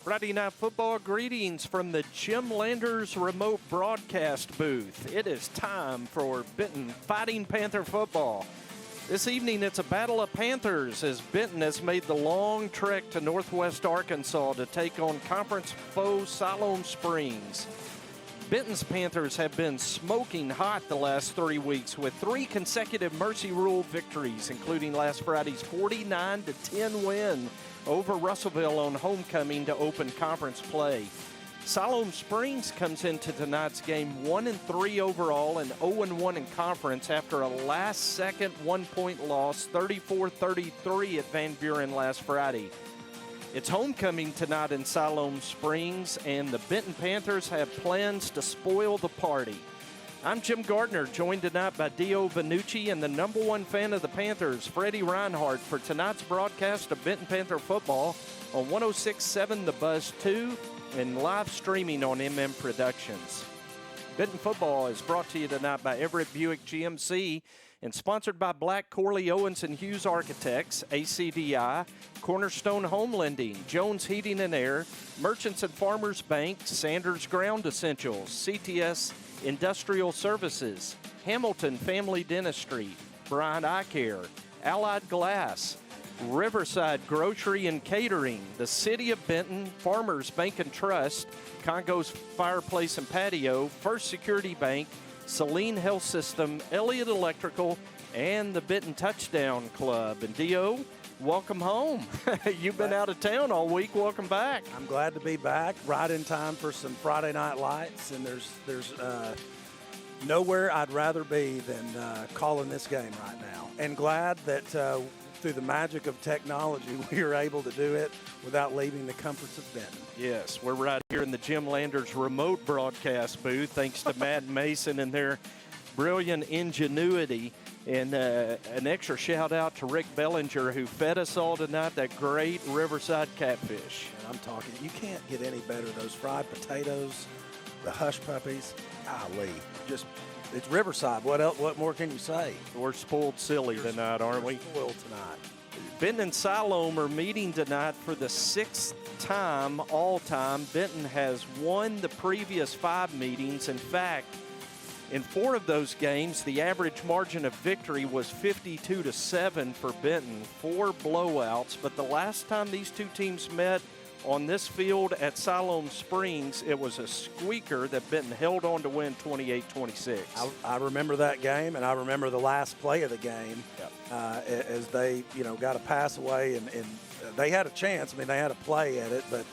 Friday Night Football greetings from the Jim Landers remote broadcast booth. It is time for Benton Fighting Panther football. This evening it's a battle of Panthers as Benton has made the long trek to northwest Arkansas to take on conference foe Siloam Springs. Benton's Panthers have been smoking hot the last 3 weeks with 3 consecutive Mercy Rule victories, including last Friday's 49-10 win over Russellville on homecoming to open conference play. Siloam Springs comes into tonight's game 1-3 overall and 0-1 in conference after a last-second one-point loss, 34-33 at Van Buren last Friday. It's homecoming tonight in Siloam Springs, and the Benton Panthers have plans to spoil the party. I'm Jim Gardner, joined tonight by Dio Vanucci and the number one fan of the Panthers, Freddie Reinhardt, for tonight's broadcast of Benton Panther football on 106.7 The Buzz 2 and live streaming on MM Productions. Benton football is brought to you tonight by Everett Buick GMC and sponsored by Black, Corley, Owens, and Hughes Architects, ACDI, Cornerstone Home Lending, Jones Heating and Air, Merchants and Farmers Bank, Sanders Ground Essentials, CTS Industrial Services, Hamilton Family Dentistry, Bryant Eye Care, Allied Glass, Riverside Grocery and Catering, the City of Benton, Farmers Bank and Trust, Congo's Fireplace and Patio, First Security Bank, Saline Health System, Elliott Electrical, and the Benton Touchdown Club. And Dio, welcome home. You've been out of town all week. Welcome back. I'm glad to be back, right in time for some Friday night lights. And there's nowhere I'd rather be than calling this game right now. And glad that through the magic of technology, we are able to do it without leaving the comforts of Benton. Yes, we're right here in the Jim Landers remote broadcast booth, thanks to Matt and Mason and their brilliant ingenuity. And an extra shout out to Rick Bellinger, who fed us all tonight that great Riverside catfish. And I'm talking, you can't get any better. Those fried potatoes, the hush puppies, golly, just, it's Riverside. What else? What more can you say? We're spoiled silly tonight, aren't we? Spoiled tonight. Benton and Siloam are meeting tonight for the 6th time all-time. Benton has won the previous 5 meetings. In fact, in 4 of those games, the average margin of victory was 52-7 for Benton, 4 blowouts. But the last time these two teams met on this field at Siloam Springs, it was a squeaker that Benton held on to win 28-26. I remember that game, and I remember the last play of the game. Yep. As they, got a pass away, and they had a chance. I mean, they had a play at it, but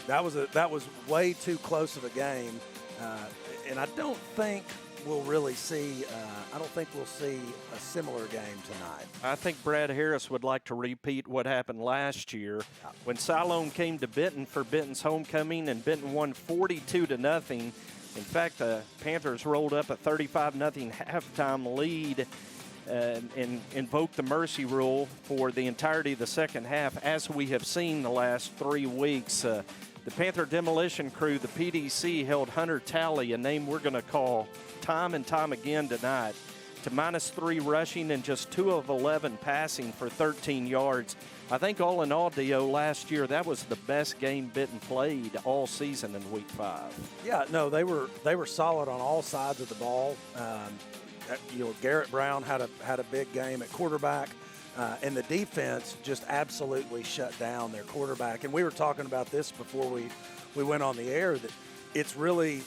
that was way too close of a game. And I don't think we'll really see. I don't think we'll see a similar game tonight. I think Brad Harris would like to repeat what happened last year when Siloam came to Benton for Benton's homecoming, and Benton won 42-0. In fact, the Panthers rolled up a 35-0 halftime lead and invoked the Mercy Rule for the entirety of the second half, as we have seen the last 3 weeks. The Panther Demolition Crew, the PDC, held Hunter Talley, a name we're going to call time and time again tonight, to -3 rushing and just 2 of 11 passing for 13 yards. I think all in all, Dio, last year that was the best game Benton played all season in Week 5. Yeah, no, they were solid on all sides of the ball. Garrett Brown had a big game at quarterback. And the defense just absolutely shut down their quarterback. And we were talking about this before we went on the air, that it's really,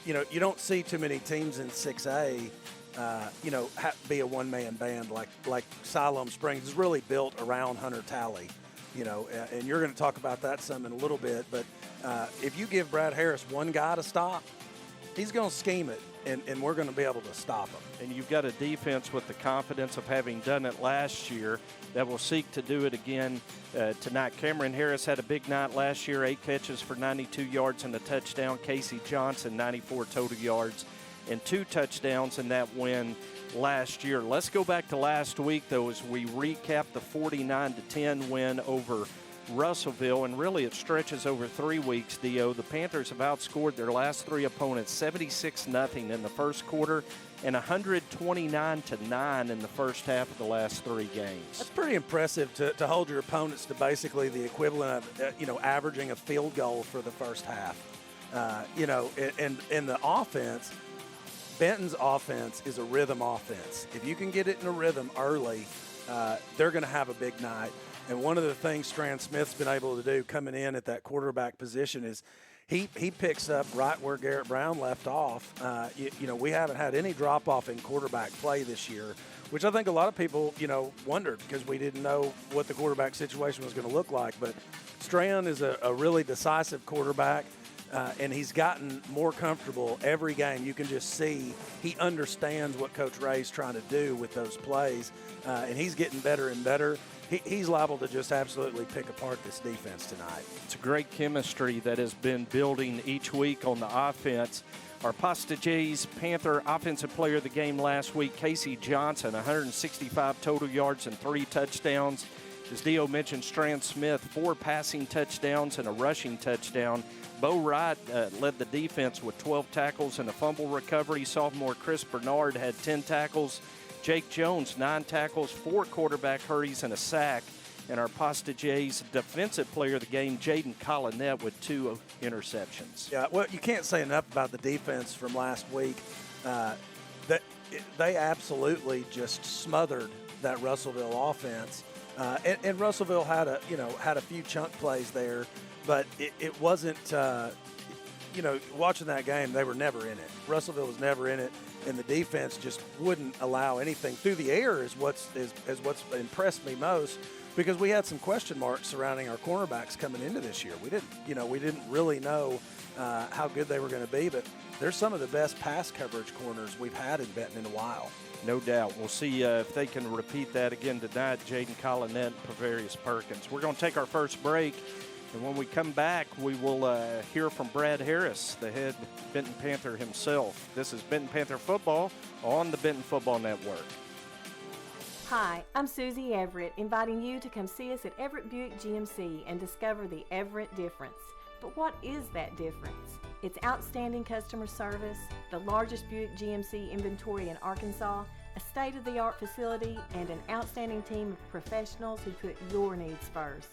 you don't see too many teams in 6A, be a one-man band like Siloam Springs is really built around Hunter Talley, and you're going to talk about that some in a little bit. But if you give Brad Harris one guy to stop, he's going to scheme it. And we're going to be able to stop them. And you've got a defense with the confidence of having done it last year that will seek to do it again tonight. Cameron Harris had a big night last year, 8 catches for 92 yards and a touchdown. Casey Johnson, 94 total yards and 2 touchdowns in that win last year. Let's go back to last week, though, as we recap the 49-10 win over Russellville, and really it stretches over 3 weeks, Dio. The Panthers have outscored their last three opponents 76-0 in the first quarter and 129-9 in the first half of the last three games. That's pretty impressive to hold your opponents to basically the equivalent of, averaging a field goal for the first half. In the offense, Benton's offense is a rhythm offense. If you can get it in a rhythm early, they're going to have a big night. And one of the things Strand Smith's been able to do coming in at that quarterback position is he picks up right where Garrett Brown left off. We haven't had any drop-off in quarterback play this year, which I think a lot of people, wondered because we didn't know what the quarterback situation was going to look like. But Strand is a really decisive quarterback. And he's gotten more comfortable every game. You can just see he understands what Coach Ray's trying to do with those plays, and he's getting better and better. He's liable to just absolutely pick apart this defense tonight. It's a great chemistry that has been building each week on the offense. Our Pasta J's Panther Offensive Player of the Game last week, Casey Johnson, 165 total yards and 3 touchdowns. As Dio mentioned, Strand Smith, 4 passing touchdowns and a rushing touchdown. Bo Wright led the defense with 12 tackles and a fumble recovery. Sophomore Chris Bernard had 10 tackles. Jake Jones, 9 tackles, 4 quarterback hurries, and a sack. And our Pasta J's Defensive Player of the Game, Jaden Collinette, with 2 interceptions. Yeah, well, you can't say enough about the defense from last week. They absolutely just smothered that Russellville offense. And Russellville had a few chunk plays there, but it wasn't. Watching that game, they were never in it. Russellville was never in it, and the defense just wouldn't allow anything through the air. Is what's impressed me most, because we had some question marks surrounding our cornerbacks coming into this year. We didn't really know how good they were going to be, but they're some of the best pass coverage corners we've had in Benton in a while. No doubt. We'll see if they can repeat that again tonight, Jaden Collinette and Pravarius Perkins. We're going to take our first break, and when we come back, we will hear from Brad Harris, the head Benton Panther himself. This is Benton Panther Football on the Benton Football Network. Hi, I'm Susie Everett, inviting you to come see us at Everett Buick GMC and discover the Everett difference. But what is that difference? It's outstanding customer service, the largest Buick GMC inventory in Arkansas, a state-of-the-art facility, and an outstanding team of professionals who put your needs first.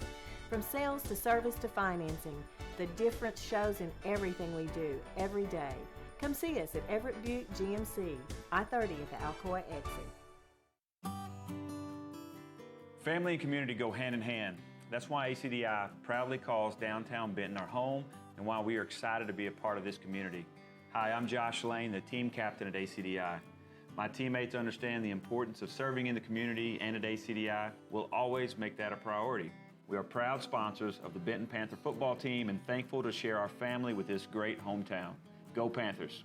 From sales to service to financing, the difference shows in everything we do every day. Come see us at Everett Buick GMC, I-30 at the Alcoa exit. Family and community go hand in hand. That's why ACDI proudly calls downtown Benton our home, and why we are excited to be a part of this community. Hi, I'm Josh Lane, the team captain at ACDI. My teammates understand the importance of serving in the community, and at ACDI, we'll always make that a priority. We are proud sponsors of the Benton Panther football team and thankful to share our family with this great hometown. Go Panthers!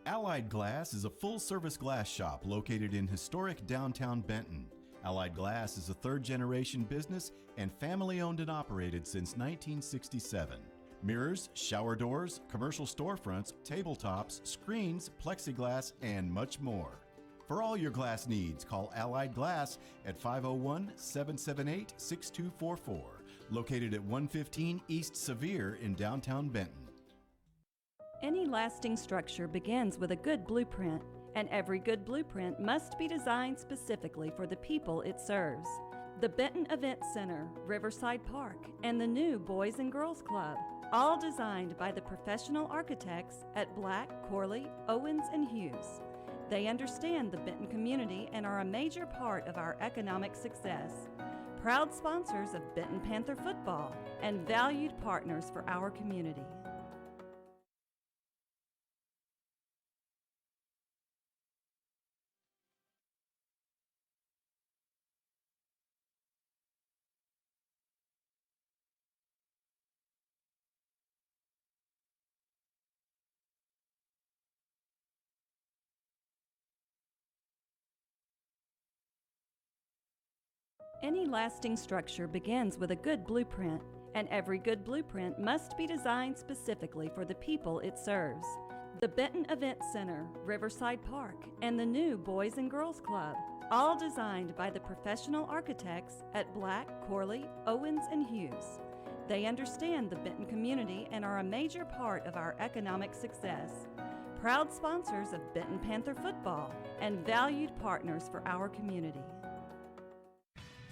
Allied Glass is a full-service glass shop located in historic downtown Benton. Allied Glass is a third-generation business and family-owned and operated since 1967. Mirrors, shower doors, commercial storefronts, tabletops, screens, plexiglass, and much more. For all your glass needs, call Allied Glass at 501-778-6244, located at 115 East Sevier in downtown Benton. Any lasting structure begins with a good blueprint, and every good blueprint must be designed specifically for the people it serves. The Benton Event Center, Riverside Park, and the new Boys and Girls Club, all designed by the professional architects at Black, Corley, Owens, and Hughes. They understand the Benton community and are a major part of our economic success. Proud sponsors of Benton Panther football and valued partners for our community. Any lasting structure begins with a good blueprint, and every good blueprint must be designed specifically for the people it serves. the Benton Event Center, Riverside Park, and the new Boys and Girls Club, all designed by the professional architects at Black, Corley, Owens, and Hughes. They understand the Benton community and are a major part of our economic success. Proud sponsors of Benton Panther football and valued partners for our community.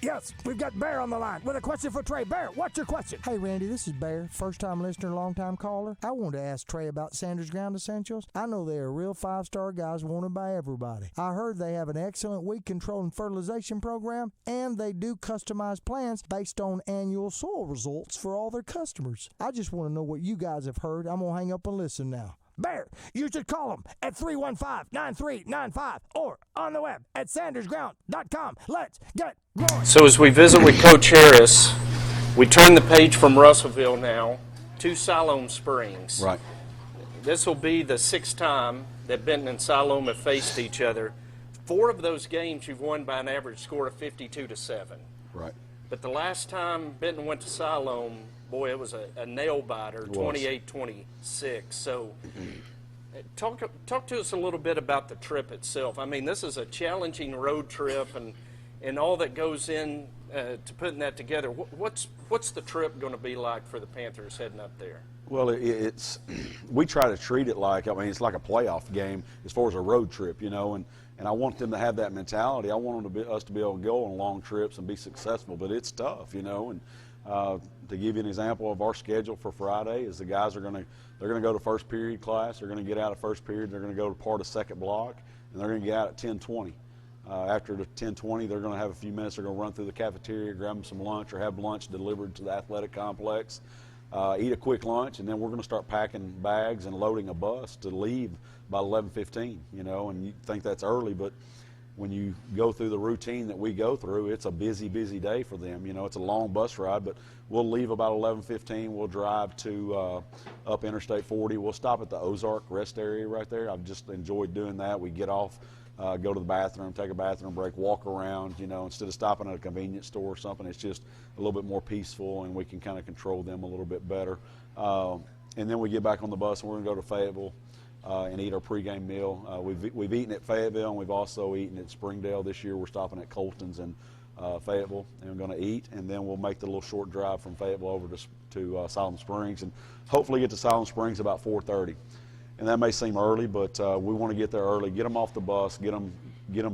Yes, we've got Bear on the line with a question for Trey. Bear, what's your question? Hey, Randy, this is Bear, first-time listener, long-time caller. I wanted to ask Trey about Sanders Ground Essentials. I know they are real five-star guys wanted by everybody. I heard they have an excellent weed control and fertilization program, and they do customized plans based on annual soil results for all their customers. I just want to know what you guys have heard. I'm going to hang up and listen now. Bear, you should call them at 315-9395 or on the web at sandersground.com. Let's get going. So as we visit with Coach Harris, we turn the page from Russellville now to Siloam Springs. Right. This will be the sixth time that Benton and Siloam have faced each other. 4 of those games you've won by an average score of 52-7. Right. But the last time Benton went to Siloam, boy, it was a nail-biter, 28-26. So talk to us a little bit about the trip itself. I mean, this is a challenging road trip and all that goes in to putting that together. What's the trip going to be like for the Panthers heading up there? Well, we try to treat it like, I mean, it's like a playoff game as far as a road trip, and I want them to have that mentality. I want us to be able to go on long trips and be successful, but it's tough, and to give you an example of our schedule for Friday is the guys they're going to go to first period class. They're going to get out of first period. They're going to go to part of second block, and they're going to get out at 10:20. After the 10:20, they're going to have a few minutes. They're going to run through the cafeteria, grab them some lunch, or have lunch delivered to the athletic complex, eat a quick lunch, and then we're going to start packing bags and loading a bus to leave by 11:15. And you think that's early, but when you go through the routine that we go through, it's a busy day for them. It's a long bus ride, but we'll leave about 11:15. We'll drive to up Interstate 40. We'll stop at the Ozark rest area right there. I've just enjoyed doing that. We get off, go to the bathroom, take a bathroom break, walk around, instead of stopping at a convenience store or something. It's just a little bit more peaceful, and we can kind of control them a little bit better. And then we get back on the bus, and we're going to go to Fayetteville and eat our pregame meal. We've eaten at Fayetteville, and we've also eaten at Springdale. This year we're stopping at Colton's and Fayetteville, and we're going to eat, and then we'll make the little short drive from Fayetteville over to Siloam Springs, and hopefully get to Siloam Springs about 4:30. And that may seem early, but we want to get there early, get them off the bus, get them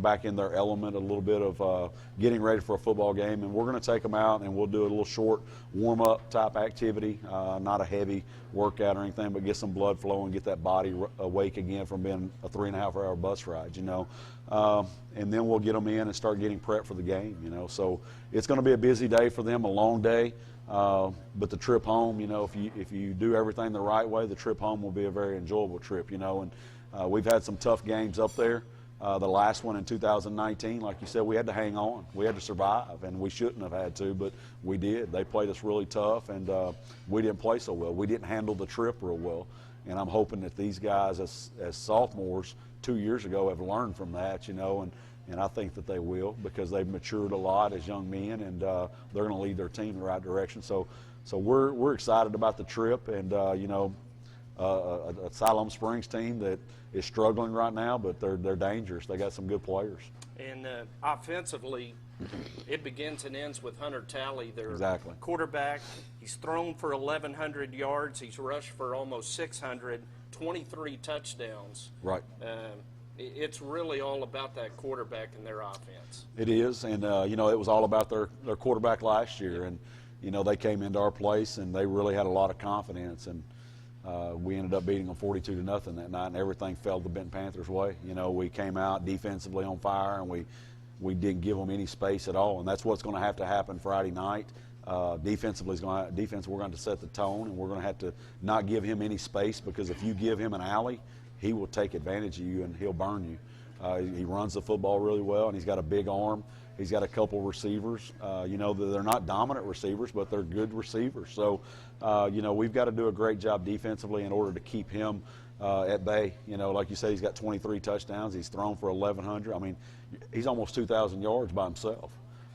back in their element, a little bit of getting ready for a football game. And we're going to take them out, and we'll do a little short warm-up type activity, not a heavy workout or anything, but get some blood flowing, get that body awake again from being a 3.5-hour bus ride, and then we'll get them in and start getting prepped for the game, So it's going to be a busy day for them, a long day. But the trip home, if you do everything the right way, the trip home will be a very enjoyable trip, and we've had some tough games up there. The last one in 2019, like you said, we had to hang on. We had to survive, and we shouldn't have had to, but we did. They played us really tough, and we didn't play so well. We didn't handle the trip real well, and I'm hoping that these guys as sophomores 2 years ago have learned from that, and I think that they will, because they've matured a lot as young men, and they're going to lead their team in the right direction. So we're excited about the trip, and a Siloam Springs team that is struggling right now, but they're dangerous. They got some good players. And offensively, it begins and ends with Hunter Talley, their Exactly. quarterback. He's thrown for 1,100 yards. He's rushed for almost 600, 23 touchdowns. Right. It's really all about that quarterback and their offense. It is, and it was all about their quarterback last year, and they came into our place and they really had a lot of confidence, and we ended up beating them 42-0 that night, and everything fell the Benton Panthers' way. We came out defensively on fire, and we didn't give them any space at all, and that's what's going to have to happen Friday night. Defense, we're going to set the tone, and we're going to have to not give him any space, because if you give him an alley, he will take advantage of you and he'll burn you. He runs the football really well, and he's got a big arm. He's got a couple receivers. They're not dominant receivers, but they're good receivers. So, we've got to do a great job defensively in order to keep him at bay. Like you said, he's got 23 touchdowns. He's thrown for 1,100. I mean, he's almost 2,000 yards by himself.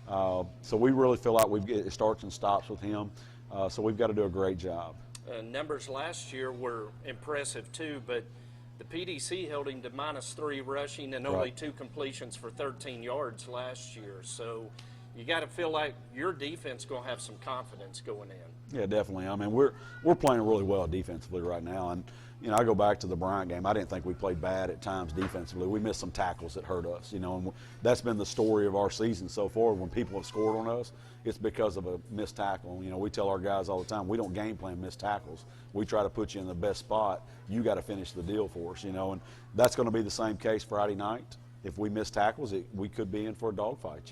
So we really feel like it starts and stops with him. So we've got to do a great job. Numbers last year were impressive too, but The PDC held him to -3 rushing and only 2 completions for 13 yards last year. So you got to feel like your defense going to have some confidence going in. Yeah, definitely. I mean, we're playing really well defensively right now, and I go back to the Bryant game. I didn't think we played bad at times defensively. We missed some tackles that hurt us, and that's been the story of our season so far. When people have scored on us, it's because of a missed tackle. We tell our guys all the time, we don't game plan missed tackles. We try to put you in the best spot. You got to finish the deal for us, and that's going to be the same case Friday night. If we miss tackles, we could be in for a dogfight,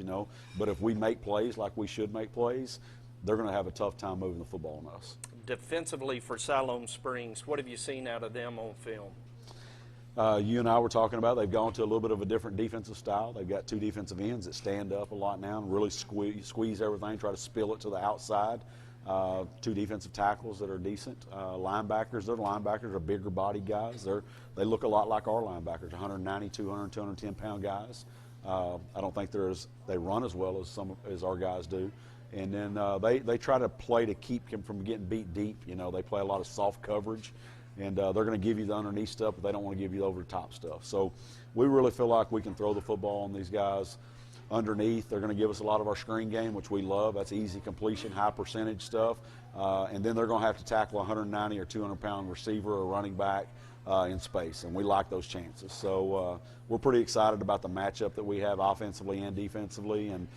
But if we make plays like we should make plays, they're going to have a tough time moving the football on us. Defensively for Siloam Springs, what have you seen out of them on film? You and I were talking about they've gone to a little bit of a different defensive style. They've got 2 defensive ends that stand up a lot now and really squeeze everything, try to spill it to the outside. 2 defensive tackles that are decent. Linebackers, their linebackers are bigger body guys. They look a lot like our linebackers, 190, 200, 210-pound guys. I don't think they run as well as our guys do. And then they try to play to keep him from getting beat deep. They play a lot of soft coverage, and they're going to give you the underneath stuff, but they don't want to give you the over-the-top stuff. So we really feel like we can throw the football on these guys underneath. They're going to give us a lot of our screen game, which we love. That's easy completion, high percentage stuff. And then they're going to have to tackle a 190 or 200-pound receiver or running back in space, and we like those chances. So we're pretty excited about the matchup that we have offensively and defensively, and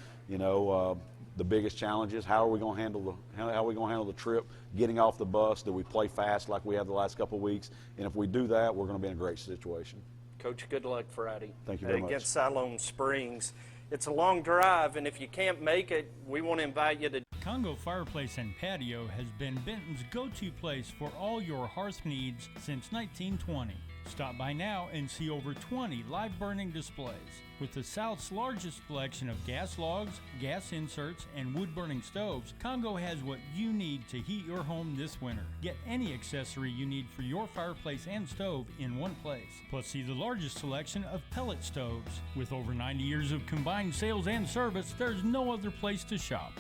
the biggest challenge is how are we going to handle the trip, getting off the bus? Do we play fast like we have the last couple of weeks? And if we do that, we're going to be in a great situation. Coach, good luck Friday. Thank you very much. Against Siloam Springs. It's a long drive, and if you can't make it, we want to invite you to. Congo Fireplace and Patio has been Benton's go-to place for all your hearth needs since 1920. Stop by now and see over 20 live burning displays. With the South's largest selection of gas logs, gas inserts, and wood-burning stoves, Congo has what you need to heat your home this winter. Get any accessory you need for your fireplace and stove in one place. Plus, see the largest selection of pellet stoves. With over 90 years of combined sales and service, there's no other place to shop.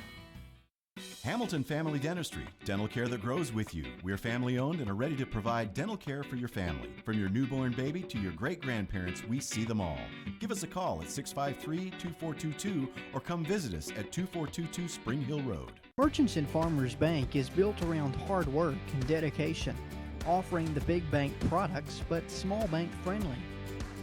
Hamilton Family Dentistry, dental care that grows with you. We're family owned and are ready to provide dental care for your family. From your newborn baby to your great-grandparents, we see them all. Give us a call at 653-2422 or come visit us at 2422 Spring Hill Road. Merchants and Farmers Bank is built around hard work and dedication, offering the big bank products but small bank friendly.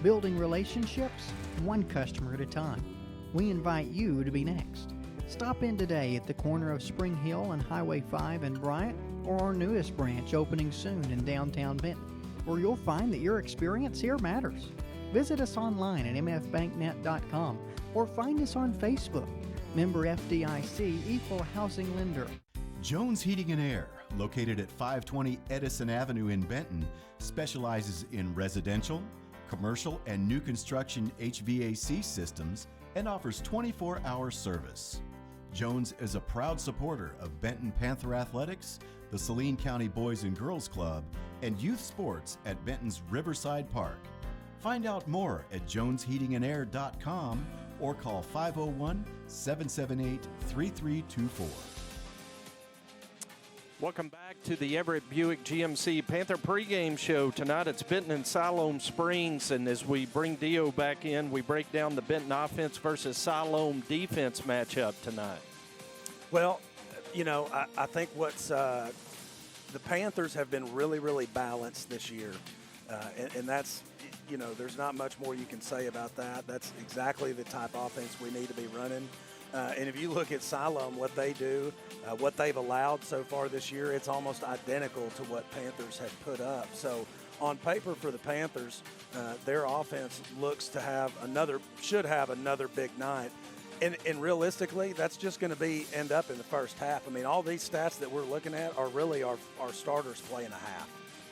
Building relationships, one customer at a time. We invite you to be next. Stop in today at the corner of Spring Hill and Highway 5 in Bryant, or our newest branch opening soon in downtown Benton, where you'll find that your experience here matters. Visit us online at mfbanknet.com or find us on Facebook. Member FDIC, Equal Housing Lender. Jones Heating and Air, located at 520 Edison Avenue in Benton, specializes in residential, commercial, and new construction HVAC systems and offers 24-hour service. Jones is a proud supporter of Benton Panther Athletics, the Saline County Boys and Girls Club, and youth sports at Benton's Riverside Park. Find out more at jonesheatingandair.com or call 501-778-3324. Welcome back to the Everett Buick GMC Panther pregame show. Tonight it's Benton and Siloam Springs, and as we bring Dio back in, we break down the Benton offense versus Siloam defense matchup tonight. Well, I think the Panthers have been really, really balanced this year, and that's, there's not much more you can say about that. That's exactly the type of offense we need to be running. And if you look at Siloam, what they do, what they've allowed so far this year, it's almost identical to what Panthers have put up. So on paper for the Panthers, their offense should have another big night. And realistically, that's just going to end up in the first half. I mean, all these stats that we're looking at are really our starters playing a half.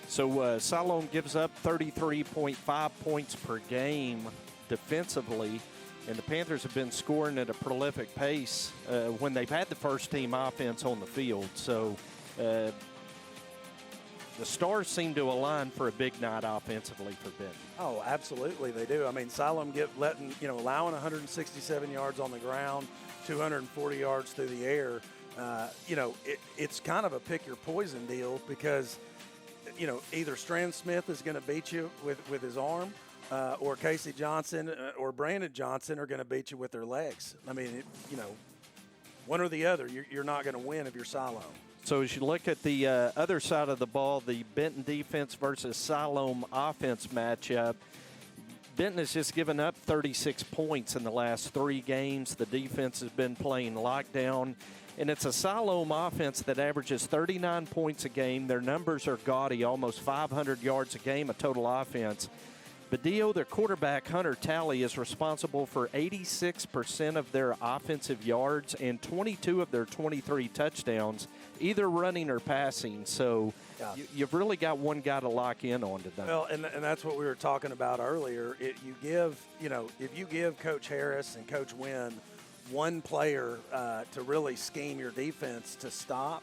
So Siloam gives up 33.5 points per game defensively. And the Panthers have been scoring at a prolific pace when they've had the first-team offense on the field. So the stars seem to align for a big night offensively for Benton. Oh, absolutely they do. I mean, Siloam allowing 167 yards on the ground, 240 yards through the air. It's kind of a pick-your-poison deal because, either Strand Smith is going to beat you with his arm, or Casey Johnson or Brandon Johnson are going to beat you with their legs. I mean, one or the other. You're not going to win if you're Siloam. So as you look at the other side of the ball, the Benton defense versus Siloam offense matchup, Benton has just given up 36 points in the last 3 games. The defense has been playing lockdown, and it's a Siloam offense that averages 39 points a game. Their numbers are gaudy, almost 500 yards a game of total offense. Badillo, their quarterback, Hunter Talley, is responsible for 86% of their offensive yards and 22 of their 23 touchdowns, either running or passing. So you've really got one guy to lock in on today. Well, and that's what we were talking about earlier. If you give Coach Harris and Coach Wynn one player to really scheme your defense to stop,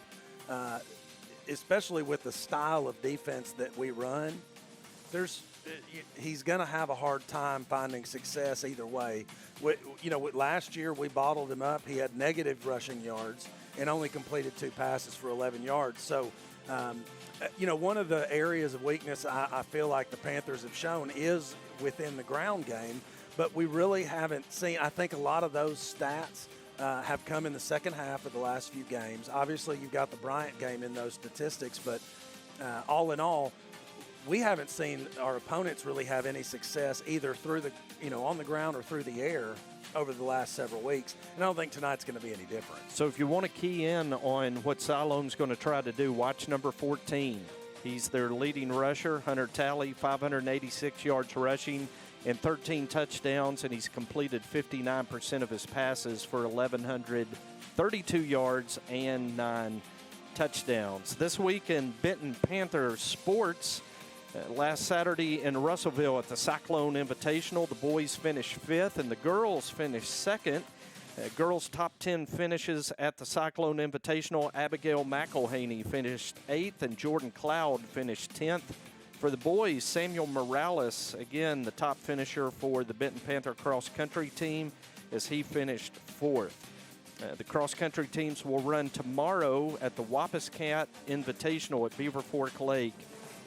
especially with the style of defense that we run, he's going to have a hard time finding success either way. Last year we bottled him up. He had negative rushing yards and only completed 2 passes for 11 yards. So, one of the areas of weakness I feel like the Panthers have shown is within the ground game, but we really haven't seen. I think a lot of those stats have come in the second half of the last few games. Obviously, you've got the Bryant game in those statistics, but all in all, we haven't seen our opponents really have any success either through on the ground or through the air over the last several weeks. And I don't think tonight's going to be any different. So if you want to key in on what Siloam's going to try to do, watch number 14. He's their leading rusher, Hunter Talley, 586 yards rushing and 13 touchdowns, and he's completed 59% of his passes for 1,132 yards and 9 touchdowns. This week in Benton Panther sports, last Saturday in Russellville at the Cyclone Invitational, the boys finished 5th and the girls finished 2nd. Girls' top 10 finishes at the Cyclone Invitational. Abigail McElhaney finished 8th and Jordan Cloud finished 10th. For the boys, Samuel Morales, again, the top finisher for the Benton Panther cross-country team, as he finished 4th. The cross-country teams will run tomorrow at the Wapiscat Invitational at Beaver Fork Lake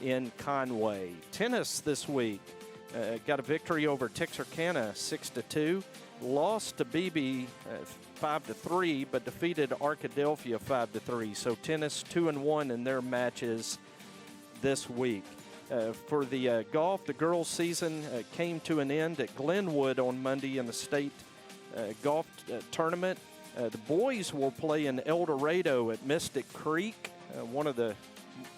in Conway. Tennis this week got a victory over Texarkana 6-2, lost to BB 5-3, but defeated Arkadelphia 5-3. So tennis 2-1 in their matches this week. For the golf, the girls' season came to an end at Glenwood on Monday in the state golf tournament. The boys will play in El Dorado at Mystic Creek, one of the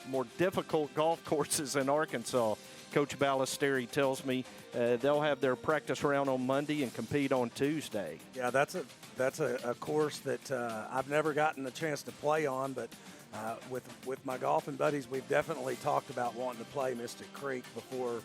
more difficult golf courses in Arkansas. Coach Ballesteri tells me they'll have their practice round on Monday and compete on Tuesday. Yeah, that's a course that I've never gotten a chance to play on, but with my golfing buddies, we've definitely talked about wanting to play Mystic Creek before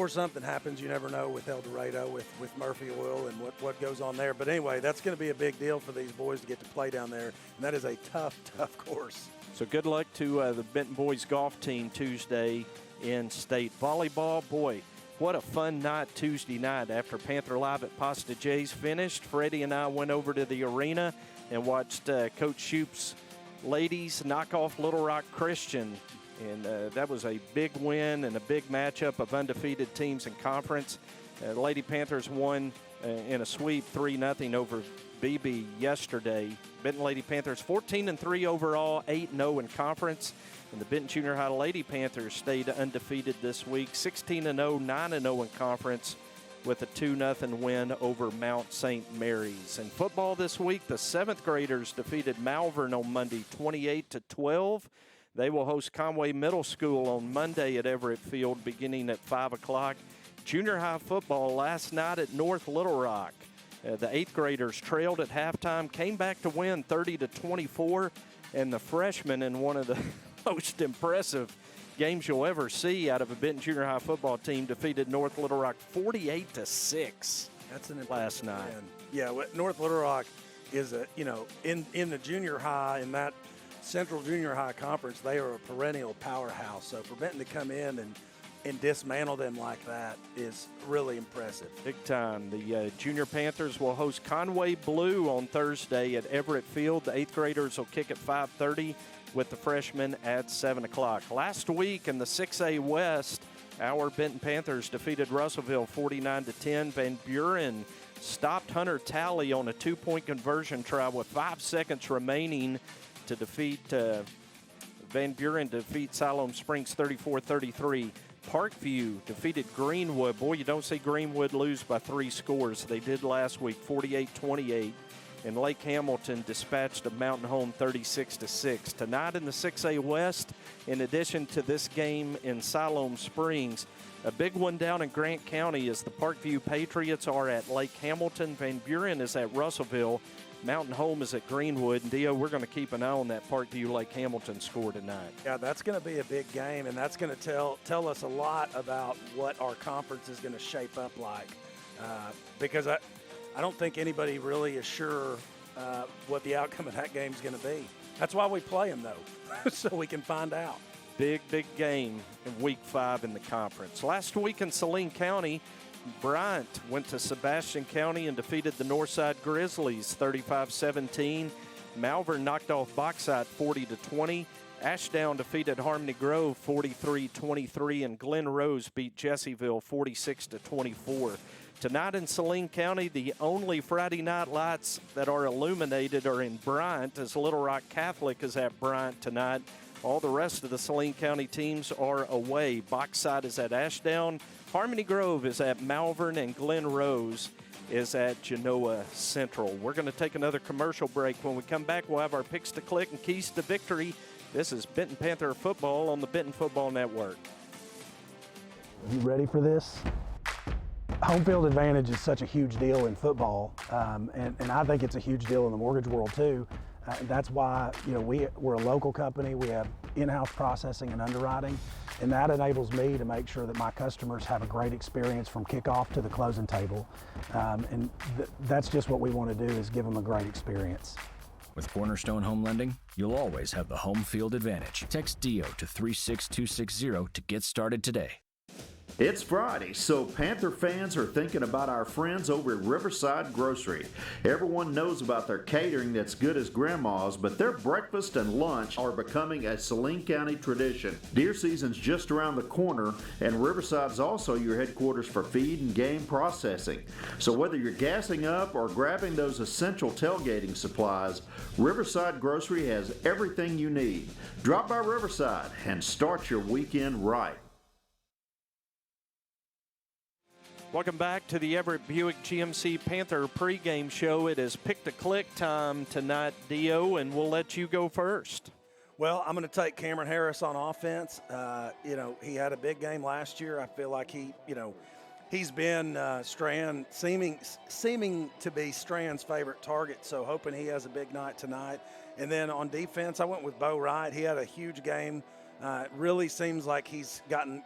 something happens. You never know with El Dorado, with Murphy Oil and what goes on there. But anyway, that's going to be a big deal for these boys to get to play down there, and that is a tough course. So good luck to the Benton boys golf team Tuesday in state volleyball. Boy, what a fun night Tuesday night after Panther Live at Pasta J's finished. Freddie and I went over to the arena and watched Coach Shoup's ladies knock off Little Rock Christian. And that was a big win and a big matchup of undefeated teams in conference. Lady Panthers won in a sweep 3-0 over BB yesterday. Benton Lady Panthers 14-3 overall, 8-0 in conference. And the Benton Junior High Lady Panthers stayed undefeated this week, 16-0, 9-0 in conference with a 2-0 win over Mount St. Mary's. In football this week, the 7th graders defeated Malvern on Monday 28-12. They will host Conway Middle School on Monday at Everett Field beginning at 5 o'clock. Junior high football last night at North Little Rock. The 8th graders trailed at halftime, came back to win 30-24, and the freshmen in one of the most impressive games you'll ever see out of a Benton Junior High football team defeated North Little Rock 48-6. That's an last night. Win. Yeah, North Little Rock is in the junior high, in that Central Junior High Conference, they are a perennial powerhouse. So for Benton to come in and dismantle them like that is really impressive. Big time. The Junior Panthers will host Conway Blue on Thursday at Everett Field. The 8th graders will kick at 5:30. with the freshmen at 7 o'clock. Last week in the 6A West, our Benton Panthers defeated Russellville 49-10. Van Buren stopped Hunter Talley on a 2-point conversion try with 5 seconds remaining to defeat Van Buren defeat Siloam Springs 34-33. Parkview defeated Greenwood. Boy, you don't see Greenwood lose by 3 scores. They did last week, 48-28. And Lake Hamilton dispatched of Mountain Home 36-6. Tonight in the 6A West, in addition to this game in Siloam Springs, a big one down in Grant County as the Parkview Patriots are at Lake Hamilton. Van Buren is at Russellville. Mountain Home is at Greenwood. And Dio, we're going to keep an eye on that Parkview Lake Hamilton score tonight. Yeah, that's going to be a big game, and that's going to tell us a lot about what our conference is going to shape up like. Because I don't think anybody really is sure what the outcome of that game is going to be. That's why we play them, though, so we can find out. Big game in Week 5 in the conference. Last week in Saline County, Bryant went to Sebastian County and defeated the Northside Grizzlies 35-17. Malvern knocked off Bauxite 40-20. Ashdown defeated Harmony Grove 43-23, and Glen Rose beat Jesseville 46-24. Tonight in Saline County, the only Friday night lights that are illuminated are in Bryant, as Little Rock Catholic is at Bryant tonight. All the rest of the Saline County teams are away. Bauxite is at Ashdown, Harmony Grove is at Malvern, and Glen Rose is at Genoa Central. We're going to take another commercial break. When we come back, we'll have our picks to click and keys to victory. This is Benton Panther football on the Benton Football Network. You ready for this? Home field advantage is such a huge deal in football, and I think it's a huge deal in the mortgage world too. That's why, you know, we're a local company. We have in-house processing and underwriting, and that enables me to make sure that my customers have a great experience from kickoff to the closing table. That's just what we want to do, is give them a great experience. With Cornerstone Home Lending, you'll always have the home field advantage. Text DIO to 36260 to get started today. It's Friday, so Panther fans are thinking about our friends over at Riverside Grocery. Everyone knows about their catering that's good as grandma's, but their breakfast and lunch are becoming a Saline County tradition. Deer season's just around the corner, and Riverside's also your headquarters for feed and game processing. So whether you're gassing up or grabbing those essential tailgating supplies, Riverside Grocery has everything you need. Drop by Riverside and start your weekend right. Welcome back to the Everett Buick GMC Panther pregame show. It is pick-to-click time tonight, Dio, and we'll let you go first. Well, I'm going to take Cameron Harris on offense. You know, he had a big game last year. I feel like he's been seeming to be Strand's favorite target, so hoping he has a big night tonight. And then on defense, I went with Bo Wright. He had a huge game. It really seems like he's gotten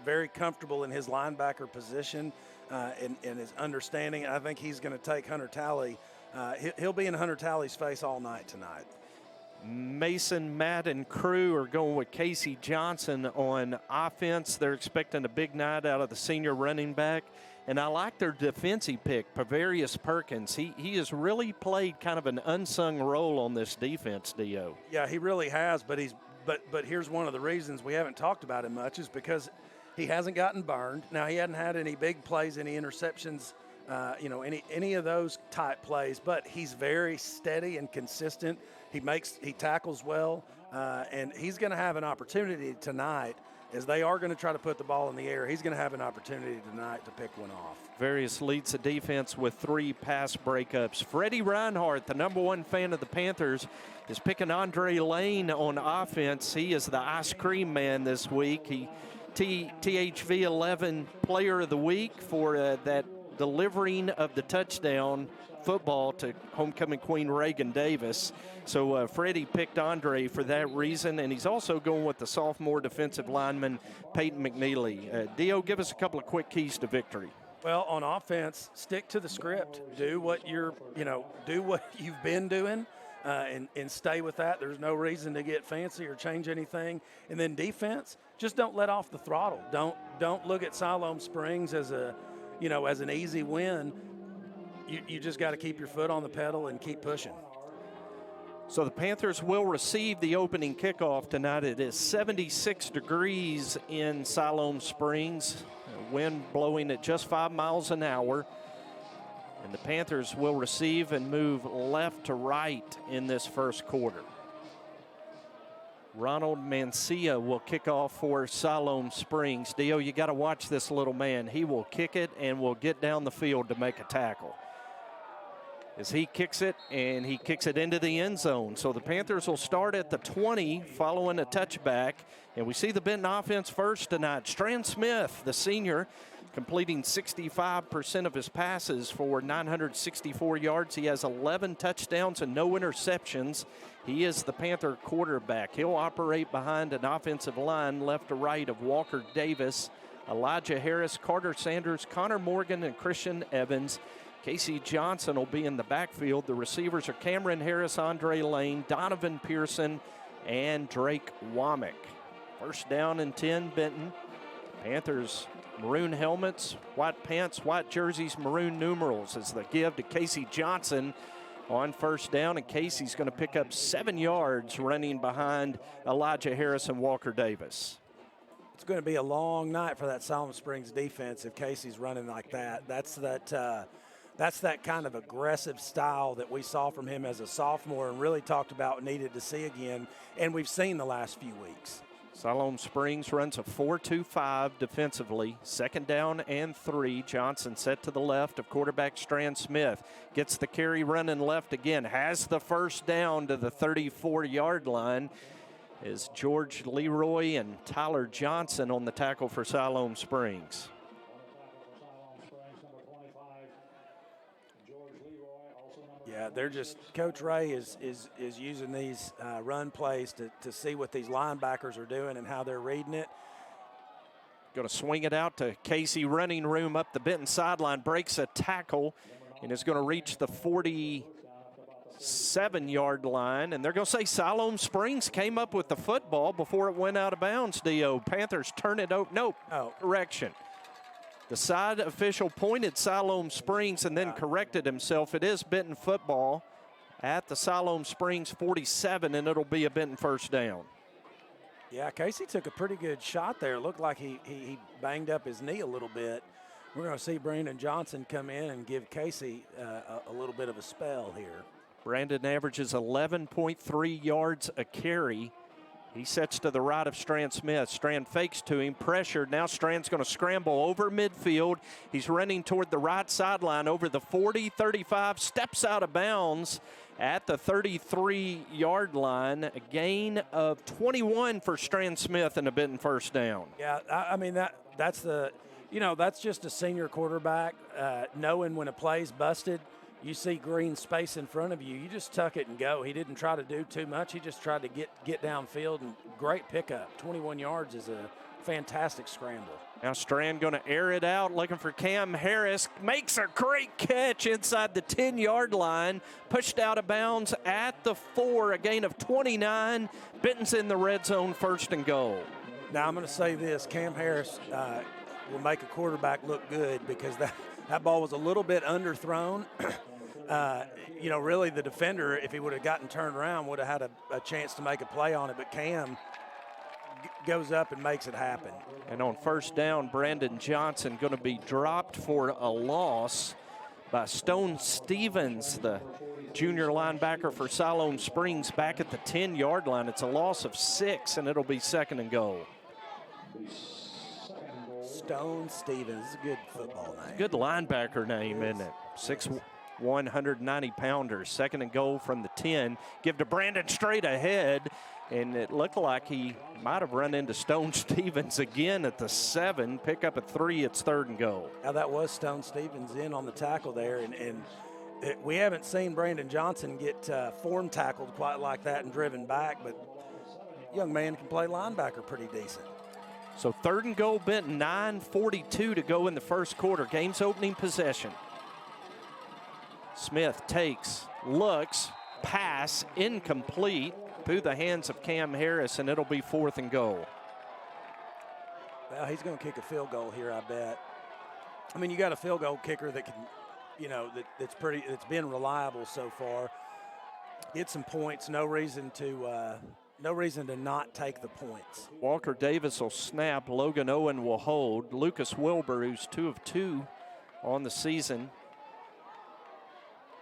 very comfortable in his linebacker position and his understanding. I think he's going to take Hunter Talley. He'll be in Hunter Talley's face all night tonight. Mason, Matt, and crew are going with Casey Johnson on offense. They're expecting a big night out of the senior running back. And I like their defensive pick, Pavarius Perkins. He has really played kind of an unsung role on this defense, Dio. Yeah, he really has, but here's one of the reasons we haven't talked about him much is because he hasn't gotten burned. Now, he hadn't had any big plays, any interceptions, any of those type plays, but he's very steady and consistent. He tackles well, and he's going to have an opportunity tonight, as they are going to try to put the ball in the air. He's going to have an opportunity tonight to pick one off. Various leads the defense with 3 pass breakups. Freddie Reinhardt, the #1 fan of the Panthers, is picking Andre Lane on offense. He is the ice cream man this week. He THV 11 Player of the Week for that delivering of the touchdown football to homecoming queen Reagan Davis. So Freddie picked Andre for that reason, and he's also going with the sophomore defensive lineman Peyton McNeely. Dio, give us a couple of quick keys to victory. Well, on offense, stick to the script. Do what you've been doing. And stay with that. There's no reason to get fancy or change anything. And then defense, just don't let off the throttle. Don't look at Siloam Springs as an easy win. You just got to keep your foot on the pedal and keep pushing. So the Panthers will receive the opening kickoff tonight. It is 76 degrees in Siloam Springs, wind blowing at just 5 miles an hour. And the Panthers will receive and move left to right in this first quarter. Ronald Mancia will kick off for Siloam Springs. Dio, you got to watch this little man. He will kick it and will get down the field to make a tackle. As he kicks it, and he kicks it into the end zone. So the Panthers will start at the 20 following a touchback. And we see the Benton offense first tonight. Strand Smith, the senior, completing 65% of his passes for 964 yards. He has 11 touchdowns and no interceptions. He is the Panther quarterback. He'll operate behind an offensive line left to right of Walker Davis, Elijah Harris, Carter Sanders, Connor Morgan, and Christian Evans. Casey Johnson will be in the backfield. The receivers are Cameron Harris, Andre Lane, Donovan Pearson, and Drake Womack. First down and 10, Benton. Panthers maroon helmets, white pants, white jerseys, maroon numerals as the give to Casey Johnson on first down. And Casey's going to pick up 7 yards running behind Elijah Harris and Walker Davis. It's going to be a long night for that Siloam Springs defense if Casey's running like that. That's that kind of aggressive style that we saw from him as a sophomore and really talked about needed to see again, and we've seen the last few weeks. Siloam Springs runs a 4-2-5 defensively. Second down and 3. Johnson set to the left of quarterback Strand Smith. Gets the carry running left again. Has the first down to the 34-yard line. Is George Leroy and Tyler Johnson on the tackle for Siloam Springs. Yeah, they're just, Coach Ray is using these run plays to see what these linebackers are doing and how they're reading it. Going to swing it out to Casey, running room up the Benton sideline, breaks a tackle, and is going to reach the 47-yard line. And they're going to say Siloam Springs came up with the football before it went out of bounds, Dio. Panthers turn it over. Nope, correction. The side official pointed Siloam Springs and then corrected himself. It is Benton football at the Siloam Springs 47, and it'll be a Benton first down. Yeah, Casey took a pretty good shot there. It looked like he banged up his knee a little bit. We're going to see Brandon Johnson come in and give Casey a little bit of a spell here. Brandon averages 11.3 yards a carry. He sets to the right of Strand Smith. Strand fakes to him, pressured. Now Strand's going to scramble over midfield. He's running toward the right sideline over the 40, 35, steps out of bounds at the 33-yard line. A gain of 21 for Strand Smith and a Benton first down. Yeah, I mean, that's just a senior quarterback knowing when a play's busted. You see green space in front of you, you just tuck it and go. He didn't try to do too much. He just tried to get downfield, and great pickup. 21 yards is a fantastic scramble. Now Strand going to air it out, looking for Cam Harris. Makes a great catch inside the 10-yard line. Pushed out of bounds at the 4, a gain of 29. Benton's in the red zone, first and goal. Now I'm going to say this. Cam Harris will make a quarterback look good because that ball was a little bit underthrown. Really the defender, if he would have gotten turned around, would have had a chance to make a play on it. But Cam goes up and makes it happen. And on first down, Brandon Johnson going to be dropped for a loss by Stone Stevens, the junior linebacker for Siloam Springs, back at the 10-yard line. It's a loss of 6, and it'll be second and goal. Stone Stevens is a good football name. Good linebacker name, isn't it? 6'1", 190-pounder. Second and goal from the 10. Give to Brandon straight ahead, and it looked like he might have run into Stone Stevens again at the 7. Pick up at 3. It's third and goal. Now that was Stone Stevens in on the tackle there, and we haven't seen Brandon Johnson get form tackled quite like that and driven back, but young man can play linebacker pretty decent. So third and goal, Benton, 9:42 to go in the first quarter. Game's opening possession. Smith takes, looks, pass, incomplete through the hands of Cam Harris, and it'll be fourth and goal. Well, he's going to kick a field goal here, I bet. I mean, you got a field goal kicker that can, that's been reliable so far. get some points. No reason to not take the points. Walker Davis will snap. Logan Owen will hold. Lucas Wilbur, who's 2 of 2 on the season,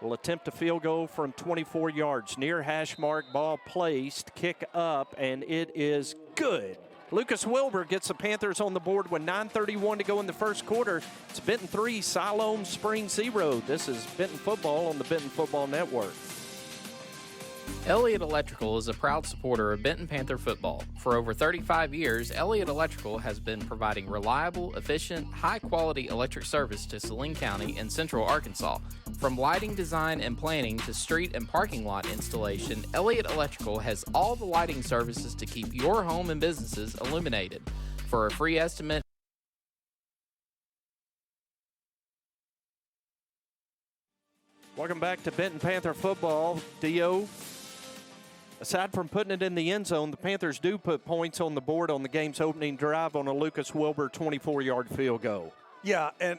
will attempt a field goal from 24 yards. Near hash mark, ball placed, kick up, and it is good. Lucas Wilbur gets the Panthers on the board with 9:31 to go in the first quarter. It's Benton 3, Siloam Springs 0. This is Benton Football on the Benton Football Network. Elliott Electrical is a proud supporter of Benton Panther football. For over 35 years, Elliott Electrical has been providing reliable, efficient, high-quality electric service to Saline County and Central Arkansas. From lighting design and planning to street and parking lot installation, Elliott Electrical has all the lighting services to keep your home and businesses illuminated. For a free estimate, welcome back to Benton Panther football. Dio, aside from putting it in the end zone, the Panthers do put points on the board on the game's opening drive on a Lucas Wilbur 24-yard field goal. Yeah, and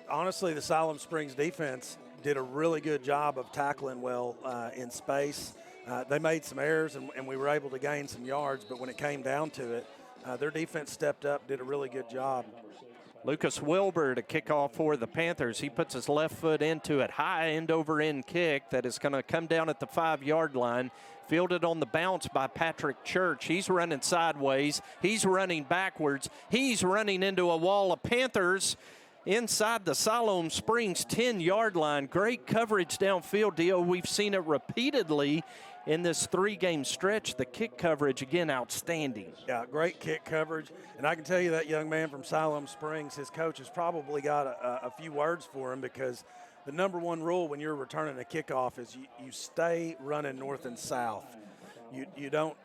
honestly, the Siloam Springs defense did a really good job of tackling well in space. They made some errors, and we were able to gain some yards, but when it came down to it, their defense stepped up, did a really good job. Lucas Wilbur to kick off for the Panthers. He puts his left foot into it. High end-over-end kick that is going to come down at the 5-yard line. Fielded on the bounce by Patrick Church. He's running sideways. He's running backwards. He's running into a wall of Panthers inside the Siloam Springs 10-yard line. Great coverage downfield, Dio. We've seen it repeatedly in this 3-game stretch. The kick coverage, again, outstanding. Yeah, great kick coverage. And I can tell you that young man from Siloam Springs, his coach has probably got a few words for him, because the number one rule when you're returning a kickoff is you stay running north and south. You don't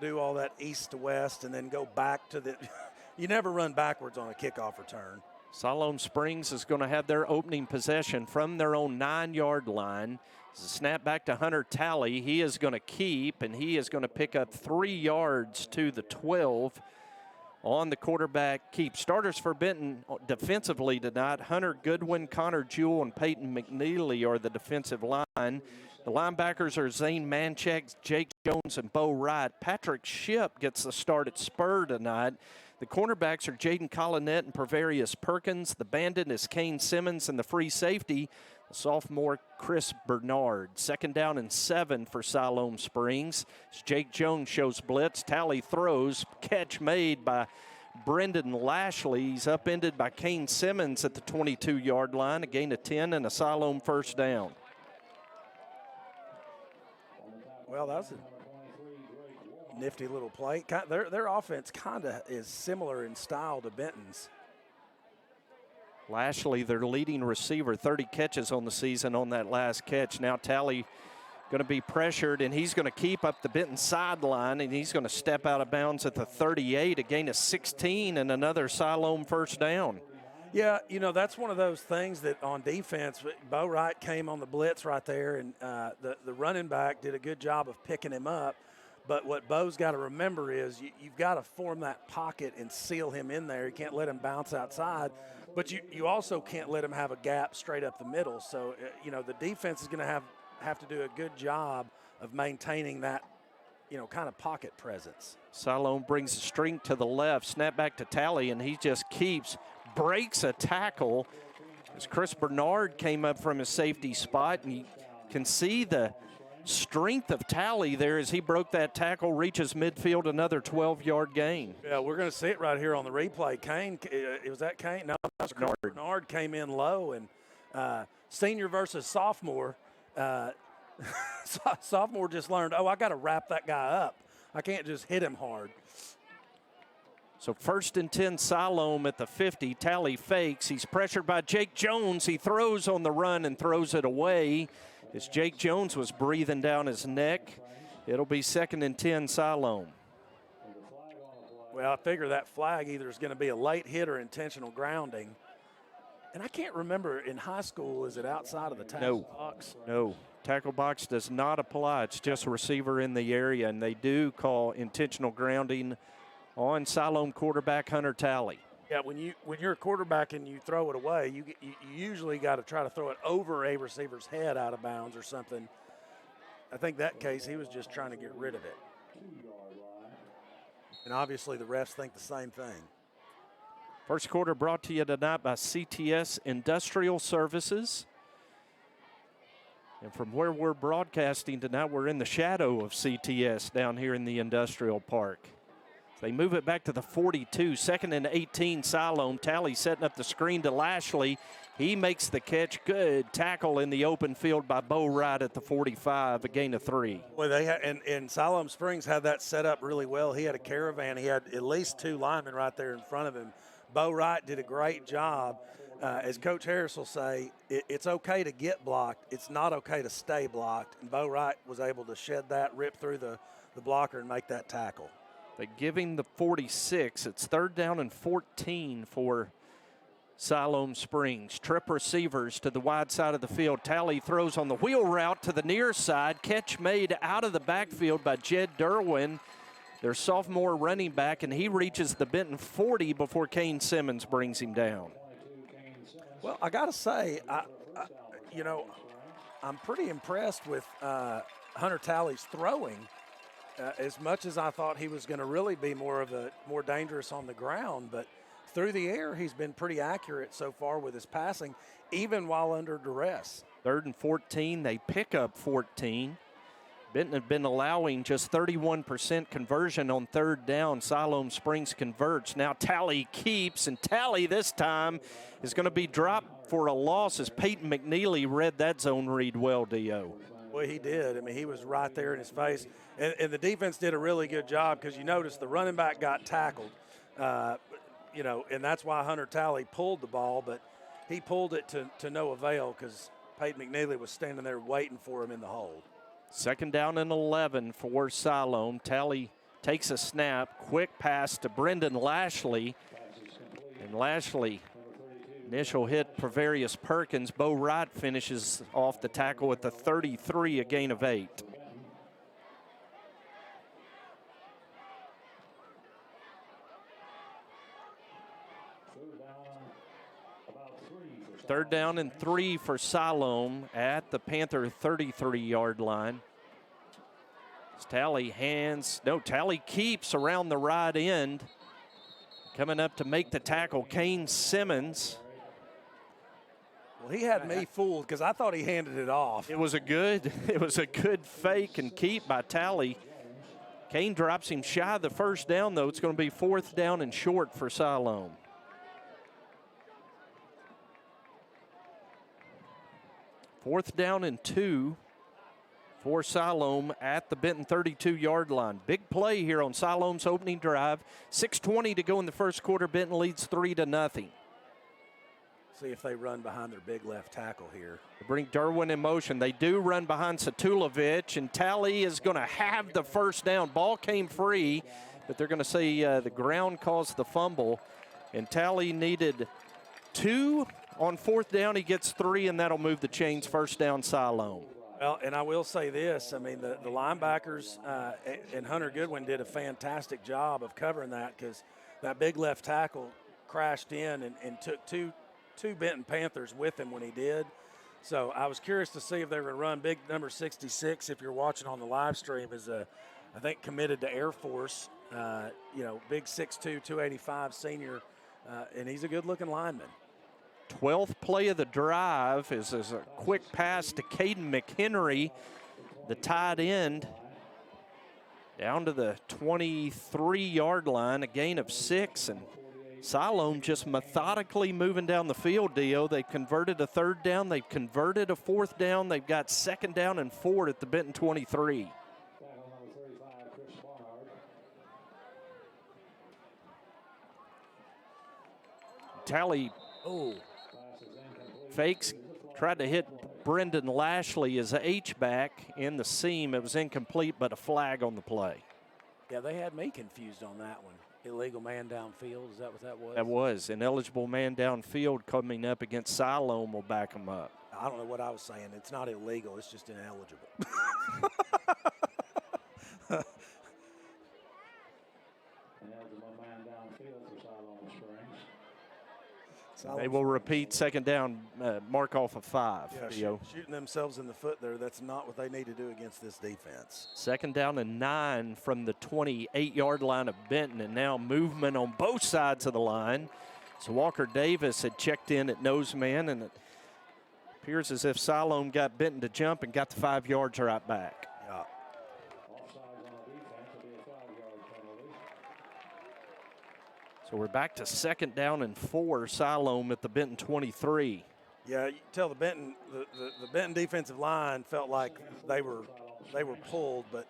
do all that east to west and then go back to the – you never run backwards on a kickoff return. Siloam Springs is going to have their opening possession from their own 9-yard line. It's a snap back to Hunter Talley. He is going to keep, and he is going to pick up 3 yards to the 12 on the quarterback keep. Starters for Benton defensively tonight: Hunter Goodwin, Connor Jewell, and Peyton McNeely are the defensive line. The linebackers are Zane Manchek, Jake Jones, and Bo Wright. Patrick Shipp gets the start at spur tonight. The cornerbacks are Jaden Collinette and Pervarius Perkins. The bandit is Kane Simmons, and the free safety, the sophomore Chris Bernard. 2nd down and 7 for Siloam Springs. As Jake Jones shows blitz. Tally throws. Catch made by Brendan Lashley. He's upended by Kane Simmons at the 22-yard line. A gain of 10 and a Siloam first down. Well, that was a nifty little play. Their offense kind of is similar in style to Benton's. Lashley, their leading receiver, 30 catches on the season on that last catch. Now Tally going to be pressured, and he's going to keep up the Benton sideline, and he's going to step out of bounds at the 38, a gain of 16 and another Siloam first down. Yeah, that's one of those things that on defense, Bo Wright came on the blitz right there, and the running back did a good job of picking him up. But what Bo's got to remember is you've got to form that pocket and seal him in there. You can't let him bounce outside. But you also can't let him have a gap straight up the middle. So, the defense is going to have to do a good job of maintaining that, kind of pocket presence. Siloam brings the string to the left, snap back to Tally, and he just breaks a tackle as Chris Bernard came up from his safety spot. And you can see the strength of Tally there as he broke that tackle, reaches midfield, another 12-yard gain. Yeah, we're going to see it right here on the replay. Kane, was that Kane? No, that was Bernard came in low, and senior versus sophomore. Sophomore just learned, I got to wrap that guy up. I can't just hit him hard. So 1st and 10 Siloam at the 50. Tally fakes. He's pressured by Jake Jones. He throws on the run and throws it away as Jake Jones was breathing down his neck. It'll be 2nd and 10 Siloam. Well, I figure that flag either is going to be a late hit or intentional grounding. And I can't remember, in high school, is it outside of the tackle box? No. Tackle box does not apply. It's just receiver in the area, and they do call intentional grounding on Siloam quarterback Hunter Tally. Yeah, when you're a quarterback and you throw it away, you usually got to try to throw it over a receiver's head out of bounds or something. I think that case he was just trying to get rid of it. And obviously the refs think the same thing. First quarter brought to you tonight by CTS Industrial Services. And from where we're broadcasting tonight, we're in the shadow of CTS down here in the industrial park. They move it back to the 42, 2nd and 18, Siloam. Talley setting up the screen to Lashley. He makes the catch. Good tackle in the open field by Bo Wright at the 45, a gain of 3. Well, they had, and Siloam Springs had that set up really well. He had a caravan. He had at least 2 linemen right there in front of him. Bo Wright did a great job. As Coach Harris will say, it's okay to get blocked. It's not okay to stay blocked. And Bo Wright was able to shed that, rip through the blocker, and make that tackle. They give him the 46. It's 3rd down and 14 for Siloam Springs. Trip receivers to the wide side of the field. Talley throws on the wheel route to the near side. Catch made out of the backfield by Jed Derwin, their sophomore running back, and he reaches the Benton 40 before Kane Simmons brings him down. Well, I got to say, I'm pretty impressed with Hunter Talley's throwing. As much as I thought he was going to really be more dangerous on the ground, but through the air, he's been pretty accurate so far with his passing, even while under duress. 3rd and 14, they pick up 14. Benton had been allowing just 31% conversion on 3rd down. Siloam Springs converts. Now Talley keeps, and Talley this time is going to be dropped for a loss as Peyton McNeely read that zone read well, D.O. Well, he did. I mean, he was right there in his face. And the defense did a really good job because you notice the running back got tackled, and that's why Hunter Talley pulled the ball, but he pulled it to no avail because Peyton McNeely was standing there waiting for him in the hole. 2nd down and 11 for Siloam. Talley takes a snap, quick pass to Brendan Lashley, and Lashley, initial hit Pravarius Perkins. Bo Wright finishes off the tackle at the 33, a gain of 8. Third down and 3 for Siloam at the Panther 33-yard line. Talley keeps around the right end. Coming up to make the tackle, Kane Simmons. Well, he had me fooled because I thought he handed it off. It was a good fake and keep by Talley. Kane drops him shy of the 1st down, though. It's going to be 4th down and short for Siloam. Fourth down and 2 for Siloam at the Benton 32-yard line. Big play here on Siloam's opening drive. 6:20 to go in the first quarter. Benton leads 3-0. See if they run behind their big left tackle here. They bring Derwin in motion. They do run behind Satulovic, and Talley is going to have the 1st down. Ball came free, but they're going to say the ground caused the fumble, and Talley needed 2 on 4th down. He gets 3, and that'll move the chains. 1st down, Siloam. Well, and I will say this. I mean, the linebackers and Hunter Goodwin did a fantastic job of covering that because that big left tackle crashed in and took two Benton Panthers with him when he did. So I was curious to see if they were going to run big number 66. If you're watching on the live stream, is I think committed to Air Force. Big 6'2", 285 senior, and he's a good-looking lineman. 12th play of the drive is a quick pass to Caden McHenry, the tight end, down to the 23-yard line, a gain of 6, and Siloam just methodically moving down the field, Dio. They converted a 3rd down. They've converted a 4th down. They've got 2nd down and 4 at the Benton 23. Talley fakes, tried to hit Brendan Lashley as a H-back in the seam. It was incomplete, but a flag on the play. Yeah, they had me confused on that one. Illegal man downfield, is that what that was? That was. Ineligible man downfield coming up against Siloam will back them up. I don't know what I was saying. It's not illegal, it's just ineligible. They will repeat second down, mark off of 5. Yeah, shooting themselves in the foot there, that's not what they need to do against this defense. Second down and 9 from the 28-yard line of Benton, and now movement on both sides of the line. So Walker Davis had checked in at nose man, and it appears as if Siloam got Benton to jump and got the 5 yards right back. Yeah. So we're back to second down and 4, Siloam at the Benton 23. Yeah, you tell the Benton defensive line felt like they were pulled, but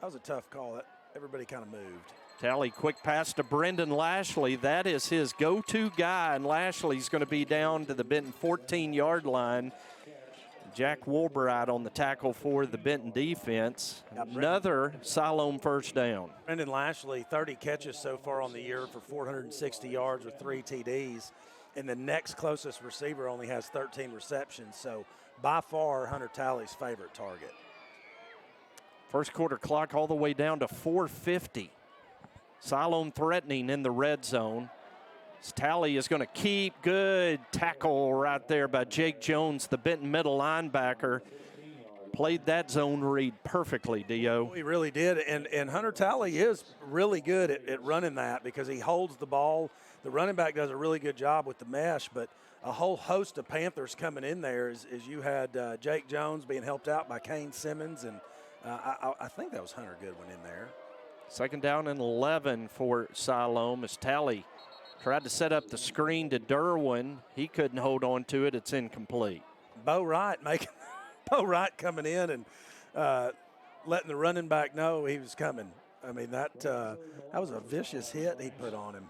that was a tough call. Everybody kind of moved. Talley, quick pass to Brendan Lashley. That is his go-to guy, and Lashley's going to be down to the Benton 14-yard line. Jack Woolbright on the tackle for the Benton defense. Another Siloam first down. Brendan Lashley, 30 catches so far on the year for 460 yards with 3 TDs. And the next closest receiver only has 13 receptions. So by far, Hunter Talley's favorite target. First quarter clock all the way down to 4:50. Siloam threatening in the red zone. Talley is going to keep. Good tackle right there by Jake Jones, the Benton middle linebacker. Played that zone read perfectly, Dio. He really did, and Hunter Talley is really good at running that because he holds the ball. The running back does a really good job with the mesh, but a whole host of Panthers coming in there as you had Jake Jones being helped out by Kane Simmons, and I think that was Hunter Goodwin in there. Second down and 11 for Siloam as Talley tried to set up the screen to Derwin. He couldn't hold on to it. It's incomplete. Bo Wright coming in and letting the running back know he was coming. I mean, that was a vicious hit he put on him.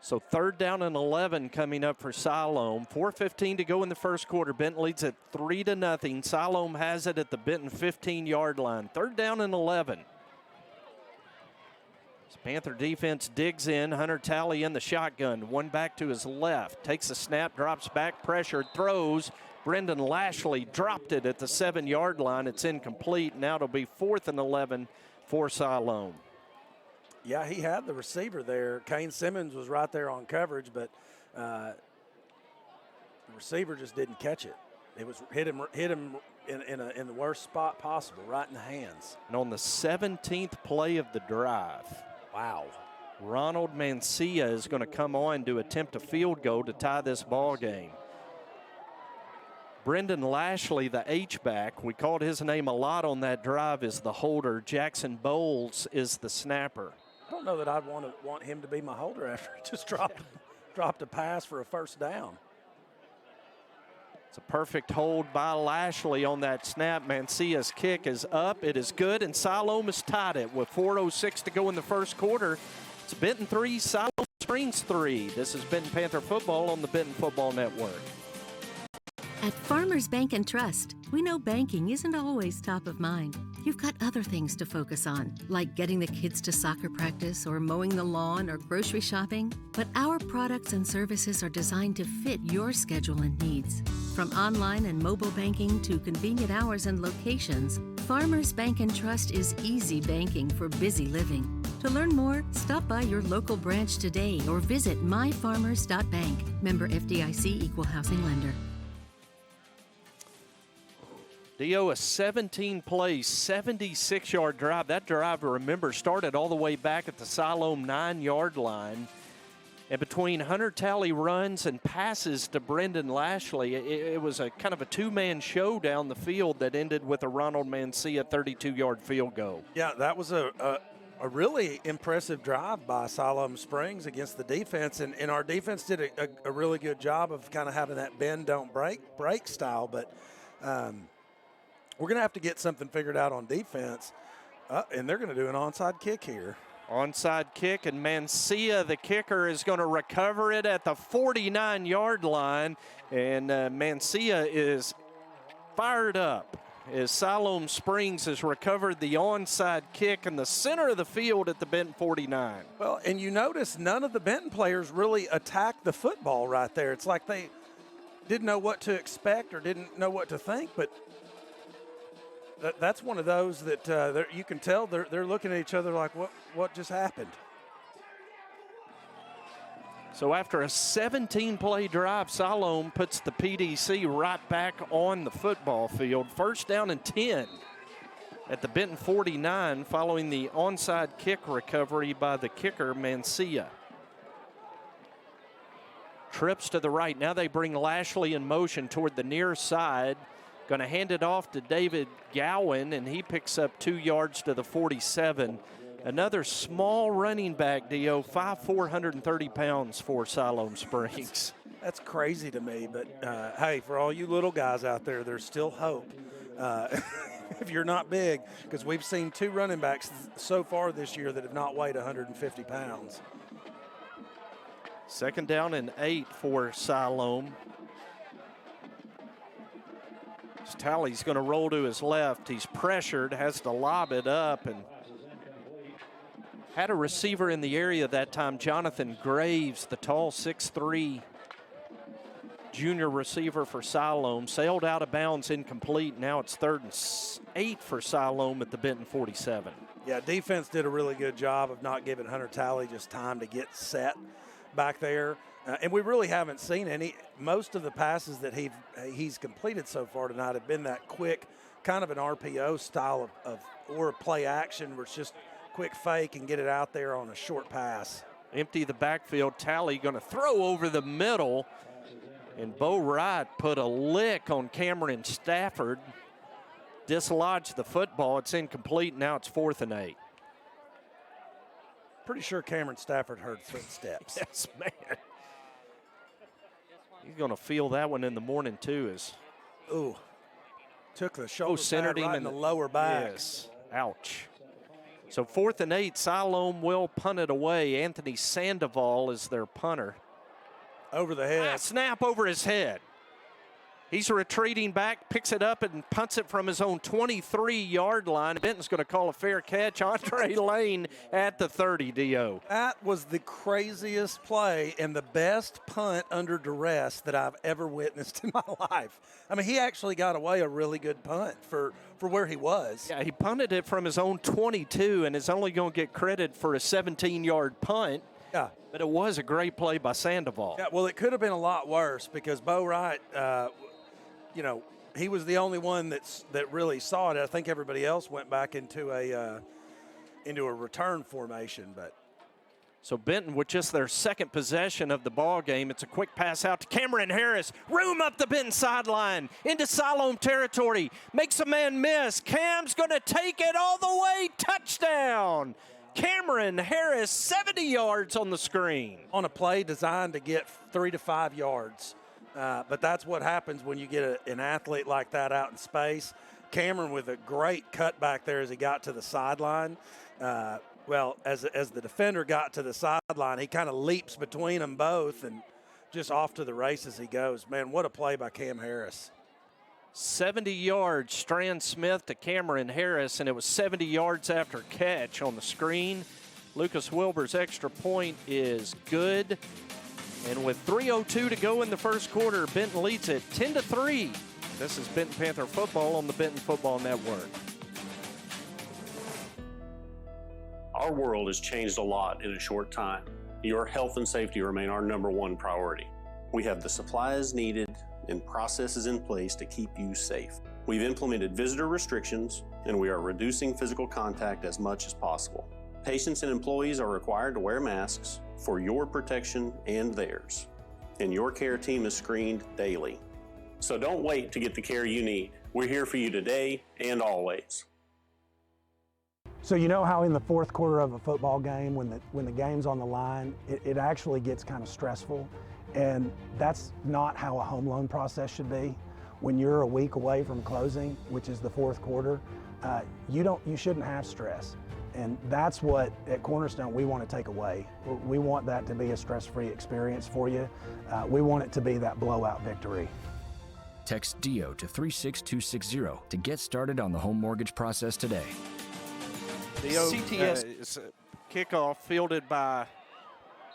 So third down and 11 coming up for Siloam. 4:15 to go in the first quarter. Benton leads at 3-0. Siloam has it at the Benton 15-yard line. Third down and 11. Panther defense digs in. Hunter Talley in the shotgun. One back to his left. Takes a snap, drops back, pressure, throws. Brendan Lashley dropped it at the 7-yard line. It's incomplete. Now it'll be 4th and 11 for Siloam. Yeah, he had the receiver there. Kane Simmons was right there on coverage, but the receiver just didn't catch it. It was hit him in the worst spot possible, right in the hands. And on the 17th play of the drive, wow, Ronald Mancia is going to come on to attempt a field goal to tie this ball game. Brendan Lashley, the H-back, we called his name a lot on that drive, is the holder. Jackson Bowles is the snapper. I don't know that I'd want him to be my holder after he just dropped a pass for a first down. It's a perfect hold by Lashley on that snap. Mancia's kick is up. It is good, and Siloam has tied it with 4:06 to go in the first quarter. It's Benton 3, Siloam Springs 3. This is Benton Panther football on the Benton Football Network. At Farmers Bank and Trust, we know banking isn't always top of mind. You've got other things to focus on, like getting the kids to soccer practice or mowing the lawn or grocery shopping. But our products and services are designed to fit your schedule and needs. From online and mobile banking to convenient hours and locations, Farmers Bank and Trust is easy banking for busy living. To learn more, stop by your local branch today or visit myfarmers.bank. Member FDIC Equal Housing Lender. Dio, a 17-play, 76-yard drive. That drive, remember, started all the way back at the Siloam 9-yard line. And between Hunter Talley runs and passes to Brendan Lashley, it was a kind of a two-man show down the field that ended with a Ronald Mancia 32-yard field goal. Yeah, that was a really impressive drive by Siloam Springs against the defense. And our defense did a really good job of kind of having that bend, don't break style. But we're going to have to get something figured out on defense, and they're going to do an onside kick here. Onside kick, and Mancia, the kicker, is going to recover it at the 49-yard line, and Mancia is fired up as Siloam Springs has recovered the onside kick in the center of the field at the Benton 49. Well, and you notice none of the Benton players really attacked the football right there. It's like they didn't know what to expect or didn't know what to think, but that's one of those that you can tell they're looking at each other like, what just happened? So after a 17-play drive, Siloam puts the PDC right back on the football field. First down and 10 at the Benton 49 following the onside kick recovery by the kicker, Mancia. Trips to the right. Now they bring Lashley in motion toward the near side. Going to hand it off to David Gowan, and he picks up 2 yards to the 47. Another small running back, Dio, 5'4", 130 pounds for Siloam Springs. That's crazy to me, but hey, for all you little guys out there, there's still hope. If you're not big, because we've seen 2 running backs so far this year that have not weighed 150 pounds. Second down and 8 for Siloam. Talley's going to roll to his left. He's pressured, has to lob it up, and had a receiver in the area that time, Jonathan Graves, the tall 6'3" junior receiver for Siloam, sailed out of bounds, incomplete. Now it's 3rd and 8 for Siloam at the Benton 47. Yeah, defense did a really good job of not giving Hunter Talley just time to get set back there. And we really haven't seen any. Most of the passes that he's completed so far tonight have been that quick, kind of an RPO style or play action where it's just quick fake and get it out there on a short pass. Empty the backfield. Talley going to throw over the middle. And Bo Wright put a lick on Cameron Stafford. Dislodged the football. It's incomplete. Now it's 4th and 8. Pretty sure Cameron Stafford heard footsteps. Yes, man. He's going to feel that one in the morning, too. Took the shoulder centered pad him right in the lower back. Yes, ouch. So 4th and 8, Siloam will punt it away. Anthony Sandoval is their punter. Over the head. Snap over his head. He's retreating back, picks it up, and punts it from his own 23-yard line. Benton's going to call a fair catch. Andre Lane at the 30, Dio. That was the craziest play and the best punt under duress that I've ever witnessed in my life. I mean, he actually got away a really good punt for where he was. Yeah, he punted it from his own 22 and is only going to get credit for a 17-yard punt. Yeah. But it was a great play by Sandoval. Yeah, well, it could have been a lot worse because Bo Wright, he was the only one that really saw it. I think everybody else went back into a return formation. But so Benton with just their second possession of the ball game. It's a quick pass out to Cameron Harris. Room up the Benton sideline into Siloam territory. Makes a man miss. Cam's going to take it all the way. Touchdown. Cameron Harris, 70 yards on the screen. On a play designed to get 3 to 5 yards. But that's what happens when you get an athlete like that out in space. Cameron with a great cutback there as he got to the sideline. As the defender got to the sideline, he kind of leaps between them both and just off to the races he goes. Man, what a play by Cam Harris. 70 yards, Strand Smith to Cameron Harris, and it was 70 yards after catch on the screen. Lucas Wilbur's extra point is good. And with 3:02 to go in the first quarter, Benton leads it 10-3. This is Benton Panther football on the Benton Football Network. Our world has changed a lot in a short time. Your health and safety remain our #1 priority. We have the supplies needed and processes in place to keep you safe. We've implemented visitor restrictions, and we are reducing physical contact as much as possible. Patients and employees are required to wear masks for your protection and theirs. And your care team is screened daily. So don't wait to get the care you need. We're here for you today and always. So you know how in the fourth quarter of a football game, when the game's on the line, it actually gets kind of stressful. And that's not how a home loan process should be. When you're a week away from closing, which is the fourth quarter, you shouldn't have stress. And that's what, at Cornerstone, we want to take away. We want that to be a stress-free experience for you. We want it to be that blowout victory. Text DIO to 36260 to get started on the home mortgage process today. CTS is kickoff fielded by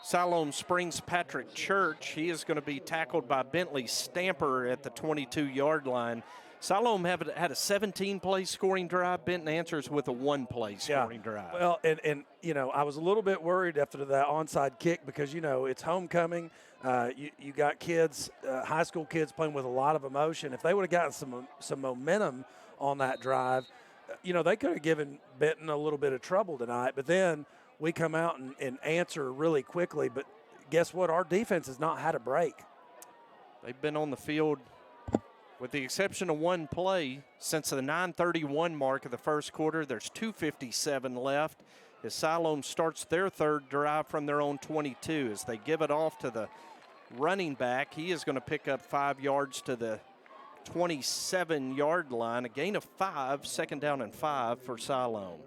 Siloam Springs Patrick Church. He is going to be tackled by Bentley Stamper at the 22-yard line. Siloam had a 17-play scoring drive. Benton answers with a 1-play scoring drive. Well, and I was a little bit worried after that onside kick because, it's homecoming. You got kids, high school kids playing with a lot of emotion. If they would have gotten some momentum on that drive, they could have given Benton a little bit of trouble tonight. But then we come out and answer really quickly. But guess what? Our defense has not had a break. They've been on the field, with the exception of one play, since the 9:31 mark of the first quarter. There's 2:57 left as Siloam starts their third drive from their own 22. As they give it off to the running back, he is going to pick up 5 yards to the 27-yard line. A gain of 5, second down and 5 for Siloam.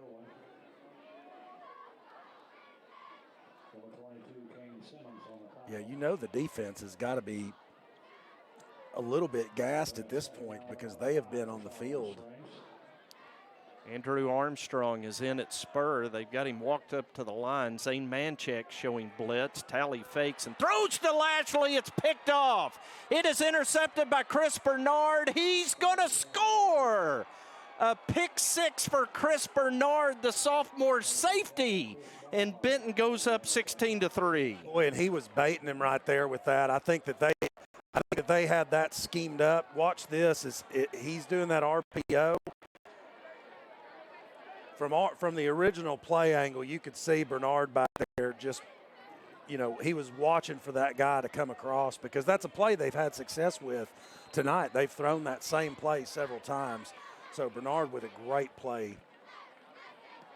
Yeah, the defense has got to be a little bit gassed at this point because they have been on the field. Andrew Armstrong is in at spur. They've got him walked up to the line. Zane Manchek showing blitz. Tally fakes and throws to Lashley. It's picked off. It is intercepted by Chris Bernard. He's going to score. A pick 6 for Chris Bernard, the sophomore safety. And Benton goes up 16-3. Boy, and he was baiting him right there with that. I think that they had that schemed up. Watch this. He's doing that RPO. From the original play angle, you could see Bernard back there just, he was watching for that guy to come across because that's a play they've had success with tonight. They've thrown that same play several times. So Bernard with a great play.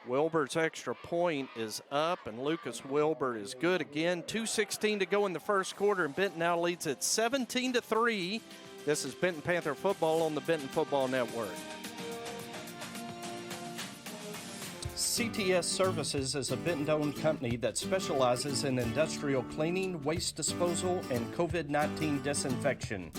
Wilbur's extra point is up, and Lucas Wilbur is good again. 2:16 to go in the first quarter, and Benton now leads it 17-3. This is Benton Panther football on the Benton Football Network. CTS Services is a Benton-owned company that specializes in industrial cleaning, waste disposal, and COVID-19 disinfection.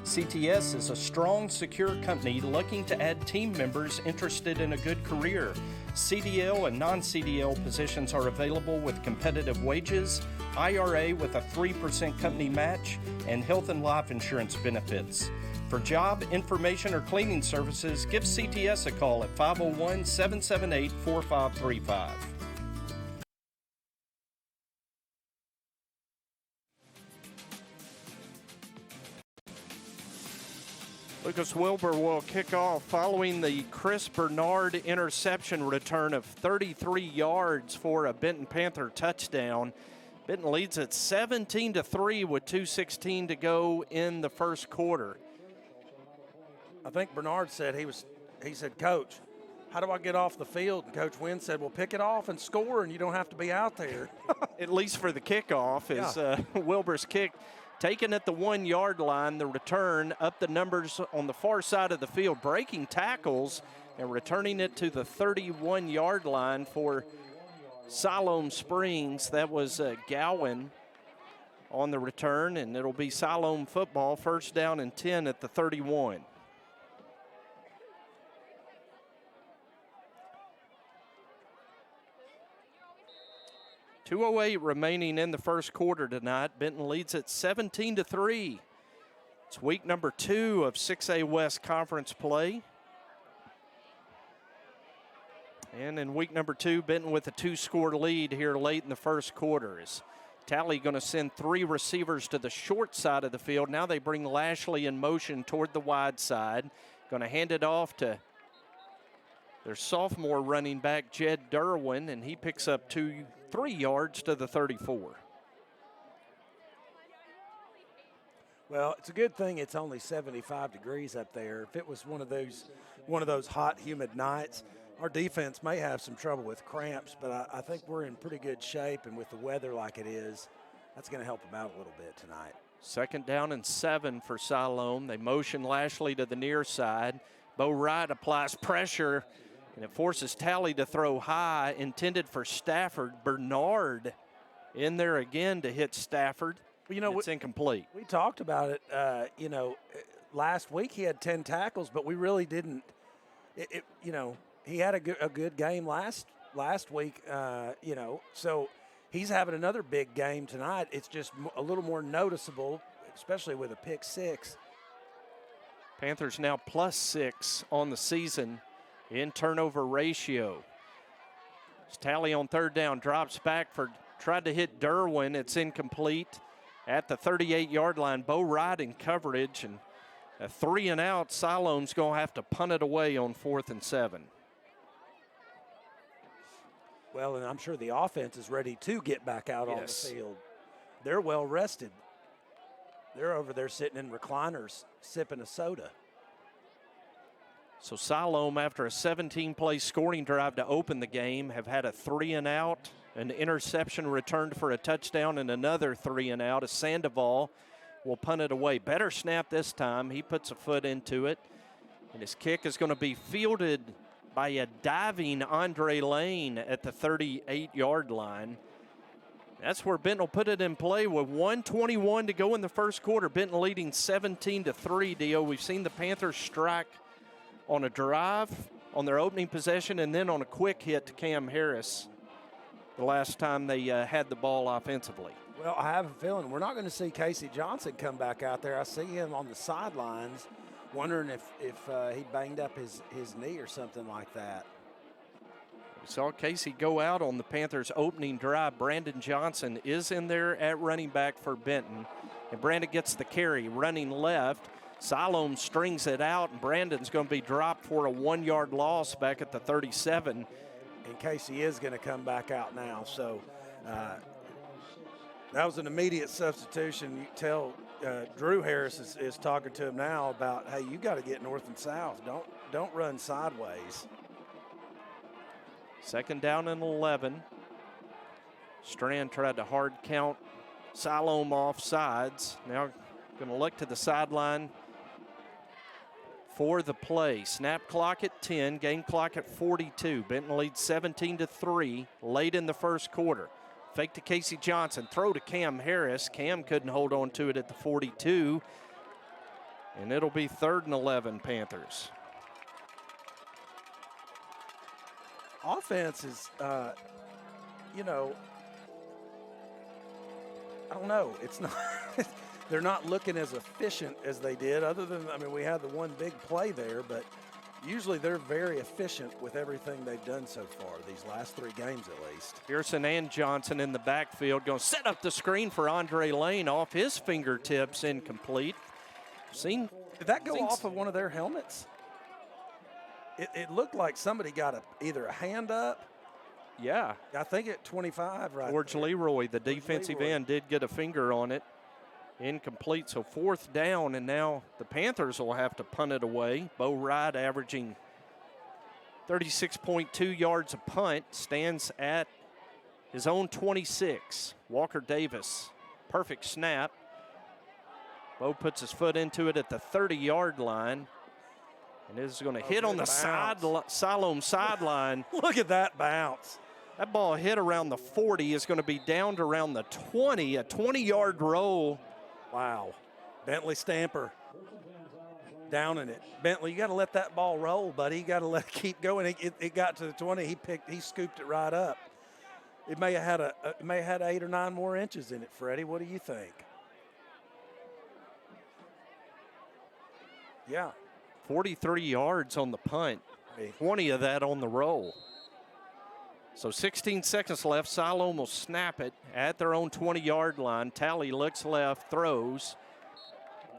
CTS is a strong, secure company looking to add team members interested in a good career. CDL and non-CDL positions are available with competitive wages, IRA with a 3% company match, and health and life insurance benefits. For job, information, or cleaning services, give CTS a call at 501-778-4535. Lucas Wilbur will kick off following the Chris Bernard interception return of 33 yards for a Benton Panther touchdown. Benton leads at 17-3 with 2:16 to go in the first quarter. I think Bernard said he said, Coach, how do I get off the field? And Coach Wynn said, well, pick it off and score, and you don't have to be out there. At least for the kickoff, is Wilbur's kick taken at the 1-yard line. The return up the numbers on the far side of the field, breaking tackles and returning it to the 31-yard line for Siloam Springs. That was Gowan on the return, and it'll be Siloam football, first down and 10 at the 31. .208 remaining in the first quarter tonight. Benton leads at 17-3. It's week number 2 of 6A West Conference play. And in week number 2, Benton with a 2-score lead here late in the first quarter. Is Talley going to send 3 receivers to the short side of the field. Now they bring Lashley in motion toward the wide side. Going to hand it off to their sophomore running back, Jed Derwin, and he picks up 3 yards to the 34. Well, it's a good thing it's only 75 degrees up there. If it was one of those hot, humid nights, our defense may have some trouble with cramps, but I think we're in pretty good shape, and with the weather like it is, that's going to help them out a little bit tonight. Second down and 7 for Siloam. They motion Lashley to the near side. Bo Wright applies pressure, and it forces Talley to throw high, intended for Stafford. Bernard in there again to hit Stafford. Well, it's incomplete. We talked about it, last week he had 10 tackles, but we really didn't, he had a good game last week, so he's having another big game tonight. It's just a little more noticeable, especially with a pick 6. Panthers now +6 on the season in turnover ratio. Tally on third down, drops back tried to hit Derwin. It's incomplete at the 38-yard line. Bo Wright in coverage, and a 3-and-out. Siloam's going to have to punt it away on 4th and 7. Well, and I'm sure the offense is ready to get back out on the field. They're well rested. They're over there sitting in recliners, sipping a soda. So Siloam, after a 17-play scoring drive to open the game, have had a 3-and-out, an interception returned for a touchdown, and another 3-and-out. As Sandoval will punt it away. Better snap this time. He puts a foot into it, and his kick is going to be fielded by a diving Andre Lane at the 38-yard line. That's where Benton will put it in play with 1:21 to go in the first quarter. Benton leading 17-3, Dio. We've seen the Panthers strike on a drive on their opening possession and then on a quick hit to Cam Harris the last time they had the ball offensively. Well, I have a feeling we're not going to see Casey Johnson come back out there. I see him on the sidelines wondering if he banged up his knee or something like that. We saw Casey go out on the Panthers' opening drive. Brandon Johnson is in there at running back for Benton. And Brandon gets the carry, running left. Siloam strings it out, and Brandon's going to be dropped for a 1-yard loss back at the 37. And Casey is going to come back out now. So that was an immediate substitution. You tell Drew Harris is talking to him now about, hey, you got to get north and south. Don't run sideways. 2nd down and 11. Strand tried to hard count Siloam off sides. Now going to look to the sideline for the play. Snap clock at 10, game clock at 42. Benton leads 17-3 late in the first quarter. Fake to Casey Johnson, throw to Cam Harris. Cam couldn't hold on to it at the 42. And it'll be 3rd and 11 Panthers. Offense is, I don't know. It's not, they're not looking as efficient as they did, other than, we had the one big play there, but usually they're very efficient with everything they've done so far, these last 3 games at least. Pearson and Johnson in the backfield going to set up the screen for Andre Lane off his fingertips, incomplete. Did that go off of one of their helmets? It looked like somebody got either a hand up. Yeah. I think at 25 right George there. Leroy, the defensive end, did get a finger on it. Incomplete, so 4th down, and now the Panthers will have to punt it away. Bo Wright averaging 36.2 yards a punt, stands at his own 26. Walker Davis, perfect snap. Bo puts his foot into it at the 30-yard line. And this is going to hit on the Siloam sideline. Look at that bounce. That ball hit around the 40, is going to be down to around the 20, a 20-yard roll. Wow. Bentley Stamper down in it. Bentley, you got to let that ball roll, buddy. You got to let it keep going. It got to the 20. He scooped it right up. It may have had 8 or 9 more inches in it, Freddie. What do you think? Yeah. 43 yards on the punt, 20 of that on the roll. So 16 seconds left. Siloam will snap it at their own 20-yard line. Tally looks left, throws,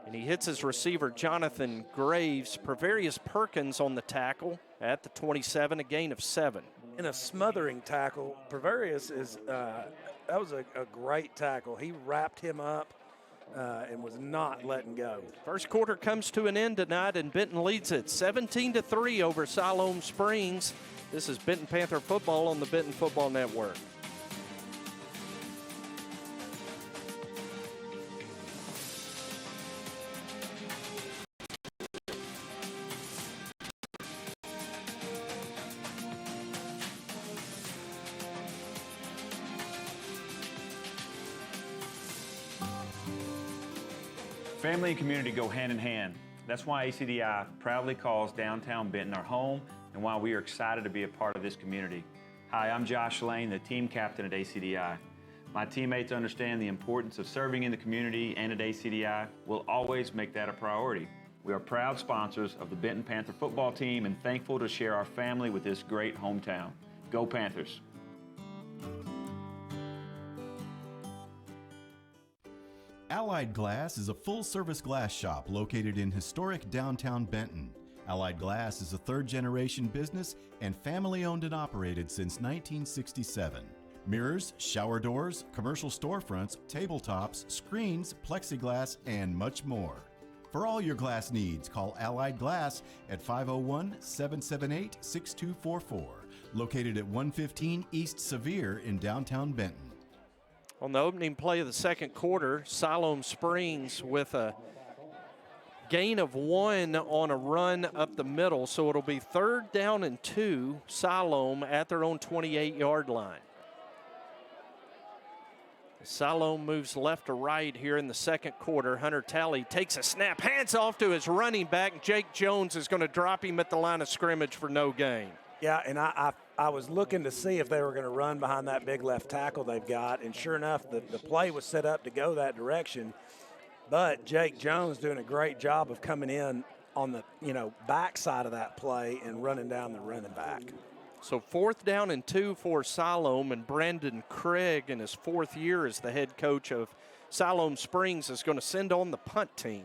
and he hits his receiver, Jonathan Graves. Prevarius Perkins on the tackle at the 27, a gain of 7. In a smothering tackle, Prevarius that was a great tackle. He wrapped him up and was not letting go. First quarter comes to an end tonight, and Benton leads it 17-3 over Siloam Springs. This is Benton Panther football on the Benton Football Network. Family and community go hand in hand. That's why ACDI proudly calls downtown Benton our home, and why we are excited to be a part of this community. Hi, I'm Josh Lane, the team captain at ACDI. My teammates understand the importance of serving in the community, and at ACDI, we'll always make that a priority. We are proud sponsors of the Benton Panther football team and thankful to share our family with this great hometown. Go Panthers! Allied Glass is a full-service glass shop located in historic downtown Benton. Allied Glass is a third-generation business and family-owned and operated since 1967. Mirrors, shower doors, commercial storefronts, tabletops, screens, plexiglass, and much more. For all your glass needs, call Allied Glass at 501-778-6244, located at 115 East Sevier in downtown Benton. On the opening play of the second quarter, Siloam Springs with a gain of 1 on a run up the middle, so it'll be 3rd down and 2, Siloam at their own 28-yard line. Siloam moves left to right here in the second quarter. Hunter Talley takes a snap, hands off to his running back. Jake Jones is going to drop him at the line of scrimmage for no gain. Yeah, and I was looking to see if they were going to run behind that big left tackle they've got, and sure enough, the play was set up to go that direction. But Jake Jones doing a great job of coming in on the back side of that play and running down the running back. So 4th down and 2 for Siloam, and Brandon Craig in his 4th year as the head coach of Siloam Springs is going to send on the punt team.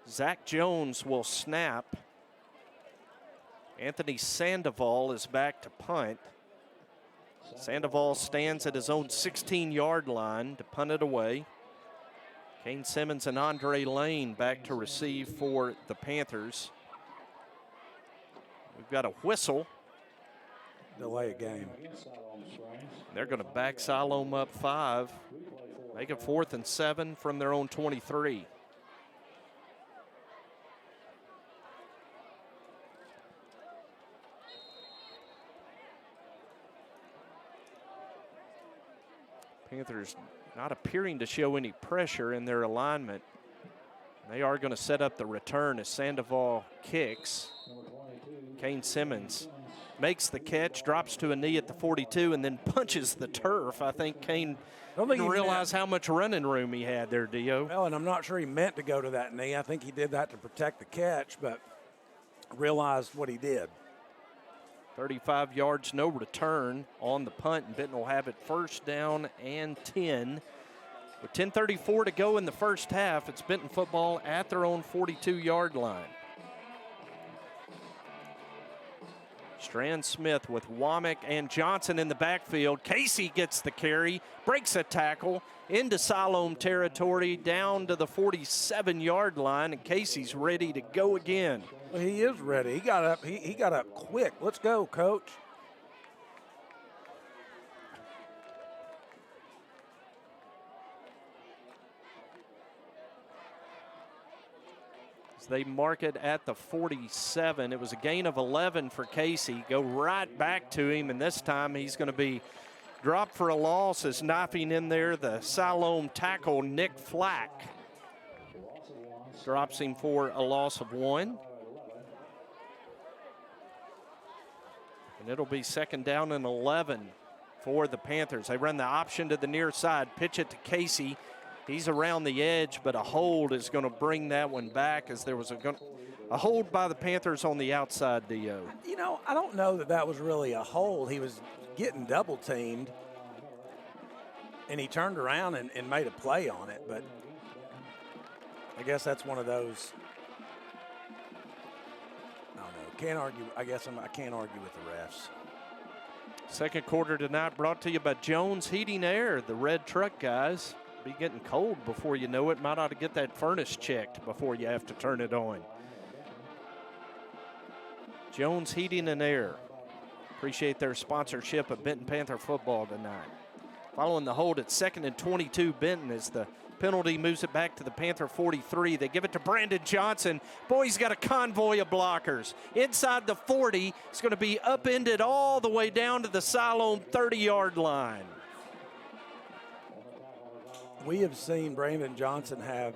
Zach Jones will snap. Anthony Sandoval is back to punt. Sandoval stands at his own 16-yard line to punt it away. Kane Simmons and Andre Lane back to receive for the Panthers. We've got a whistle. Delay a game. They're going to back Siloam up 5. Make it 4th and 7 from their own 23. Panthers not appearing to show any pressure in their alignment. They are going to set up the return as Sandoval kicks. Kane Simmons makes the catch, drops to a knee at the 42, and then punches the turf. I think Kane didn't realize how much running room he had there, Dio. Well, and I'm not sure he meant to go to that knee. I think he did that to protect the catch, but realized what he did. 35 yards, no return on the punt, and Benton will have it 1st down and 10. With 10:34 to go in the first half, it's Benton football at their own 42-yard line. Strand Smith with Womack and Johnson in the backfield. Casey gets the carry, breaks a tackle into Siloam territory down to the 47-yard line, and Casey's ready to go again. Well, he is ready. He got up. He got up quick. Let's go, Coach. They mark it at the 47. It was a gain of 11 for Casey. Go right back to him, and this time he's going to be dropped for a loss as knifing in there the Siloam tackle, Nick Flack. Drops him for a loss of 1. And it'll be 2nd down and 11 for the Panthers. They run the option to the near side, pitch it to Casey. He's around the edge, but a hold is going to bring that one back as there was a hold by the Panthers on the outside, Dio. I don't know that was really a hold. He was getting double teamed, and he turned around and made a play on it, but I guess that's one of those. I don't know. Can't argue. I guess I can't argue with the refs. Second quarter tonight brought to you by Jones Heating Air, the red truck guys. Be getting cold before you know it. Might ought to get that furnace checked before you have to turn it on. Jones Heating and Air. Appreciate their sponsorship of Benton Panther football tonight. Following the hold at 2nd and 22, Benton as the penalty moves it back to the Panther 43. They give it to Brandon Johnson. Boy, he's got a convoy of blockers. Inside the 40, it's going to be upended all the way down to the Siloam 30-yard line. We have seen Brandon Johnson have,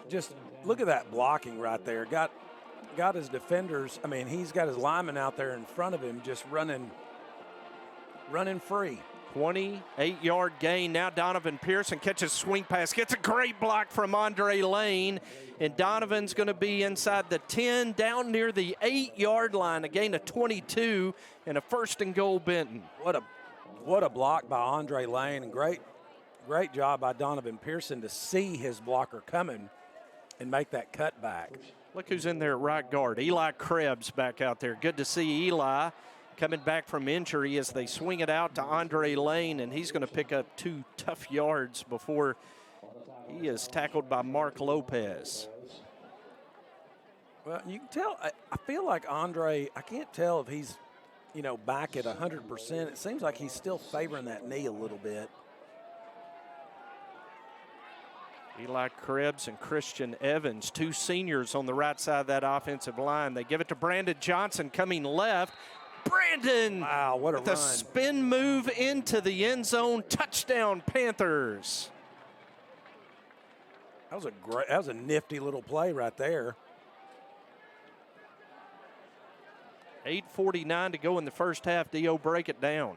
just look at that blocking right there. Got his defenders, he's got his linemen out there in front of him just running free. 28-yard gain. Now Donovan Pearson catches swing pass, gets a great block from Andre Lane, and Donovan's going to be inside the 10, down near the 8-yard line. A gain of 22 and a 1st and goal Benton. What a block by Andre Lane, and great job by Donovan Pearson to see his blocker coming and make that cut back. Look who's in there at right guard. Eli Krebs back out there. Good to see Eli coming back from injury as they swing it out to Andre Lane, and he's going to pick up 2 tough yards before he is tackled by Mark Lopez. Well, you can tell, I feel like Andre, I can't tell if he's, back at 100%. It seems like he's still favoring that knee a little bit. Eli Krebs and Christian Evans, 2 seniors on the right side of that offensive line. They give it to Brandon Johnson coming left. Brandon! Wow, what a with run. a spin move into the end zone. Touchdown, Panthers. That was a nifty little play right there. 8:49 to go in the first half. Dio, break it down.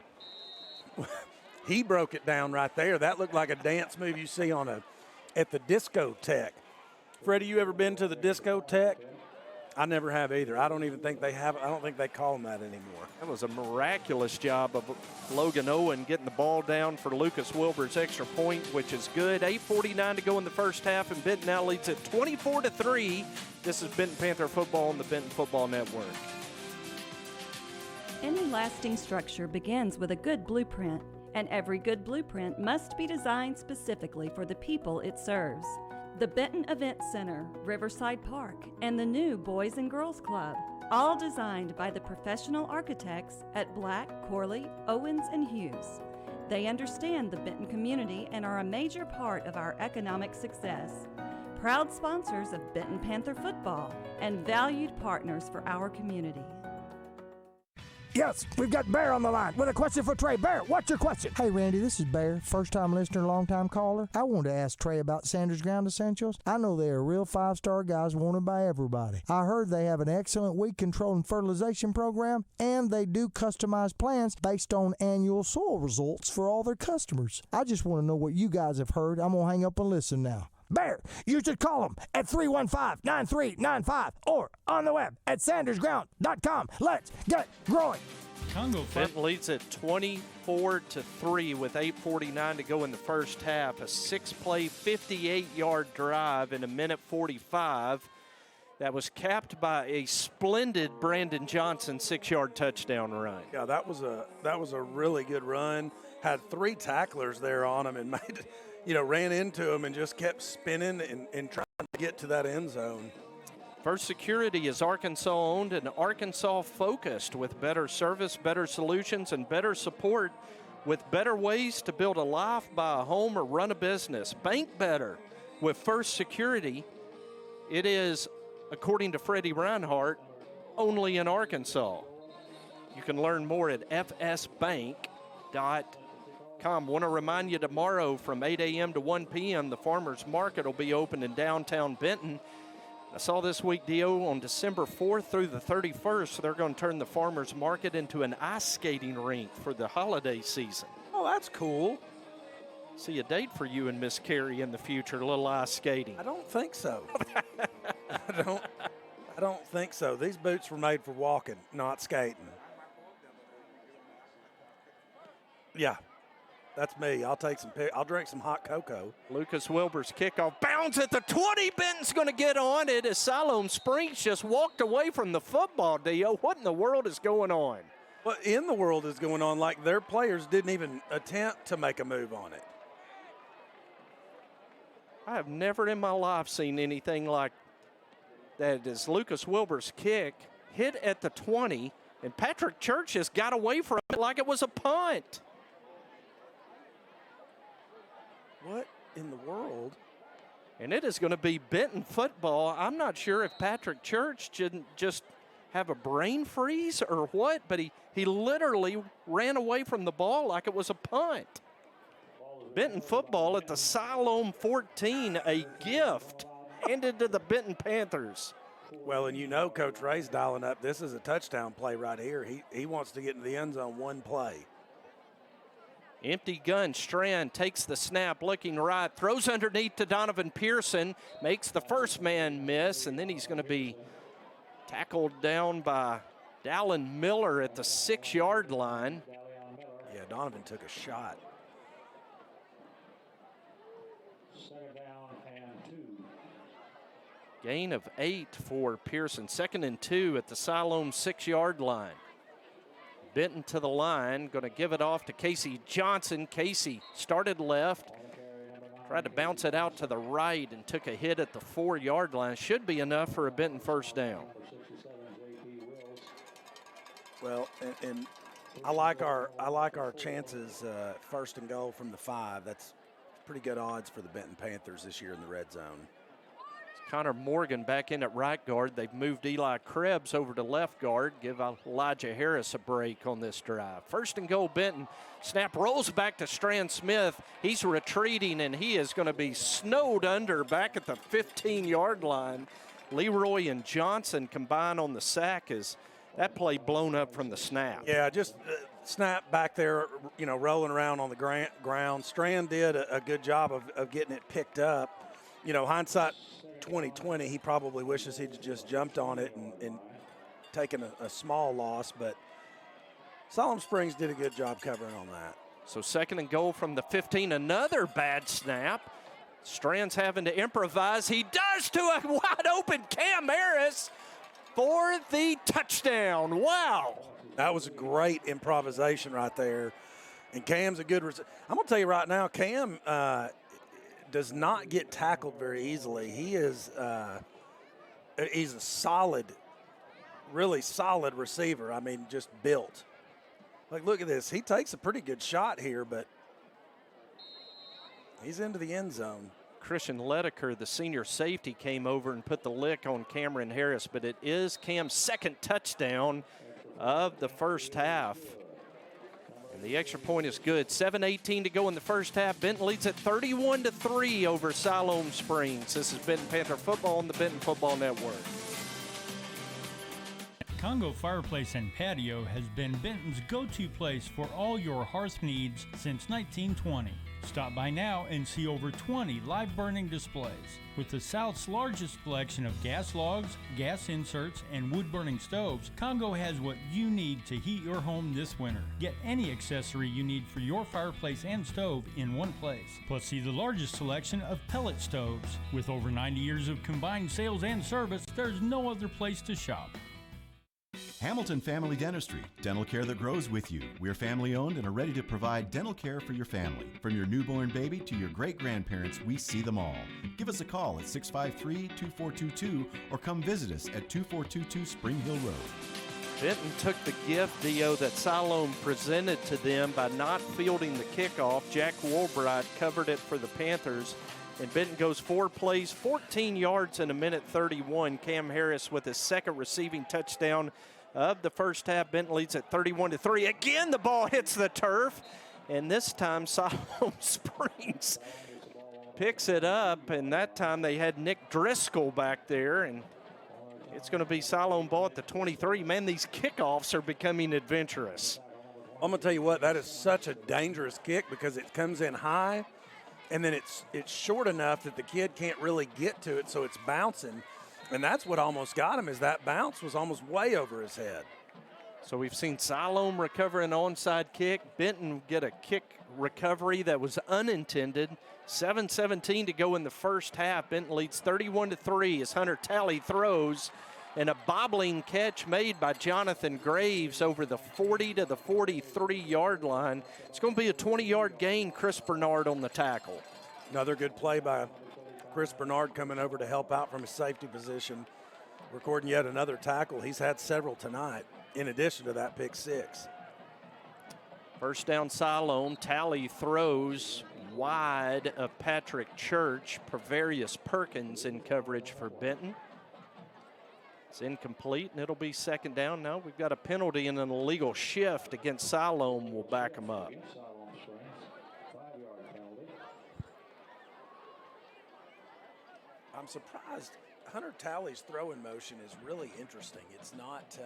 He broke it down right there. That looked like a dance move you see at the discotheque. Freddie, you ever been to the discotheque? I never have either. I don't think they call them that anymore. That was a miraculous job of Logan Owen getting the ball down for Lucas Wilbur's extra point, which is good. 8:49 to go in the first half, and Benton now leads at 24-3. This is Benton Panther football on the Benton Football Network. Any lasting structure begins with a good blueprint, and every good blueprint must be designed specifically for the people it serves. The Benton Event Center, Riverside Park, and the new Boys and Girls Club, all designed by the professional architects at Black, Corley, Owens, and Hughes. They understand the Benton community and are a major part of our economic success. Proud sponsors of Benton Panther football and valued partners for our community. Yes, we've got Bear on the line with a question for Trey. Bear, what's your question? Hey, Randy, this is Bear, first-time listener, long-time caller. I wanted to ask Trey about Sanders Ground Essentials. I know they are real 5-star guys wanted by everybody. I heard they have an excellent weed control and fertilization program, and they do customized plans based on annual soil results for all their customers. I just want to know what you guys have heard. I'm going to hang up and listen now. Bear, you should call them at 315-9395 or on the web at sandersground.com. Let's get growing. Benton leads at 24-3 with 8:49 to go in the first half. A 6-play, 58-yard drive in 1:45. That was capped by a splendid Brandon Johnson 6-yard touchdown run. Yeah, that was a really good run. Had 3 tacklers there on him and made it. Ran into him and just kept spinning and trying to get to that end zone. First Security is Arkansas-owned and Arkansas-focused with better service, better solutions, and better support with better ways to build a life, buy a home, or run a business. Bank better with First Security. It is, according to Freddie Reinhardt, only in Arkansas. You can learn more at fsbank.com. Want to remind you tomorrow from 8 a.m. to 1 p.m. the Farmers Market will be open in downtown Benton. I saw this week, Dio, on December 4th through the 31st, they're going to turn the Farmers Market into an ice skating rink for the holiday season. Oh, that's cool. See a date for you and Miss Carey in the future, a little ice skating. I don't think so. I don't think so. These boots were made for walking, not skating. Yeah. That's me. I'll drink some hot cocoa. Lucas Wilbur's kickoff bounds at the 20. Benton's going to get on it as Siloam Springs just walked away from the football, Dio. What in the world is going on? What in the world is going on? Like their players didn't even attempt to make a move on it. I have never in my life seen anything like that. As Lucas Wilbur's kick hit at the 20, and Patrick Church just got away from it like it was a punt. What in the world? And it is going to be Benton football. I'm not sure if Patrick Church didn't just have a brain freeze or what, but he literally ran away from the ball like it was a punt. Benton football at the Siloam 14, a gift handed to the Benton Panthers. Well, and Coach Ray's dialing up. This is a touchdown play right here. He wants to get into the end zone one play. Empty gun, Strand takes the snap, looking right, throws underneath to Donovan Pearson, makes the first man miss, and then he's going to be tackled down by Dallin Miller at the 6-yard line. Yeah, Donovan took a shot. Gain of 8 for Pearson. 2nd and 2 at the Siloam 6-yard line. Benton to the line, going to give it off to Casey Johnson. Casey started left, tried to bounce it out to the right and took a hit at the 4-yard line. Should be enough for a Benton first down. Well, and I like our chances 1st and goal from the 5. That's pretty good odds for the Benton Panthers this year in the red zone. Connor Morgan back in at right guard. They've moved Eli Krebs over to left guard. Give Elijah Harris a break on this drive. 1st and goal, Benton. Snap rolls back to Strand Smith. He's retreating, and he is going to be snowed under back at the 15-yard line. Leroy and Johnson combine on the sack as that play blown up from the snap. Yeah, just snap back there, rolling around on the ground. Strand did a good job of getting it picked up. Hindsight 2020, he probably wishes he'd just jumped on it and taken a small loss, but Siloam Springs did a good job covering on that. So 2nd and goal from the 15, another bad snap. Strand's having to improvise. He does to a wide open Cam Harris for the touchdown. Wow. That was a great improvisation right there. And Cam's a good I'm going to tell you right now, Cam does not get tackled very easily. He's a solid, really solid receiver. I mean, just built. Like, look at this. He takes a pretty good shot here, but he's into the end zone. Christian Ledeker, the senior safety, came over and put the lick on Cameron Harris, but it is Cam's 2nd touchdown of the first half. And the extra point is good. 7:18 to go in the first half. Benton leads at 31-3 over Siloam Springs. This is Benton Panther football on the Benton Football Network. Congo Fireplace and Patio has been Benton's go-to place for all your hearth needs since 1920. Stop by now and see over 20 live burning displays. With the South's largest selection of gas logs, gas inserts, and wood-burning stoves, Congo has what you need to heat your home this winter. Get any accessory you need for your fireplace and stove in one place. Plus, see the largest selection of pellet stoves. With over 90 years of combined sales and service, there's no other place to shop. Hamilton Family Dentistry, dental care that grows with you. We're family owned and are ready to provide dental care for your family. From your newborn baby to your great-grandparents, we see them all. Give us a call at 653-2422 or come visit us at 2422 Spring Hill Road. Benton took the gift, Dio, that Siloam presented to them by not fielding the kickoff. Jack Woolbright covered it for the Panthers. And Benton goes 4 plays, 14 yards in a minute 31. Cam Harris with his 2nd receiving touchdown of the first half. Benton leads at 31-3. Again, the ball hits the turf. And this time, Siloam Springs picks it up. And that time they had Nick Driscoll back there. And it's going to be Siloam ball at the 23. Man, these kickoffs are becoming adventurous. I'm going to tell you what, that is such a dangerous kick because it comes in high. And then it's short enough that the kid can't really get to it, so it's bouncing. And that's what almost got him, is that bounce was almost way over his head. So we've seen Siloam recover an onside kick. Benton get a kick recovery that was unintended. 7:17 to go in the first half. Benton leads 31-3 as Hunter Talley throws. And a bobbling catch made by Jonathan Graves over the 40 to the 43-yard line. It's going to be a 20-yard gain. Chris Bernard on the tackle. Another good play by Chris Bernard coming over to help out from his safety position. Recording yet another tackle. He's had several tonight in addition to that pick 6. First down Siloam. Talley throws wide of Patrick Church. Pervarius Perkins in coverage for Benton. It's incomplete, and it'll be 2nd down. Now we've got a penalty and an illegal shift against Siloam. We'll back them up. I'm surprised. Hunter Talley's throwing motion is really interesting. It's not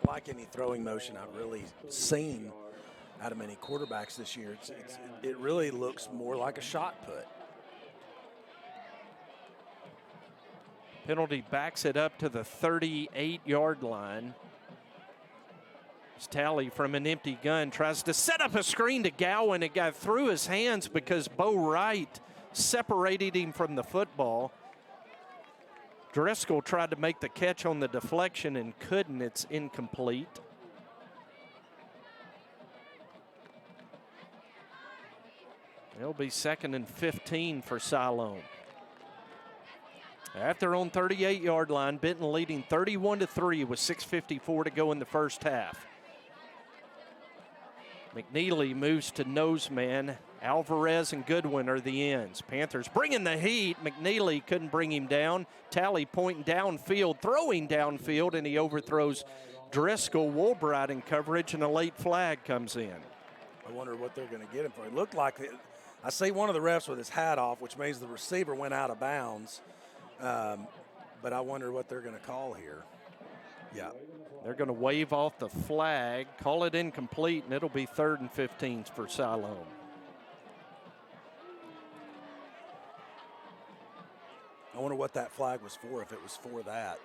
like any throwing motion I've really seen out of many quarterbacks this year. It really looks more like a shot put. Penalty backs it up to the 38-yard line. Tally from an empty gun tries to set up a screen to Gowan. It got through his hands because Bo Wright separated him from the football. Driscoll tried to make the catch on the deflection and couldn't. It's incomplete. It'll be 2nd and 15 for Siloam. At their own 38-yard line, Benton leading 31-3 with 6:54 to go in the first half. McNeely moves to nose man. Alvarez and Goodwin are the ends. Panthers bringing the heat. McNeely couldn't bring him down. Tally pointing downfield, throwing downfield, and he overthrows Driscoll. Woolbright in coverage, and a late flag comes in. I wonder what they're going to get him for. It looked like I see one of the refs with his hat off, which means the receiver went out of bounds. But I wonder what they're going to call here. Yeah. They're going to wave off the flag, call it incomplete, and it'll be 3rd and 15 for Siloam. I wonder what that flag was for, if it was for that,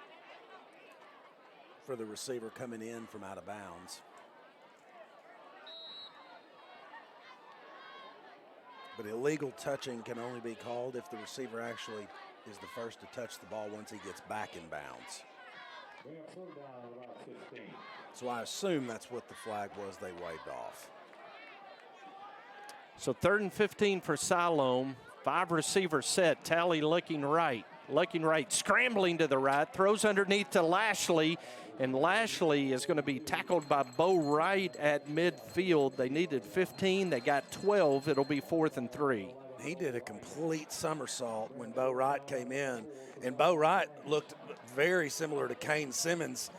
for the receiver coming in from out of bounds. But illegal touching can only be called if the receiver actually is the first to touch the ball once he gets back in bounds. So I assume that's what the flag was they waved off. So 3rd and 15 for Siloam. 5 receiver set. Tally looking right, scrambling to the right, throws underneath to Lashley, and Lashley is going to be tackled by Bo Wright at midfield. They needed 15. They got 12. It'll be 4th and 3. He did a complete somersault when Bo Wright came in, and Bo Wright looked very similar to Kane Simmons,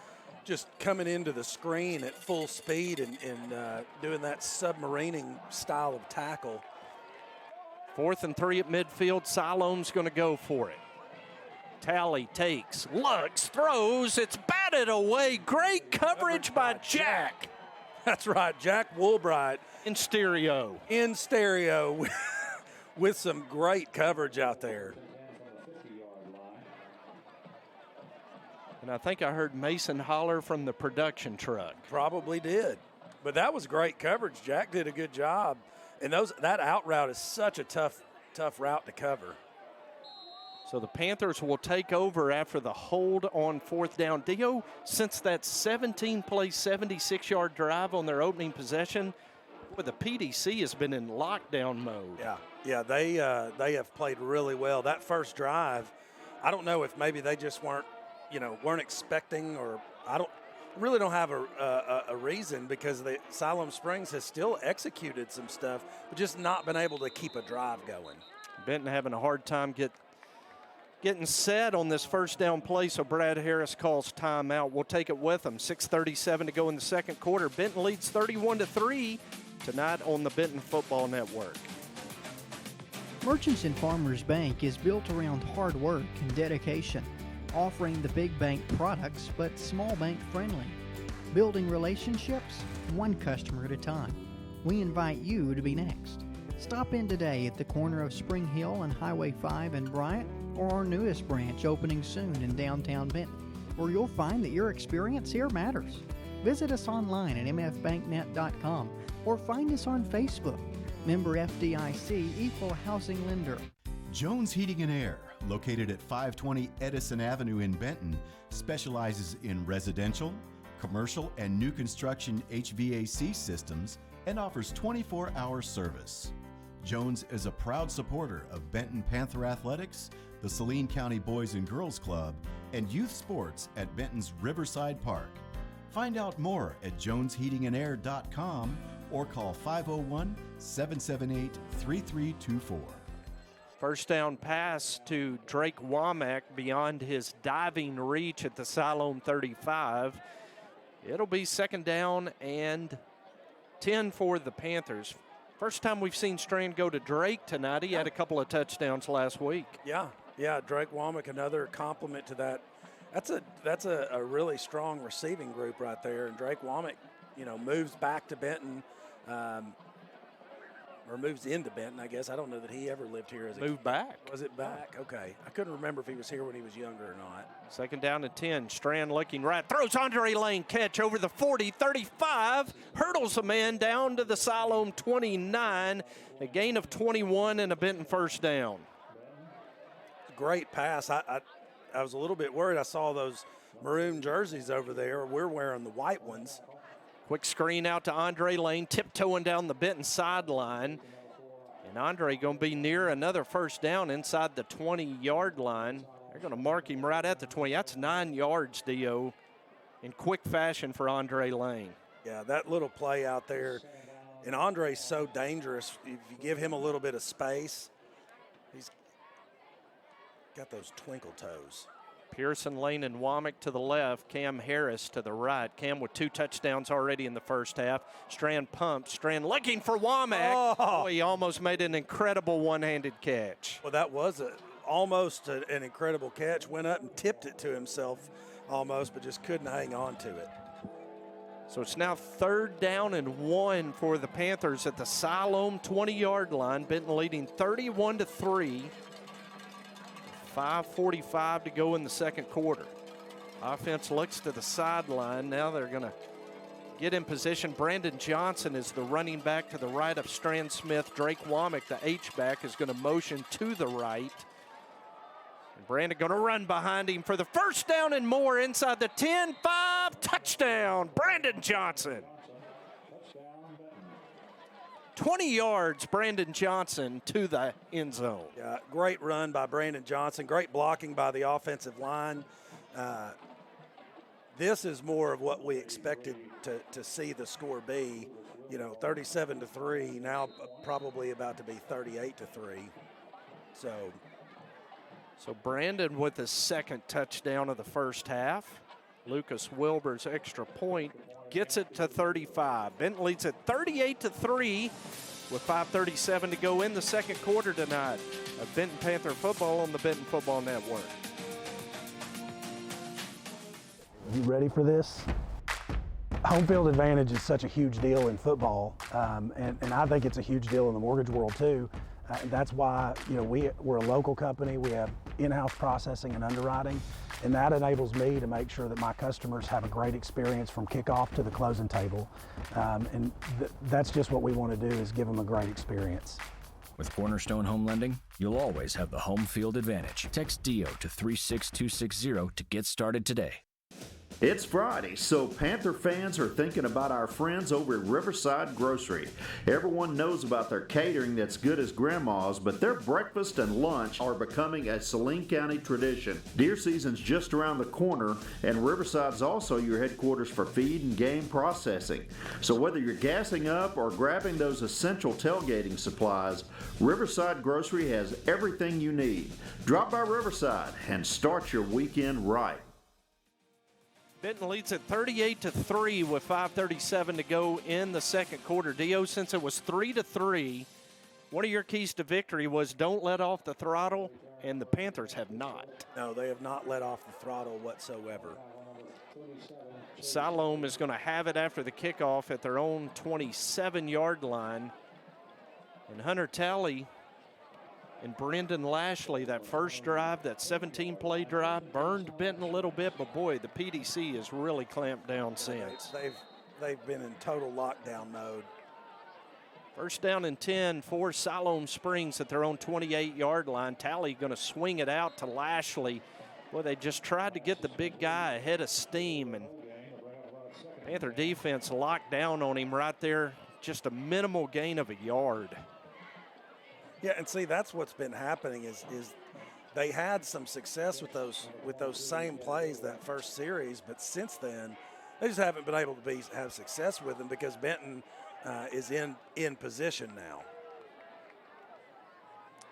just coming into the screen at full speed and doing that submarining style of tackle. 4th and 3 at midfield. Siloam's going to go for it. Tally takes, looks, throws. It's batted away. Great coverage by Jack. That's right, Jack Woolbright. In stereo. With some great coverage out there. And I think I heard Mason holler from the production truck. Probably did. But that was great coverage. Jack did a good job. And that out route is such a tough route to cover. So the Panthers will take over after the hold on 4th down. Dio, since that 17-play, 76-yard drive on their opening possession, the PDC has been in lockdown mode. Yeah, they have played really well. That first drive, I don't know if maybe they just weren't expecting, or I really don't have a reason, because the Siloam Springs has still executed some stuff, but just not been able to keep a drive going. Benton having a hard time getting set on this first down play, so Brad Harris calls timeout. We'll take it with him. 6:37 to go in the second quarter. Benton leads 31-3 tonight on the Benton Football Network. Merchants and Farmers Bank is built around hard work and dedication, offering the big bank products but small bank friendly, building relationships one customer at a time. We invite you to be next. Stop in today at the corner of Spring Hill and Highway 5 in Bryant, or our newest branch opening soon in downtown Benton, where you'll find that your experience here matters. Visit us online at mfbanknet.com or find us on Facebook. Member FDIC, Equal Housing Lender. Jones Heating and Air, located at 520 Edison Avenue in Benton, specializes in residential, commercial, and new construction HVAC systems and offers 24-hour service. Jones is a proud supporter of Benton Panther Athletics, the Saline County Boys and Girls Club, and youth sports at Benton's Riverside Park. Find out more at jonesheatingandair.com or call 501-778-3324. First down pass to Drake Womack beyond his diving reach at the Siloam 35. It'll be 2nd down and 10 for the Panthers. First time we've seen Strand go to Drake tonight. He had a couple of touchdowns last week. Yeah, Drake Womack, another compliment to that. That's a really strong receiving group right there. And Drake Womack, moves back to Benton or moves into Benton, I guess. I don't know that he ever lived here as a Moved back. Was it back? Okay. I couldn't remember if he was here when he was younger or not. Second down and 10. Strand looking right. Throws Andre Lane. Catch over the 40, 35. Hurdles a man down to the Siloam 29. A gain of 21 and a Benton first down. Great pass. I was a little bit worried. I saw those maroon jerseys over there. We're wearing the white ones. Quick screen out to Andre Lane, tiptoeing down the Benton sideline. And Andre going to be near another first down inside the 20-yard line. They're going to mark him right at the 20. That's 9 yards, Dio, in quick fashion for Andre Lane. Yeah, that little play out there. And Andre's so dangerous. If you give him a little bit of space, he's got those twinkle toes. Pearson, Lane, and Womack to the left. Cam Harris to the right. Cam with 2 touchdowns already in the first half. Strand pumps. Strand looking for Womack. Oh, he almost made an incredible one-handed catch. Well, that was almost an incredible catch. Went up and tipped it to himself almost, but just couldn't hang on to it. So it's now 3rd down and 1 for the Panthers at the Siloam 20-yard line. Benton leading 31-3. 5:45 to go in the second quarter. Offense looks to the sideline. Now they're going to get in position. Brandon Johnson is the running back to the right of Strand Smith. Drake Womack, the H-back, is going to motion to the right. And Brandon going to run behind him for the first down and more inside the 10-5. Touchdown, Brandon Johnson. 20 yards, Brandon Johnson to the end zone. Yeah, great run by Brandon Johnson. Great blocking by the offensive line. This is more of what we expected to see the score be. 37-3. Now probably about to be 38-3. So Brandon with his second touchdown of the first half. Lucas Wilbur's extra point gets it to 35. Benton leads at 38-3 with 5:37 to go in the second quarter tonight of Benton Panther football on the Benton Football Network. You ready for this? Home field advantage is such a huge deal in football, and I think it's a huge deal in the mortgage world too. That's why we're a local company. We have in-house processing and underwriting, and that enables me to make sure that my customers have a great experience from kickoff to the closing table. And that's just what we want to do, is give them a great experience. With Cornerstone Home Lending, you'll always have the home field advantage. Text DIO to 36260 to get started today. It's Friday, so Panther fans are thinking about our friends over at Riverside Grocery. Everyone knows about their catering that's good as grandma's, but their breakfast and lunch are becoming a Saline County tradition. Deer season's just around the corner, and Riverside's also your headquarters for feed and game processing. So whether you're gassing up or grabbing those essential tailgating supplies, Riverside Grocery has everything you need. Drop by Riverside and start your weekend right. Benton leads at 38-3 with 5:37 to go in the second quarter. Dio, since it was 3-3, one of your keys to victory was don't let off the throttle, and the Panthers have not. No, they have not let off the throttle whatsoever. Siloam is going to have it after the kickoff at their own 27-yard line. And Hunter Talley and Brendan Lashley, that first drive, that 17-play drive, burned Benton a little bit, but boy, the PDC has really clamped down since. They've been in total lockdown mode. First down and 10 for Siloam Springs at their own 28-yard line. Talley going to swing it out to Lashley. Boy, they just tried to get the big guy ahead of steam, and Panther defense locked down on him right there. Just a minimal gain of a yard. Yeah, and see, that's what's been happening is they had some success with those same plays that first series, but since then they just haven't been able to have success with them because Benton is in position now.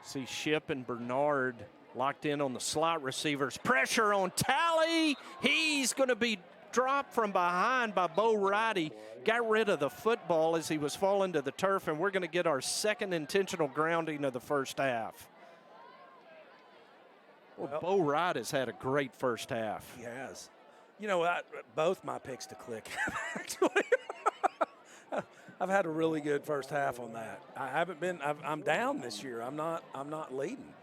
See Ship and Bernard locked in on the slot receivers. Pressure on Talley. He's going to be dropped from behind by Bo Ridey. Got rid of the football as he was falling to the turf, and we're going to get our second intentional grounding of the first half. Well, Bo Ridey has had a great first half. He has. You know what? Both my picks to click, actually. I've had a really good first half on that. I haven't been. I'm down this year. I'm not leading.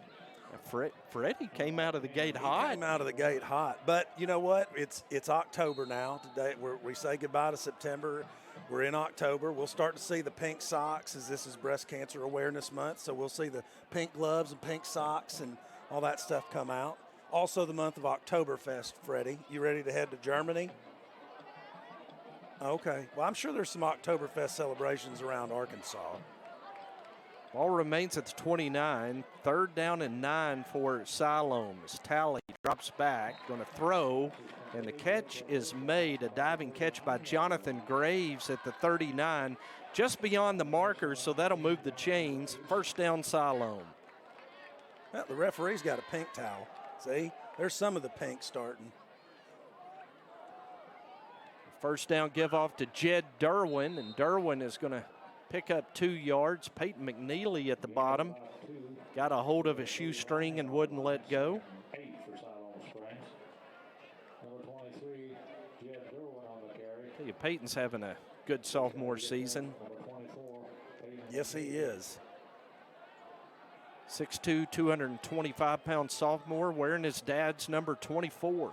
Freddie came out of the gate hot. He came out of the gate hot. But you know what? It's October now. Today we say goodbye to September. We're in October. We'll start to see the pink socks as this is Breast Cancer Awareness Month. So we'll see the pink gloves and pink socks and all that stuff come out. Also the month of Oktoberfest, Freddie. You ready to head to Germany? Okay. Well, I'm sure there's some Oktoberfest celebrations around Arkansas. Ball remains at the 29. 3rd down and 9 for Siloam. Talley drops back, going to throw, and the catch is made. A diving catch by Jonathan Graves at the 39, just beyond the marker, so that'll move the chains. 1st down, Siloam. Well, the referee's got a pink towel. See, there's some of the pink starting. 1st down give off to Jed Derwin, and Derwin is going to pick up 2 yards. Peyton McNeely at the bottom got a hold of a shoestring and wouldn't let go. Peyton's having a good sophomore season. Yes, he is. 6'2", 225-pound sophomore, wearing his dad's number 24.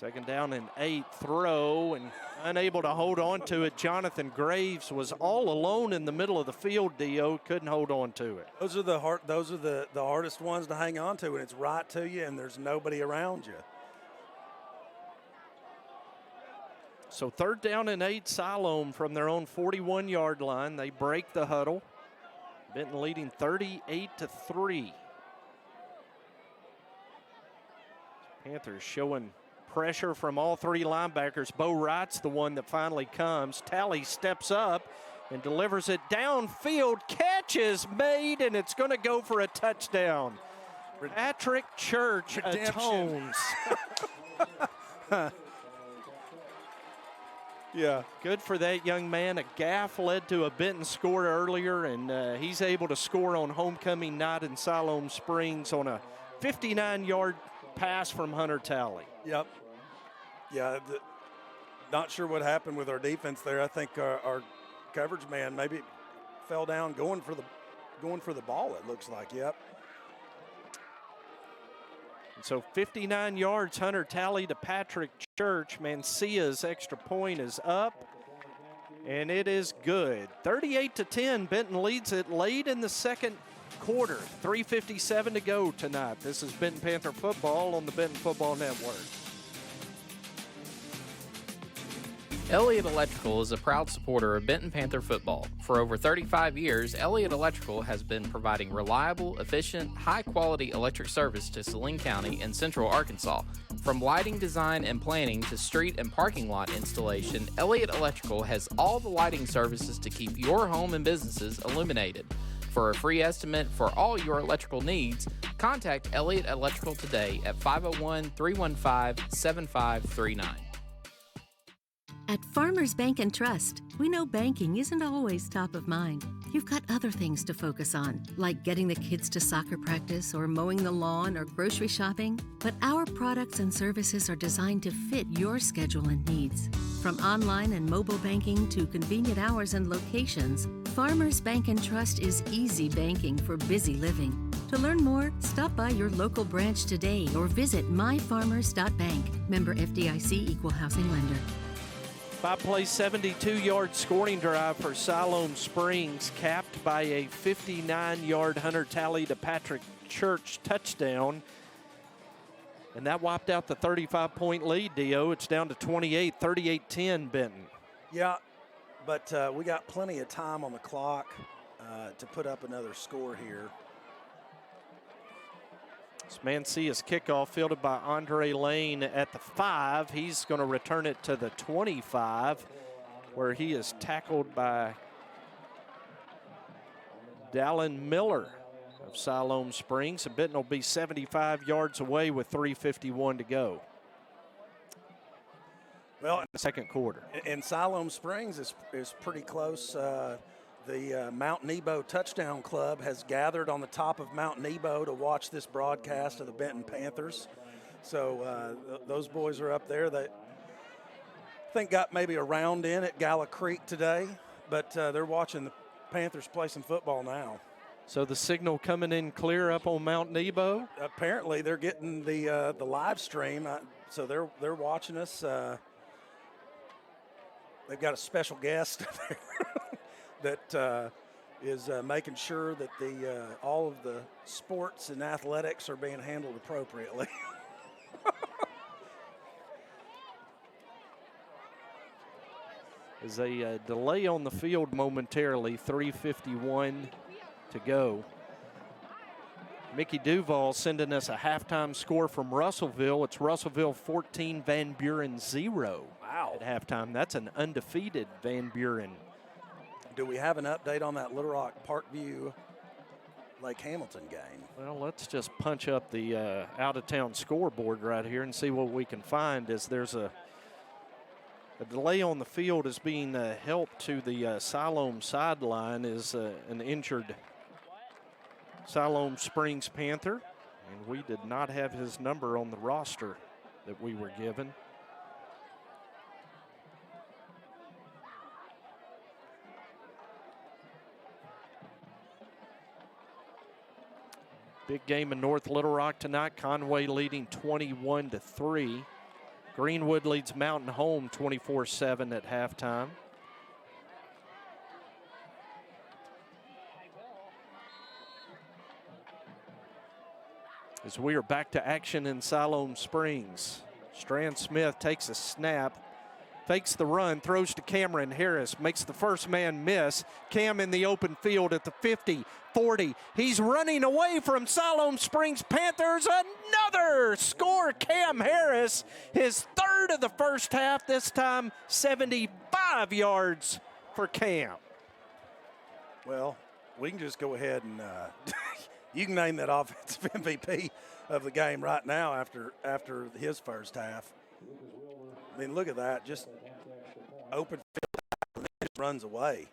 2nd down and 8, throw, and unable to hold on to it. Jonathan Graves was all alone in the middle of the field, Dio, couldn't hold on to it. Those are the hardest ones to hang on to, and it's right to you, and there's nobody around you. So 3rd down and 8, Siloam from their own 41-yard line. They break the huddle. Benton leading 38-3. Panthers showing pressure from all 3 linebackers. Bo Wright's the one that finally comes. Talley steps up and delivers it downfield. Catch is made, and it's going to go for a touchdown. Patrick Church atones. Yeah. Good for that young man. A gaff led to a Benton score earlier, and he's able to score on homecoming night in Siloam Springs on a 59-yard pass from Hunter Talley. Yep. Yeah, not sure what happened with our defense there. I think our coverage man maybe fell down going for the ball, it looks like. Yep. So 59 yards, Hunter Talley to Patrick Church. Mancia's extra point is up, and it is good. 38-10, Benton leads it late in the 2nd quarter. 3:57 to go tonight. This is Benton Panther football on the Benton Football Network. Elliott Electrical is a proud supporter of Benton Panther football. For over 35 years, Elliott Electrical has been providing reliable, efficient, high-quality electric service to Saline County and Central Arkansas. From lighting design and planning to street and parking lot installation, Elliott Electrical has all the lighting services to keep your home and businesses illuminated. For a free estimate for all your electrical needs, contact Elliott Electrical today at 501-315-7539. At Farmers Bank and Trust, we know banking isn't always top of mind. You've got other things to focus on, like getting the kids to soccer practice or mowing the lawn or grocery shopping. But our products and services are designed to fit your schedule and needs. From online and mobile banking to convenient hours and locations, Farmers Bank and Trust is easy banking for busy living. To learn more, stop by your local branch today or visit myfarmers.bank. Member FDIC Equal Housing Lender. 5-play, 72-yard scoring drive for Siloam Springs, capped by a 59-yard Hunter Talley to Patrick Church touchdown. And that wiped out the 35-point lead, Dio. It's down to 28, 38-10, Benton. Yeah, but we got plenty of time on the clock to put up another score here. It's Mancia's kickoff fielded by Andre Lane at the 5. He's going to return it to the 25, where he is tackled by Dallin Miller of Siloam Springs. And Benton will be 75 yards away with 3:51 to go. Well, in the 2nd quarter. And Siloam Springs is pretty close. The Mount Nebo Touchdown Club has gathered on the top of Mount Nebo to watch this broadcast of the Benton Panthers. So those boys are up there. think got maybe a round in at Gala Creek today, but they're watching the Panthers play some football now. So the signal coming in clear up on Mount Nebo? Apparently they're getting the live stream, so they're watching us. They've got a special guest there that is making sure that all of the sports and athletics are being handled appropriately. There's a delay on the field momentarily, 3:51 to go. Mickey Duval sending us a halftime score from Russellville. It's Russellville 14, Van Buren 0. Wow. At halftime. That's an undefeated Van Buren. Do we have an update on that Little Rock Parkview Lake Hamilton game? Well, let's just punch up the out-of-town scoreboard right here and see what we can find, as there's a delay on the field is being helped to the Siloam sideline is an injured Siloam Springs Panther, and we did not have his number on the roster that we were given. Big game in North Little Rock tonight. Conway leading 21-3. Greenwood leads Mountain Home 24-7 at halftime. As we are back to action in Siloam Springs. Strand Smith takes a snap, fakes the run, throws to Cameron Harris, makes the first man miss. Cam in the open field at the 50, 40. He's running away from Siloam Springs Panthers. Another score, Cam Harris, his third of the first half, this time 75 yards for Cam. Well, we can just go ahead and you can name that offensive MVP of the game right now after his first half. I mean, look at that. Just open field and just runs away.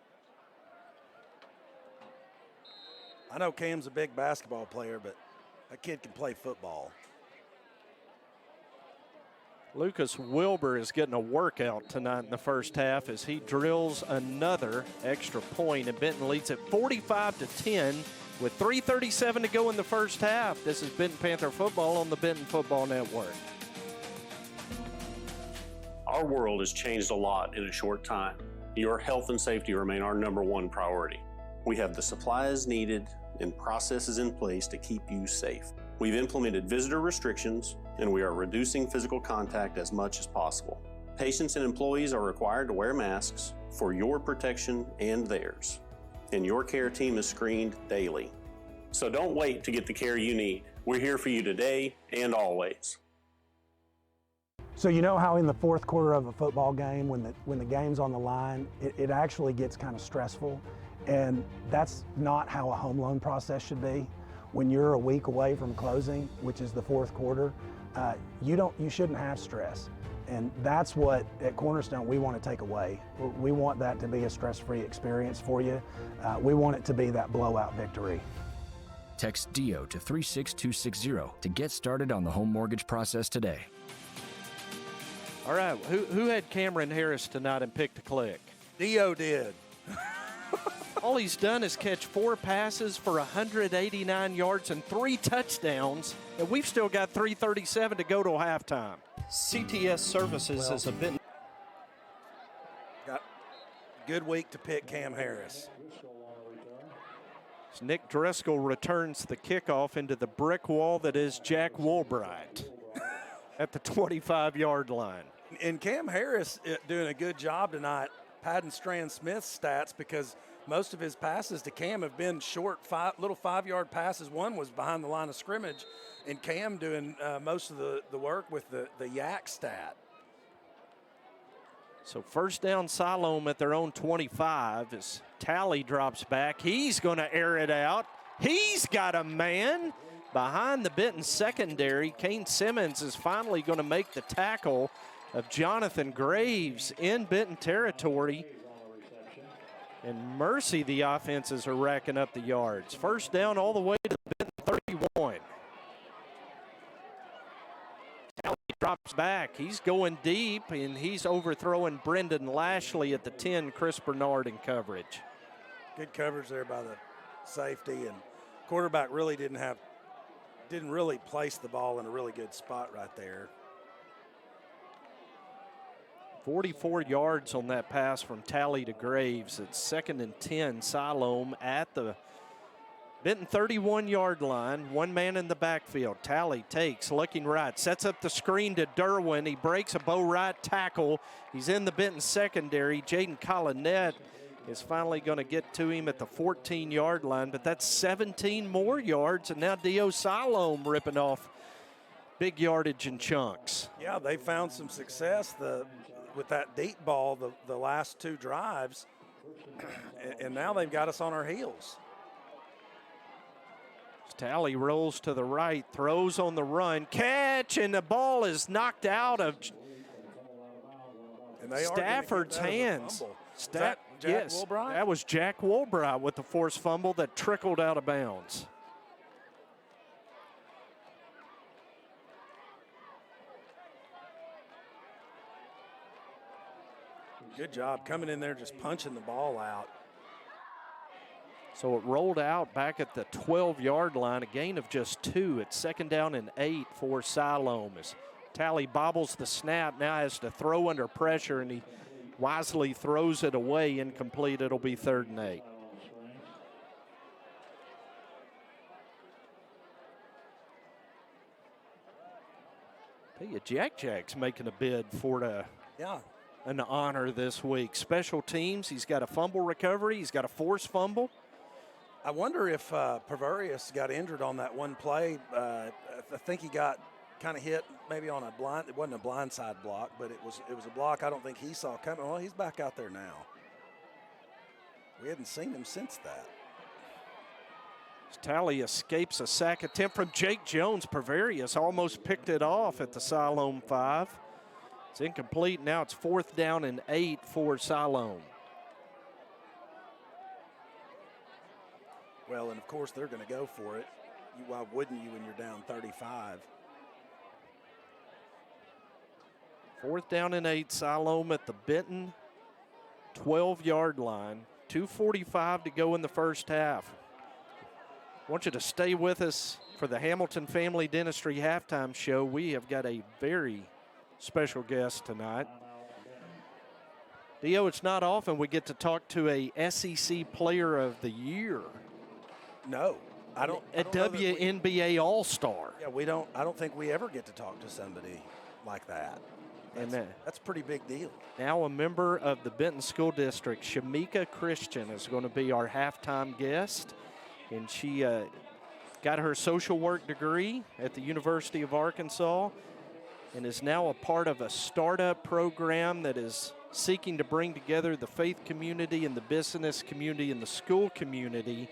I know Cam's a big basketball player, but that kid can play football. Lucas Wilbur is getting a workout tonight in the first half as he drills another extra point, and Benton leads at 45-10 with 3:37 to go in the first half. This is Benton Panther football on the Benton Football Network. Our world has changed a lot in a short time. Your health and safety remain our #1 priority. We have the supplies needed and processes in place to keep you safe. We've implemented visitor restrictions, and we are reducing physical contact as much as possible. Patients and employees are required to wear masks for your protection and theirs. And your care team is screened daily. So don't wait to get the care you need. We're here for you today and always. So you know how in the fourth quarter of a football game, when the game's on the line, it actually gets kind of stressful, and that's not how a home loan process should be. When you're a week away from closing, which is the fourth quarter, you shouldn't have stress, and that's what at Cornerstone we want to take away. We want that to be a stress-free experience for you. We want it to be that blowout victory. Text DIO to 36260 to get started on the home mortgage process today. All right, who had Cameron Harris tonight and picked a click? Dio did. All he's done is catch 4 passes for 189 yards and 3 touchdowns, and we've still got 3:37 to go till halftime. CTS Services is a bit. Got good week to pick Cam Harris. As Nick Driscoll returns the kickoff into the brick wall that is Jack Woolbright at the 25-yard line. And Cam Harris doing a good job tonight padding Strand Smith's stats, because most of his passes to Cam have been short, little 5-yard passes. One was behind the line of scrimmage, and Cam doing most of the work with the yak stat. So first down Siloam at their own 25 as Talley drops back. He's going to air it out. He's got a man behind the Benton secondary. Kane Simmons is finally going to make the tackle of Jonathan Graves in Benton territory. And mercy, the offenses are racking up the yards. First down all the way to the Benton 31. Talley drops back. He's going deep, and he's overthrowing Brendan Lashley at the 10. Chris Bernard in coverage. Good coverage there by the safety, and quarterback really didn't really place the ball in a really good spot right there. 44 yards on that pass from Talley to Graves. It's 2nd and 10. Siloam at the Benton 31-yard line. One man in the backfield. Talley takes, looking right, sets up the screen to Derwin. He breaks a bow right tackle. He's in the Benton secondary. Jaden Collinette is finally going to get to him at the 14-yard line, but that's 17 more yards, and now Dio Siloam ripping off big yardage in chunks. Yeah, they found some success with that deep ball the last 2 drives, and now they've got us on our heels. Talley rolls to the right, throws on the run, catch, and the ball is knocked out of Stafford's hands. Jack Woolbright? That was Jack Woolbright with the forced fumble that trickled out of bounds. Good job coming in there, just punching the ball out. So it rolled out back at the 12-yard line, a gain of just 2. It's 2nd down and 8 for Siloam. As Talley bobbles the snap, now has to throw under pressure, and he wisely throws it away, incomplete. It'll be 3rd and 8. Tell you, Jack's making a bid for an honor this week. Special teams, he's got a fumble recovery, he's got a forced fumble. I wonder if Perverius got injured on that one play. I think he got kind of hit maybe on a blind. It wasn't a blindside block, but it was a block I don't think he saw coming. Well, he's back out there now. We hadn't seen him since that. Talley escapes a sack attempt from Jake Jones. Perverius almost picked it off at the Siloam 5. It's incomplete. Now it's 4th down and 8 for Siloam. Well, and of course they're going to go for it. Why wouldn't you when you're down 35? 4th down and 8, Siloam at the Benton 12-yard line. 2:45 to go in the first half. I want you to stay with us for the Hamilton Family Dentistry halftime show. We have got a very special guest tonight. Dio, it's not often we get to talk to a SEC Player of the Year. No, I don't. A WNBA All-Star. Yeah, we don't. I don't think we ever get to talk to somebody like that. That's a pretty big deal. Now a member of the Benton School District, Shamika Christian, is going to be our halftime guest. And she got her social work degree at the University of Arkansas and is now a part of a startup program that is seeking to bring together the faith community and the business community and the school community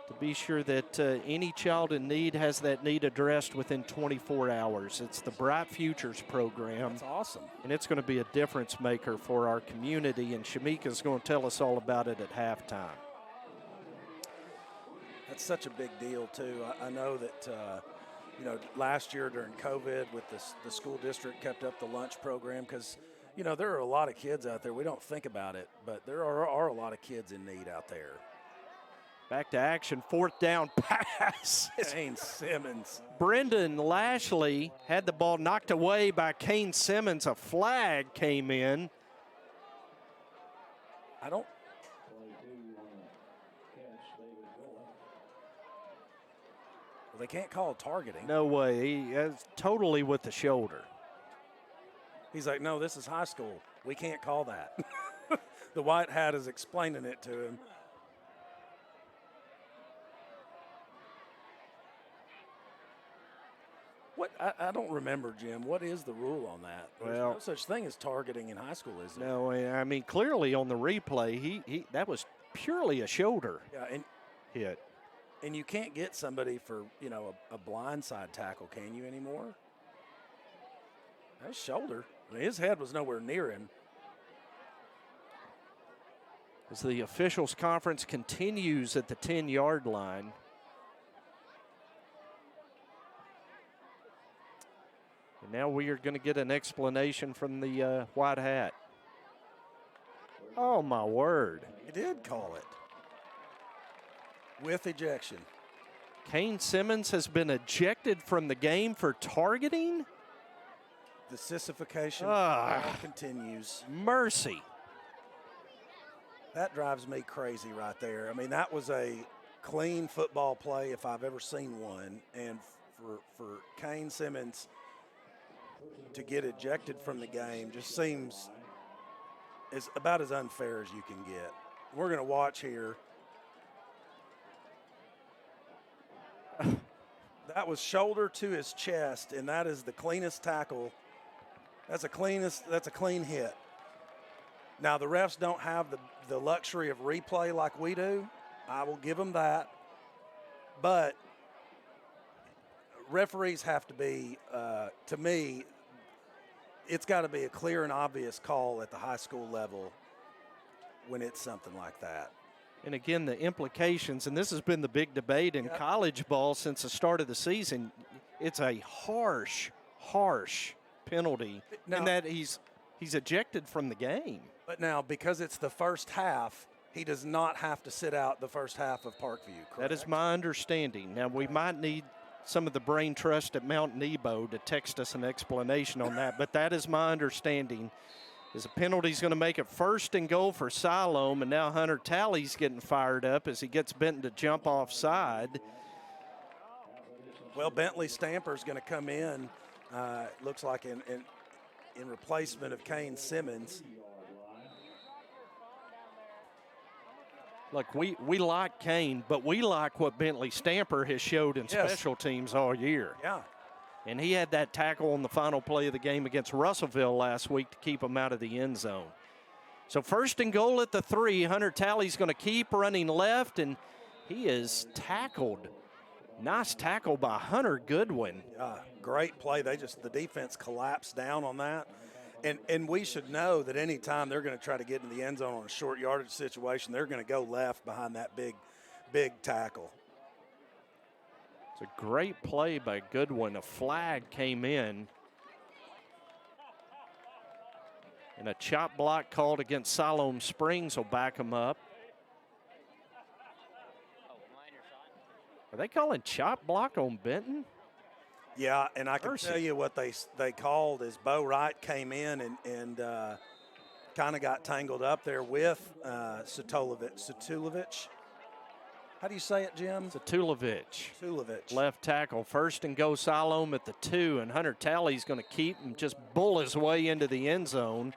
to be sure that any child in need has that need addressed within 24 hours. It's the Bright Futures program. That's awesome. And it's going to be a difference maker for our community, and Shamika's going to tell us all about it at halftime. That's such a big deal, too. I know that, last year during COVID with the school district kept up the lunch program because, there are a lot of kids out there. We don't think about it, but there are a lot of kids in need out there. Back to action, 4th down pass. Kane Simmons. Brendan Lashley had the ball knocked away by Kane Simmons. A flag came in. Well, they can't call targeting. No way. He is totally with the shoulder. He's like, no, this is high school. We can't call that. The white hat is explaining it to him. I don't remember, Jim. What is the rule on that? There's no such thing as targeting in high school, is there? No, I mean, clearly on the replay, he that was purely a shoulder hit. And you can't get somebody for, a blindside tackle, can you, anymore? That's shoulder. I mean, his head was nowhere near him. As the officials' conference continues at the 10-yard line. And now we are going to get an explanation from the white hat. Oh, my word. He did call it with ejection. Kane Simmons has been ejected from the game for targeting? The sissification continues. Mercy. That drives me crazy right there. I mean, that was a clean football play if I've ever seen one. And for Kane Simmons to get ejected from the game just seems about as unfair as you can get. We're going to watch here. That was shoulder to his chest, and that is the cleanest tackle. That's a clean hit. Now, the refs don't have the luxury of replay like we do. I will give them that. But referees have to be, to me, it's got to be a clear and obvious call at the high school level when it's something like that. And again, the implications, and this has been the big debate in college ball since the start of the season, it's a harsh penalty in that he's ejected from the game. But now, because it's the first half, he does not have to sit out the first half of Parkview, correct? That is my understanding. Now, we might need some of the brain trust at Mount Nebo to text us an explanation on that, but that is my understanding. Is a penalty's going to make it 1st and goal for Siloam, and now Hunter Talley's getting fired up as he gets Benton to jump offside. Well, Bentley Stamper's going to come in, looks like in replacement of Kane Simmons. Look, we like Kane, but we like what Bentley Stamper has showed in special teams all year. Yeah. And he had that tackle on the final play of the game against Russellville last week to keep him out of the end zone. So 1st and goal at the 3. Hunter Talley's going to keep running left, and he is tackled. Nice tackle by Hunter Goodwin. Great play. The defense collapsed down on that. And we should know that any time they're going to try to get in the end zone on a short yardage situation, they're going to go left behind that big tackle. It's a great play by Goodwin. A flag came in. And a chop block called against Siloam Springs will back him up. Are they calling chop block on Benton? Yeah, and I can tell you what they called is Bo Wright came in and kind of got tangled up there with Satulovic. How do you say it, Jim? Satulovic. Left tackle. 1st and goal Siloam at the 2, and Hunter Talley's going to keep and just bull his way into the end zone.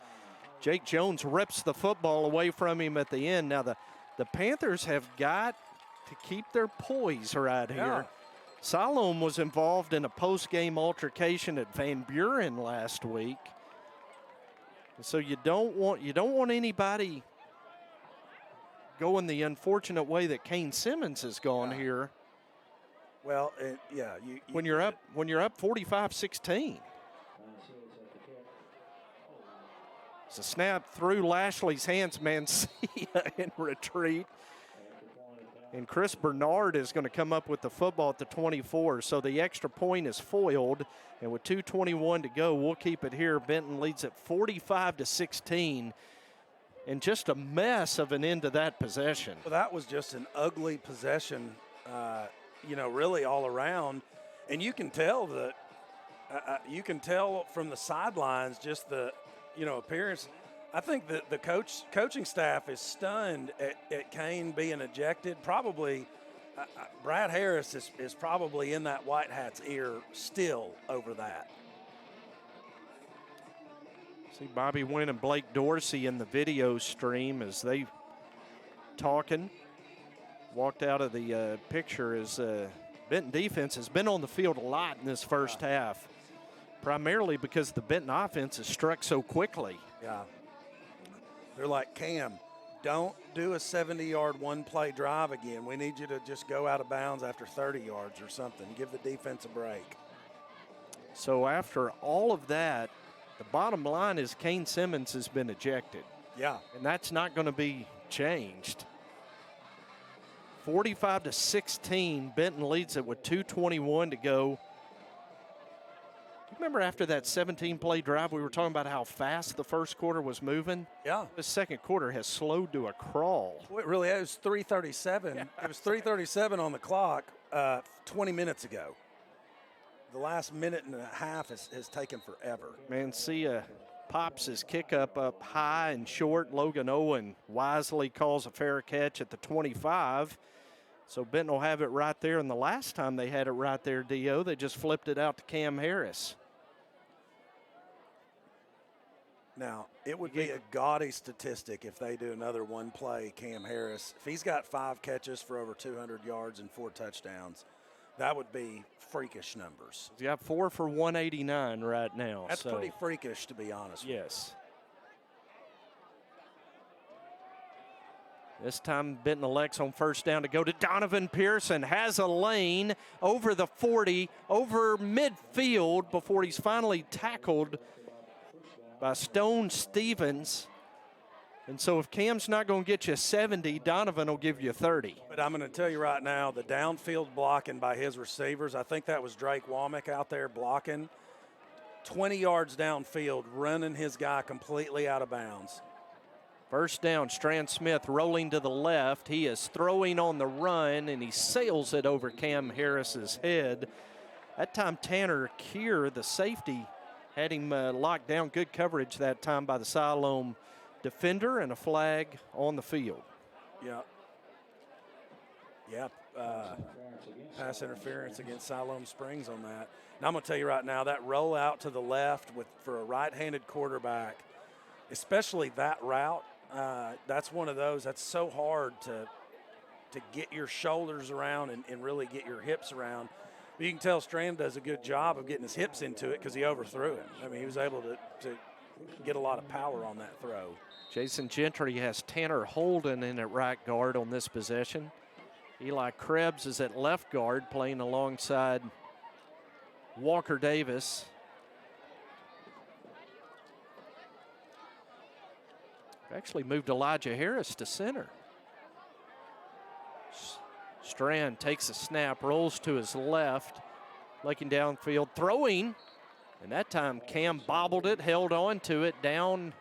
Jake Jones rips the football away from him at the end. Now the Panthers have got to keep their poise right here. Yeah. Siloam was involved in a post-game altercation at Van Buren last week. So you don't want anybody going the unfortunate way that Kane Simmons has gone here. Well, when you're up 45-16. It's a snap through Lashley's hands, Mancia in retreat. And Chris Bernard is going to come up with the football at the 24. So the extra point is foiled. And with 2:21 to go, we'll keep it here. Benton leads at 45-16. And just a mess of an end to that possession. Well, that was just an ugly possession, really all around. And you can tell from the sidelines just the, appearance. I think that the coaching staff is stunned at Kane being ejected. Probably Brad Harris is probably in that white hat's ear still over that. See Bobby Wynn and Blake Dorsey in the video stream as they talking. Walked out of the picture as Benton defense has been on the field a lot in this first half, primarily because the Benton offense has struck so quickly. Yeah. They're like, Cam, don't do a 70-yard one-play drive again. We need you to just go out of bounds after 30 yards or something. Give the defense a break. So after all of that, the bottom line is Kane Simmons has been ejected. Yeah. And that's not going to be changed. 45-16, Benton leads it with 2:21 to go. Remember after that 17-play drive, we were talking about how fast the first quarter was moving? Yeah. The second quarter has slowed to a crawl. Well, it really is. 3:37. Yeah. It was 3:37 on the clock 20 minutes ago. The last minute and a half has taken forever. Mancia pops his kick up high and short. Logan Owen wisely calls a fair catch at the 25. So Benton will have it right there. And the last time they had it right there, D.O., they just flipped it out to Cam Harris. Now, it would be a gaudy statistic if they do another one play, Cam Harris. If he's got 5 catches for over 200 yards and 4 touchdowns, that would be freakish numbers. He's got 4 for 189 right now. That's pretty freakish, to be honest with you. Yes. This time Benton elects on first down to go to Donovan Pearson. Has a lane over the 40, over midfield before he's finally tackled by Stone Stevens. And so if Cam's not going to get you 70, Donovan will give you 30. But I'm going to tell you right now, the downfield blocking by his receivers, I think that was Drake Womack out there blocking. 20 yards downfield, running his guy completely out of bounds. First down, Strand Smith rolling to the left. He is throwing on the run, and he sails it over Cam Harris's head. That time, Tanner Keir, the safety, had him locked down. Good coverage that time by the Siloam defender, and a flag on the field. Yeah. Yep. Pass interference against Siloam Springs on that. Now I'm going to tell you right now, that roll out to the left for a right-handed quarterback, especially that route, that's one of those that's so hard to get your shoulders around and really get your hips around. But you can tell Strand does a good job of getting his hips into it because he overthrew it. I mean, he was able to get a lot of power on that throw. Jason Gentry has Tanner Holden in at right guard on this possession. Eli Krebs is at left guard playing alongside Walker Davis. Actually moved Elijah Harris to center. Strand takes a snap, rolls to his left, looking downfield, throwing, and that time Cam bobbled it, held on to it, down.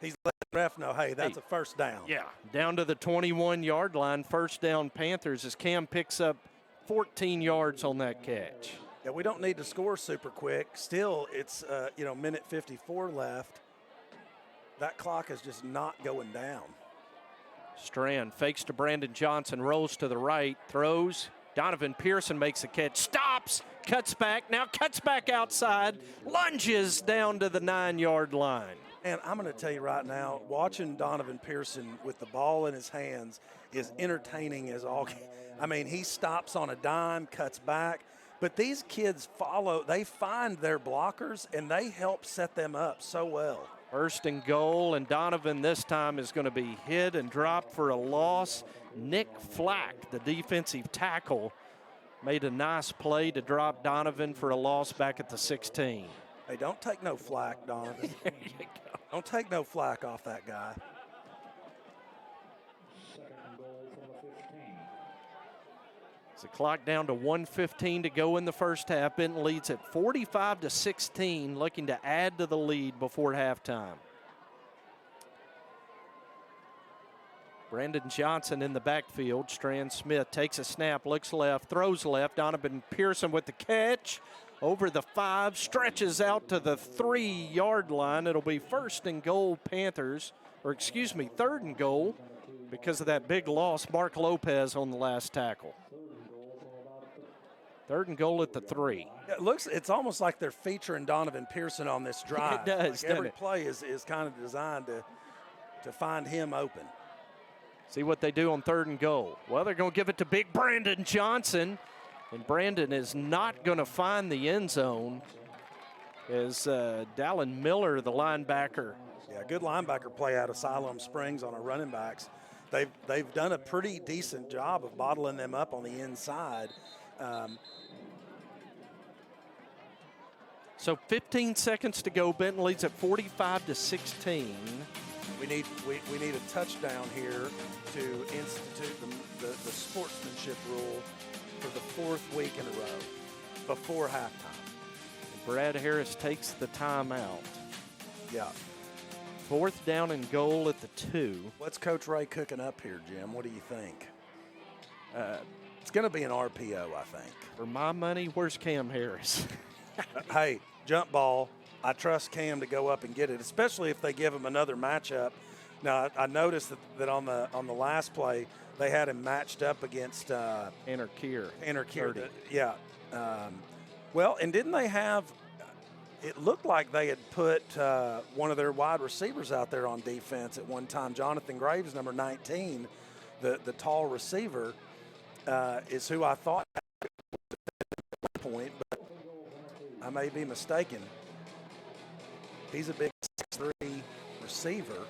He's letting the ref know, hey, that's a first down. Yeah, down to the 21-yard line, first down Panthers as Cam picks up 14 yards on that catch. Yeah, we don't need to score super quick. Still, it's, minute 54 left. That clock is just not going down. Strand fakes to Brandon Johnson, rolls to the right, throws. Donovan Pearson makes a catch, stops, cuts back, now cuts back outside, lunges down to the 9-yard line. And I'm going to tell you right now, watching Donovan Pearson with the ball in his hands is entertaining as all. I mean, he stops on a dime, cuts back. But these kids they find their blockers, and they help set them up so well. First and goal, and Donovan this time is going to be hit and dropped for a loss. Nick Flack, the defensive tackle, made a nice play to drop Donovan for a loss back at the 16. Hey, don't take no flack, Donovan. There you go. Don't take no flack off that guy. It's a clock down to 1:15 to go in the first half. Benton leads at 45-16, looking to add to the lead before halftime. Brandon Johnson in the backfield. Strand Smith takes a snap, looks left, throws left. Donovan Pearson with the catch. Over the 5, stretches out to the 3-yard line. It'll be first and goal Panthers, third and goal because of that big loss. Mark Lopez on the last tackle. Third and goal at the 3. It's almost like they're featuring Donovan Pearson on this drive. It does, like every play is kind of designed to find him open. See what they do on third and goal. Well, they're going to give it to big Brandon Johnson. And Brandon is not going to find the end zone as Dallin Miller, the linebacker. Yeah, good linebacker play out of Siloam Springs on our running backs. They've done a pretty decent job of bottling them up on the inside. So 15 seconds to go. Benton leads at 45-16. We need a touchdown here to institute the sportsmanship rule for the 4th week in a row before halftime. Brad Harris takes the timeout. Yeah. 4th down and goal at the 2. What's Coach Ray cooking up here, Jim? What do you think? It's going to be an RPO, I think. For my money, where's Cam Harris? Hey, jump ball. I trust Cam to go up and get it, especially if they give him another matchup. Now, I noticed that on the last play, they had him matched up against Tanner Kier. Yeah. Well, and didn't they have – it looked like they had put one of their wide receivers out there on defense at one time. Jonathan Graves, number 19, the tall receiver, is who I thought at one point, but I may be mistaken. He's a big 6'3" receiver.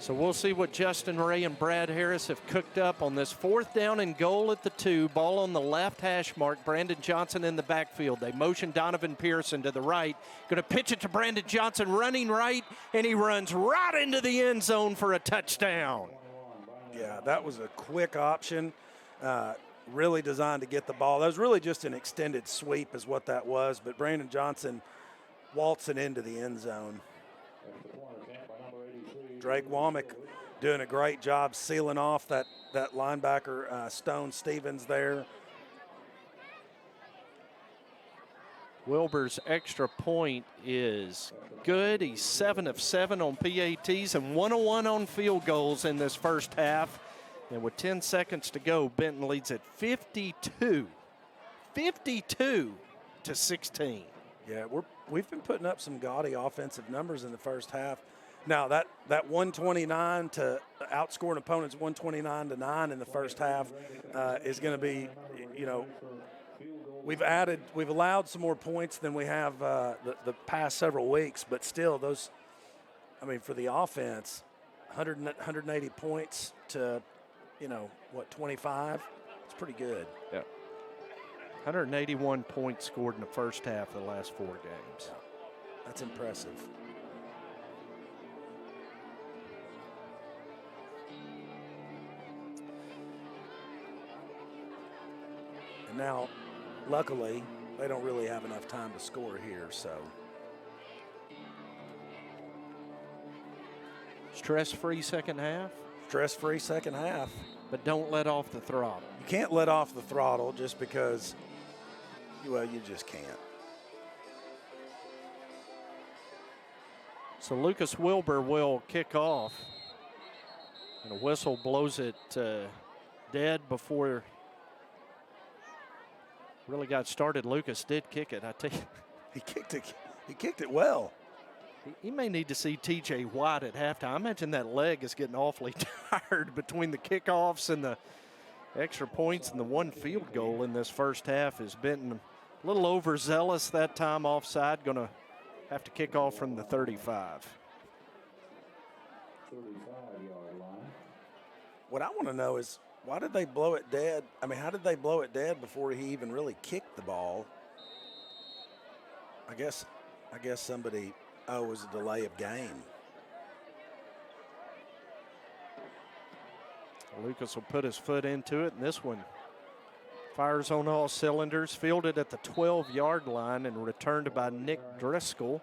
So we'll see what Justin Ray and Brad Harris have cooked up on this 4th down and goal at the 2. Ball on the left hash mark. Brandon Johnson in the backfield. They motion Donovan Pearson to the right. Going to pitch it to Brandon Johnson, running right, and he runs right into the end zone for a touchdown. Yeah, that was a quick option, really designed to get the ball. That was really just an extended sweep is what that was, but Brandon Johnson waltzing into the end zone. Drake Womack doing a great job sealing off that linebacker, Stone Stevens there. Wilbur's extra point is good. He's 7 of 7 on PATs and 1 of 1 on field goals in this first half. And with 10 seconds to go, Benton leads at 52 to 16. Yeah, we've been putting up some gaudy offensive numbers in the first half. Now that 129 to outscoring opponents 129-9 in the first half is going to be, we've allowed some more points than we have the past several weeks, but still for the offense, 180 points to, 25, it's pretty good. Yeah. 181 points scored in the first half of the last 4 games. That's impressive. And now, luckily, they don't really have enough time to score here, so. Stress-free second half? Stress-free second half. But don't let off the throttle. You can't let off the throttle just because, you just can't. So Lucas Wilbur will kick off. And a whistle blows it dead before really got started. Lucas did kick it, I tell you. He kicked it well. He may need to see T.J. Watt at halftime. I imagine that leg is getting awfully tired between the kickoffs and the extra points and the 1 field goal in this first half. Has been a little overzealous that time offside. Going to have to kick off from the 35. 35-yard line. What I want to know is, why did they blow it dead? How did they blow it dead before he even really kicked the ball? I guess somebody, it was a delay of game. Lucas will put his foot into it, and this one fires on all cylinders, fielded at the 12-yard line and returned by Nick Driscoll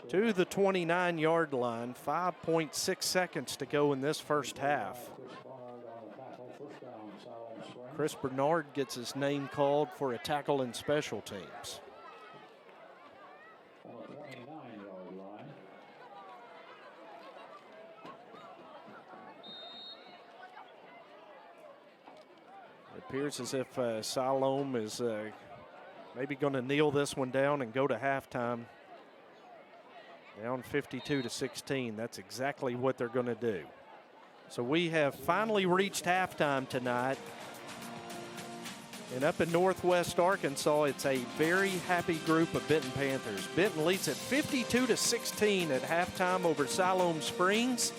to the 29-yard line. 5.6 seconds to go in this first half. Chris Bernard gets his name called for a tackle in special teams. It appears as if Siloam is maybe going to kneel this one down and go to halftime. Down 52-16. That's exactly what they're going to do. So we have finally reached halftime tonight. And up in Northwest Arkansas, it's a very happy group of Benton Panthers. Benton leads at 52-16 at halftime over Siloam Springs.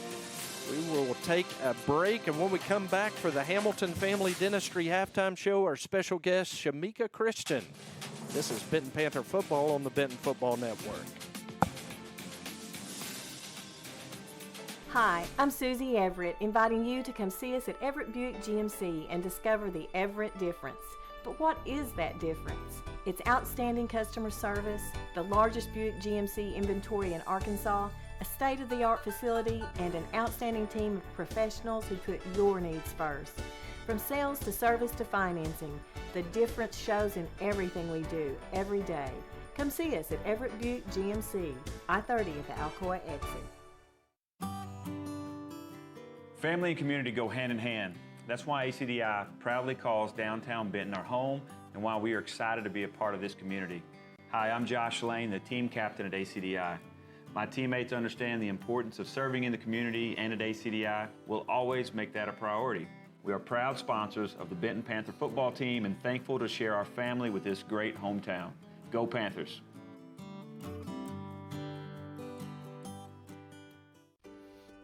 We will take a break, and when we come back for the Hamilton Family Dentistry halftime show, our special guest, Shamika Christian. This is Benton Panther Football on the Benton Football Network. Hi, I'm Susie Everett, inviting you to come see us at Everett Buick GMC and discover the Everett difference. But what is that difference? It's outstanding customer service, the largest Buick GMC inventory in Arkansas, a state-of-the-art facility, and an outstanding team of professionals who put your needs first. From sales to service to financing, the difference shows in everything we do every day. Come see us at Everett Buick GMC, I-30 at the Alcoa exit. Family and community go hand in hand. That's why ACDI proudly calls downtown Benton our home and why we are excited to be a part of this community. Hi, I'm Josh Lane, the team captain at ACDI. My teammates understand the importance of serving in the community, and at ACDI, we'll always make that a priority. We are proud sponsors of the Benton Panther football team and thankful to share our family with this great hometown. Go Panthers!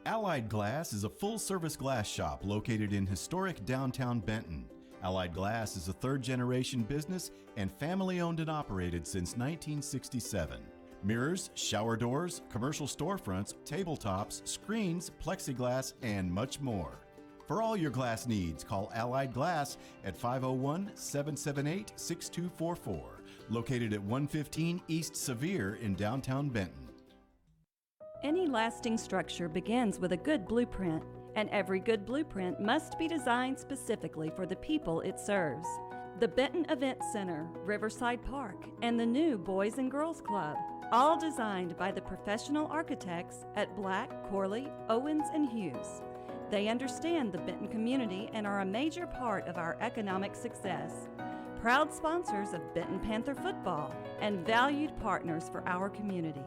Allied Glass is a full-service glass shop located in historic downtown Benton. Allied Glass is a third-generation business and family-owned and operated since 1967. Mirrors, shower doors, commercial storefronts, tabletops, screens, plexiglass, and much more. For all your glass needs, call Allied Glass at 501-778-6244, located at 115 East Sevier in downtown Benton. Any lasting structure begins with a good blueprint, and every good blueprint must be designed specifically for the people it serves. The Benton Event Center, Riverside Park, and the new Boys and Girls Club, all designed by the professional architects at Black, Corley, Owens, and Hughes. They understand the Benton community and are a major part of our economic success. Proud sponsors of Benton Panther football and valued partners for our community.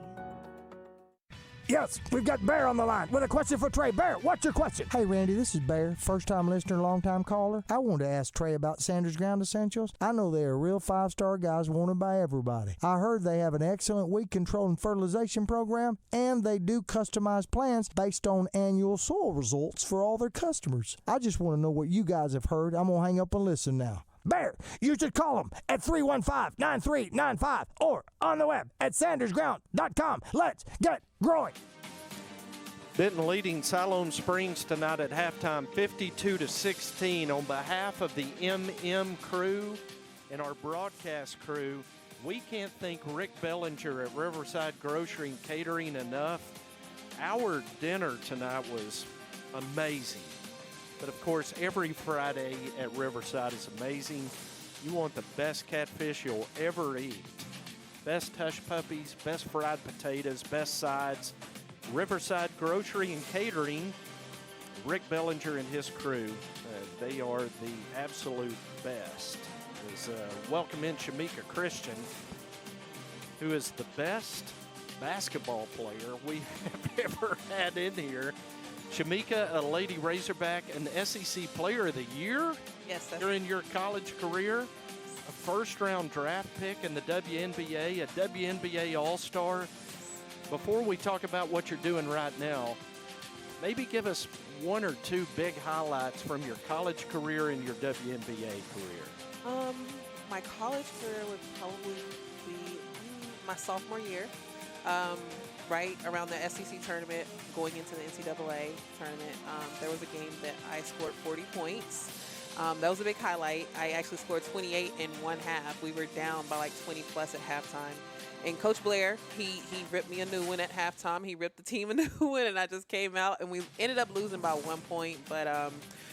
Yes, we've got Bear on the line with a question for Trey. Bear, what's your question? Hey, Randy, this is Bear, first-time listener, long-time caller. I wanted to ask Trey about Sanders Ground Essentials. I know they are real five-star guys wanted by everybody. I heard they have an excellent weed control and fertilization program, and they do customized plans based on annual soil results for all their customers. I just want to know what you guys have heard. I'm going to hang up and listen now. Bear, you should call them at 315-9395 or on the web at sandersground.com. Let's get growing. Benton leading Siloam Springs tonight at halftime, 52-16. On behalf of the MM crew and our broadcast crew, we can't thank Rick Bellinger at Riverside Grocery and Catering enough. Our dinner tonight was amazing. But of course, every Friday at Riverside is amazing. You want the best catfish you'll ever eat. Best hush puppies, best fried potatoes, best sides. Riverside Grocery and Catering, Rick Bellinger and his crew, they are the absolute best. Welcome in Shamika Christian, who is the best basketball player we have ever had in here. Shamika, a Lady Razorback, an SEC Player of the Year. Yes, during your college career, a first-round draft pick in the WNBA, a WNBA All-Star. Before we talk about what you're doing right now, maybe give us one or two big highlights from your college career and your WNBA career. My college career would probably be my sophomore year. Right around the SEC tournament, going into the NCAA tournament, there was a game that I scored 40 points. That was a big highlight. I actually scored 28 in one half. We were down by like 20 plus at halftime. And Coach Blair, he ripped me a new one at halftime. He ripped the team a new one, and I just came out, and we ended up losing by 1 point. But,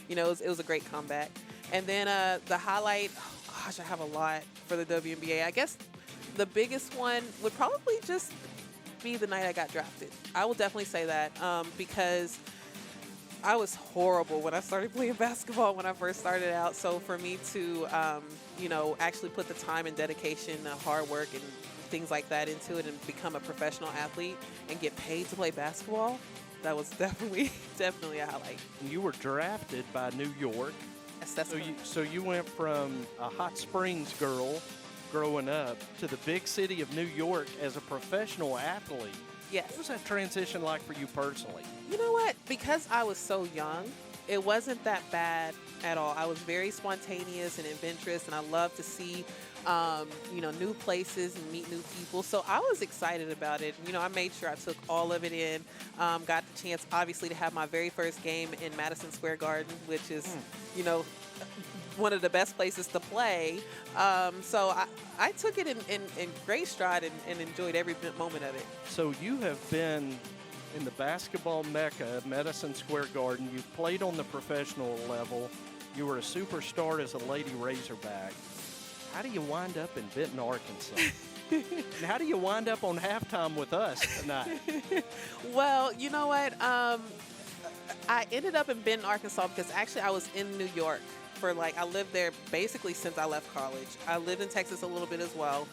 it was a great comeback. And then the highlight, oh gosh, I have a lot for the WNBA. I guess the biggest one would probably just be the night I got drafted. I will definitely say that because I was horrible when I started playing basketball when I first started out. So for me to, actually put the time and dedication, the hard work and things like that into it and become a professional athlete and get paid to play basketball, that was definitely a highlight. You were drafted by New York. Yes, that's so you went from a Hot Springs girl growing up to the big city of New York as a professional athlete. Yes. What was that transition like for you personally? You know what? Because I was so young, it wasn't that bad at all. I was very spontaneous and adventurous, and I love to see, new places and meet new people. So I was excited about it. I made sure I took all of it in. Got the chance, obviously, to have my very first game in Madison Square Garden, which is, one of the best places to play. So I took it in great stride and enjoyed every moment of it. So you have been in the basketball mecca, Madison Square Garden. You've played on the professional level. You were a superstar as a Lady Razorback. How do you wind up in Benton, Arkansas? And how do you wind up on halftime with us tonight? Well, you know what? I ended up in Benton, Arkansas because actually I was in New York for I lived there basically since I left college. I lived in Texas a little bit as well.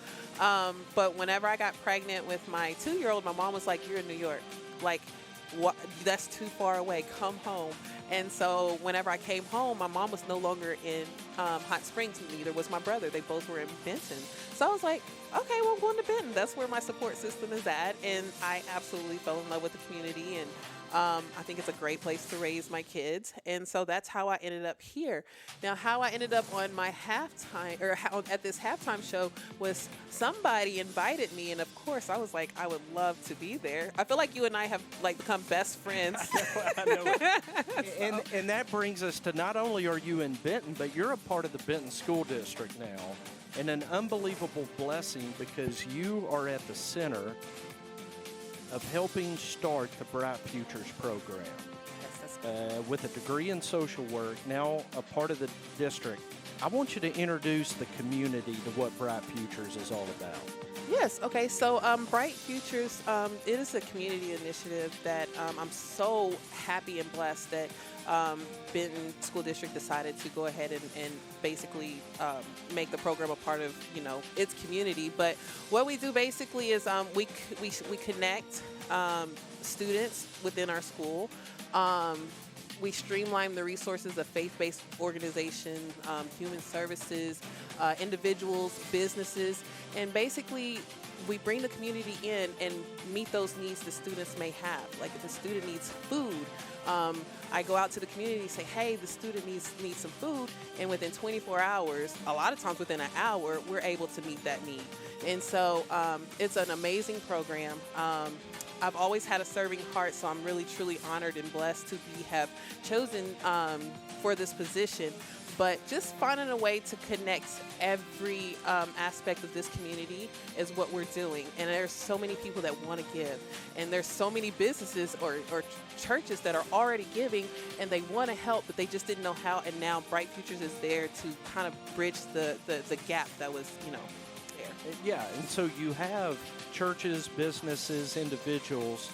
But whenever I got pregnant with my 2-year-old, my mom was like, "You're in New York. What? That's too far away. Come home." And so whenever I came home, my mom was no longer in Hot Springs, neither was my brother. They both were in Benton. So I was like, okay, well, I'm going to Benton. That's where my support system is at. And I absolutely fell in love with the community. And I think it's a great place to raise my kids. And so that's how I ended up here. Now, how I ended up on my halftime, or at this halftime show, was somebody invited me. And of course, I was like, I would love to be there. I feel like you and I have become best friends. I know. And that brings us to, not only are you in Benton, but you're a part of the Benton School District now. And an unbelievable blessing because you are at the center of helping start the Bright Futures program. With a degree in social work, now a part of the district. I want you to introduce the community to what Bright Futures is all about. Yes. Okay. So Bright Futures, it is a community initiative that I'm so happy and blessed that Benton School District decided to go ahead and basically make the program a part of its community. But what we do basically is we connect students within our school. We streamline the resources of faith-based organizations, human services, individuals, businesses, and basically we bring the community in and meet those needs the students may have. Like if a student needs food, I go out to the community and say, hey, the student needs some food, and within 24 hours, a lot of times within an hour, we're able to meet that need. And so it's an amazing program. I've always had a serving heart, so I'm really, truly honored and blessed to have chosen for this position. But just finding a way to connect every aspect of this community is what we're doing. And there's so many people that want to give. And there's so many businesses or churches that are already giving and they want to help, but they just didn't know how. And now Bright Futures is there to kind of bridge the gap that was, there. Yeah, and so you have churches, businesses, individuals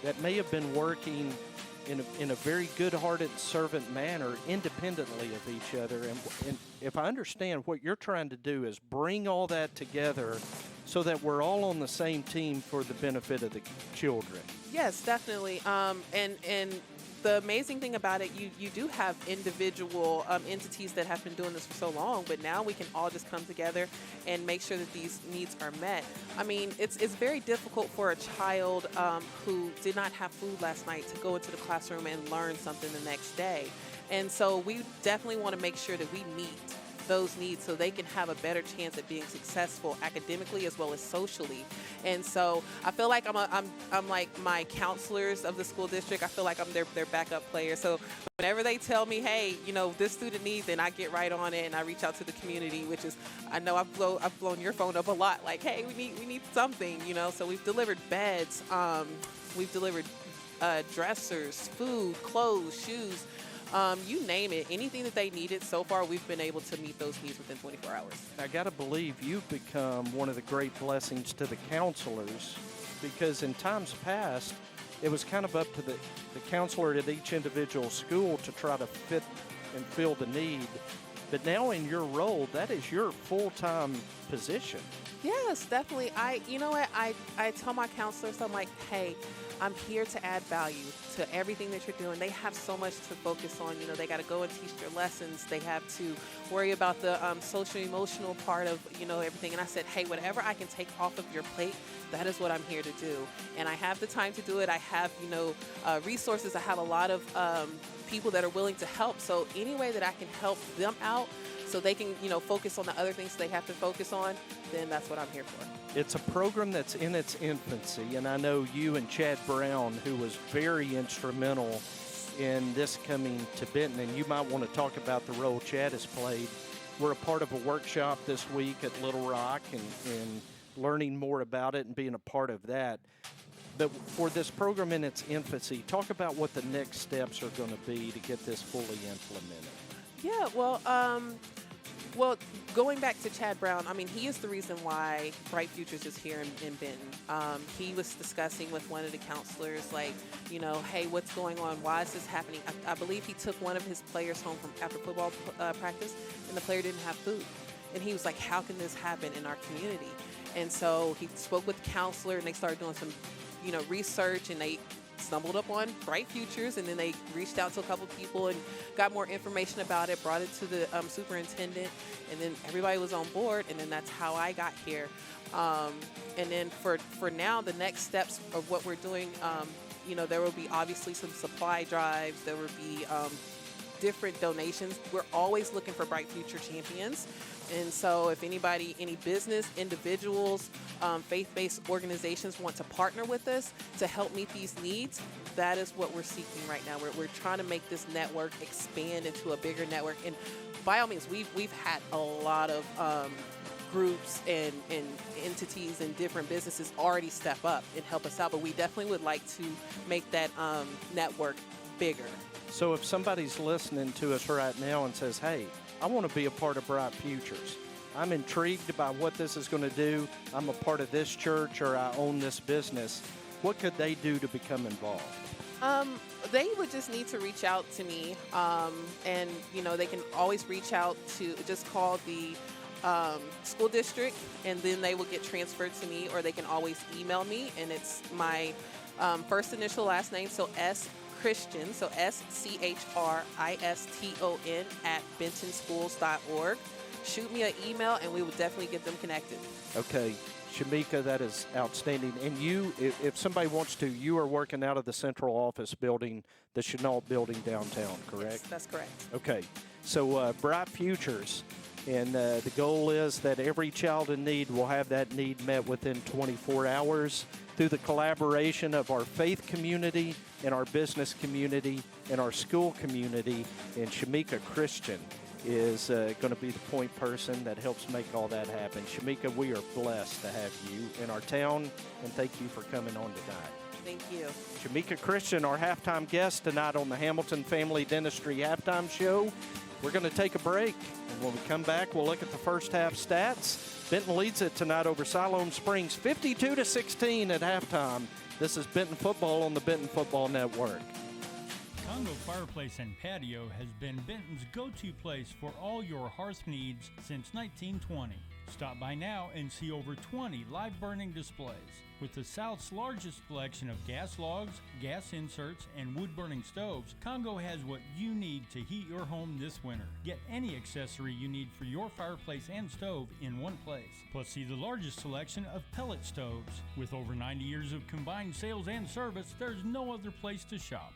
that may have been working in a very good-hearted servant manner independently of each other. And if I understand, what you're trying to do is bring all that together so that we're all on the same team for the benefit of the children. Yes, definitely. And the amazing thing about it, you do have individual entities that have been doing this for so long, but now we can all just come together and make sure that these needs are met. I mean, it's very difficult for a child who did not have food last night to go into the classroom and learn something the next day. And so we definitely want to make sure that we meet those needs so they can have a better chance at being successful academically as well as socially. And so I feel like I'm like my counselors of the school district. I feel like I'm their backup player. So whenever they tell me, hey, this student needs, then I get right on it and I reach out to the community, which is, I know I've blown your phone up a lot. Like, hey, we need something, So we've delivered beds, we've delivered dressers, food, clothes, shoes. You name it, anything that they needed. So far, we've been able to meet those needs within 24 hours. I got to believe you've become one of the great blessings to the counselors, because in times past, it was kind of up to the counselor at each individual school to try to fit and fill the need. But now in your role, that is your full-time position. Yes, definitely. You know what? I tell my counselors, I'm like, hey, I'm here to add value to everything that you're doing. They have so much to focus on. They got to go and teach their lessons. They have to worry about the social emotional part of, everything. And I said, hey, whatever I can take off of your plate, that is what I'm here to do. And I have the time to do it. I have, resources. I have a lot of people that are willing to help. So any way that I can help them out so they can, focus on the other things they have to focus on, then that's what I'm here for. It's a program that's in its infancy, and I know you and Chad Brown, who was very instrumental in this coming to Benton, and you might want to talk about the role Chad has played. We're a part of a workshop this week at Little Rock and learning more about it and being a part of that. But for this program in its infancy, talk about what the next steps are going to be to get this fully implemented. Yeah, well, going back to Chad Brown, I mean, he is the reason why Bright Futures is here in Benton. He was discussing with one of the counselors, like, you know, hey, what's going on? Why is this happening? I believe he took one of his players home from after football practice, and the player didn't have food. And he was like, how can this happen in our community? And so he spoke with the counselor, and they started doing some, you know, research, and they stumbled up on Bright Futures, and then they reached out to a couple people and got more information about it, brought it to the superintendent, and then everybody was on board, and then that's how I got here. And then for now, the next steps of what we're doing, you know, there will be obviously some supply drives, there will be different donations. We're always looking for Bright Future champions. And so if anybody, any business, individuals, faith-based organizations want to partner with us to help meet these needs, that is what we're seeking right now. We're trying to make this network expand into a bigger network. And by all means, we've had a lot of groups and entities and different businesses already step up and help us out, but we definitely would like to make that network bigger. So if somebody's listening to us right now and says, hey, I want to be a part of Bright Futures, I'm intrigued by what this is going to do, I'm a part of this church, or I own this business, what could they do to become involved? They would just need to reach out to me, and, you know, they can always reach out to, just call the school district, and then they will get transferred to me, or they can always email me, and it's my first initial last name, so S. Christian, so SCHRISTON at bentonschools.org. Shoot me an email, and we will definitely get them connected. Okay, Shamika, that is outstanding. And you, if somebody wants to, you are working out of the central office building, the Chenault building downtown, correct? Yes, that's correct. Okay, so Bright Futures, and the goal is that every child in need will have that need met within 24 hours through the collaboration of our faith community and our business community and our school community. And Shamika Christian is going to be the point person that helps make all that happen. Shamika, we are blessed to have you in our town, and thank you for coming on tonight. Thank you. Shamika Christian, our halftime guest tonight on the Hamilton Family Dentistry Halftime Show. We're going to take a break, and when we come back, we'll look at the first half stats. Benton leads it tonight over Siloam Springs, 52-16 at halftime. This is Benton Football on the Benton Football Network. Congo Fireplace and Patio has been Benton's go-to place for all your hearth needs since 1920. Stop by now and see over 20 live burning displays. With the South's largest selection of gas logs, gas inserts, and wood-burning stoves, Congo has what you need to heat your home this winter. Get any accessory you need for your fireplace and stove in one place. Plus, see the largest selection of pellet stoves. With over 90 years of combined sales and service, there's no other place to shop.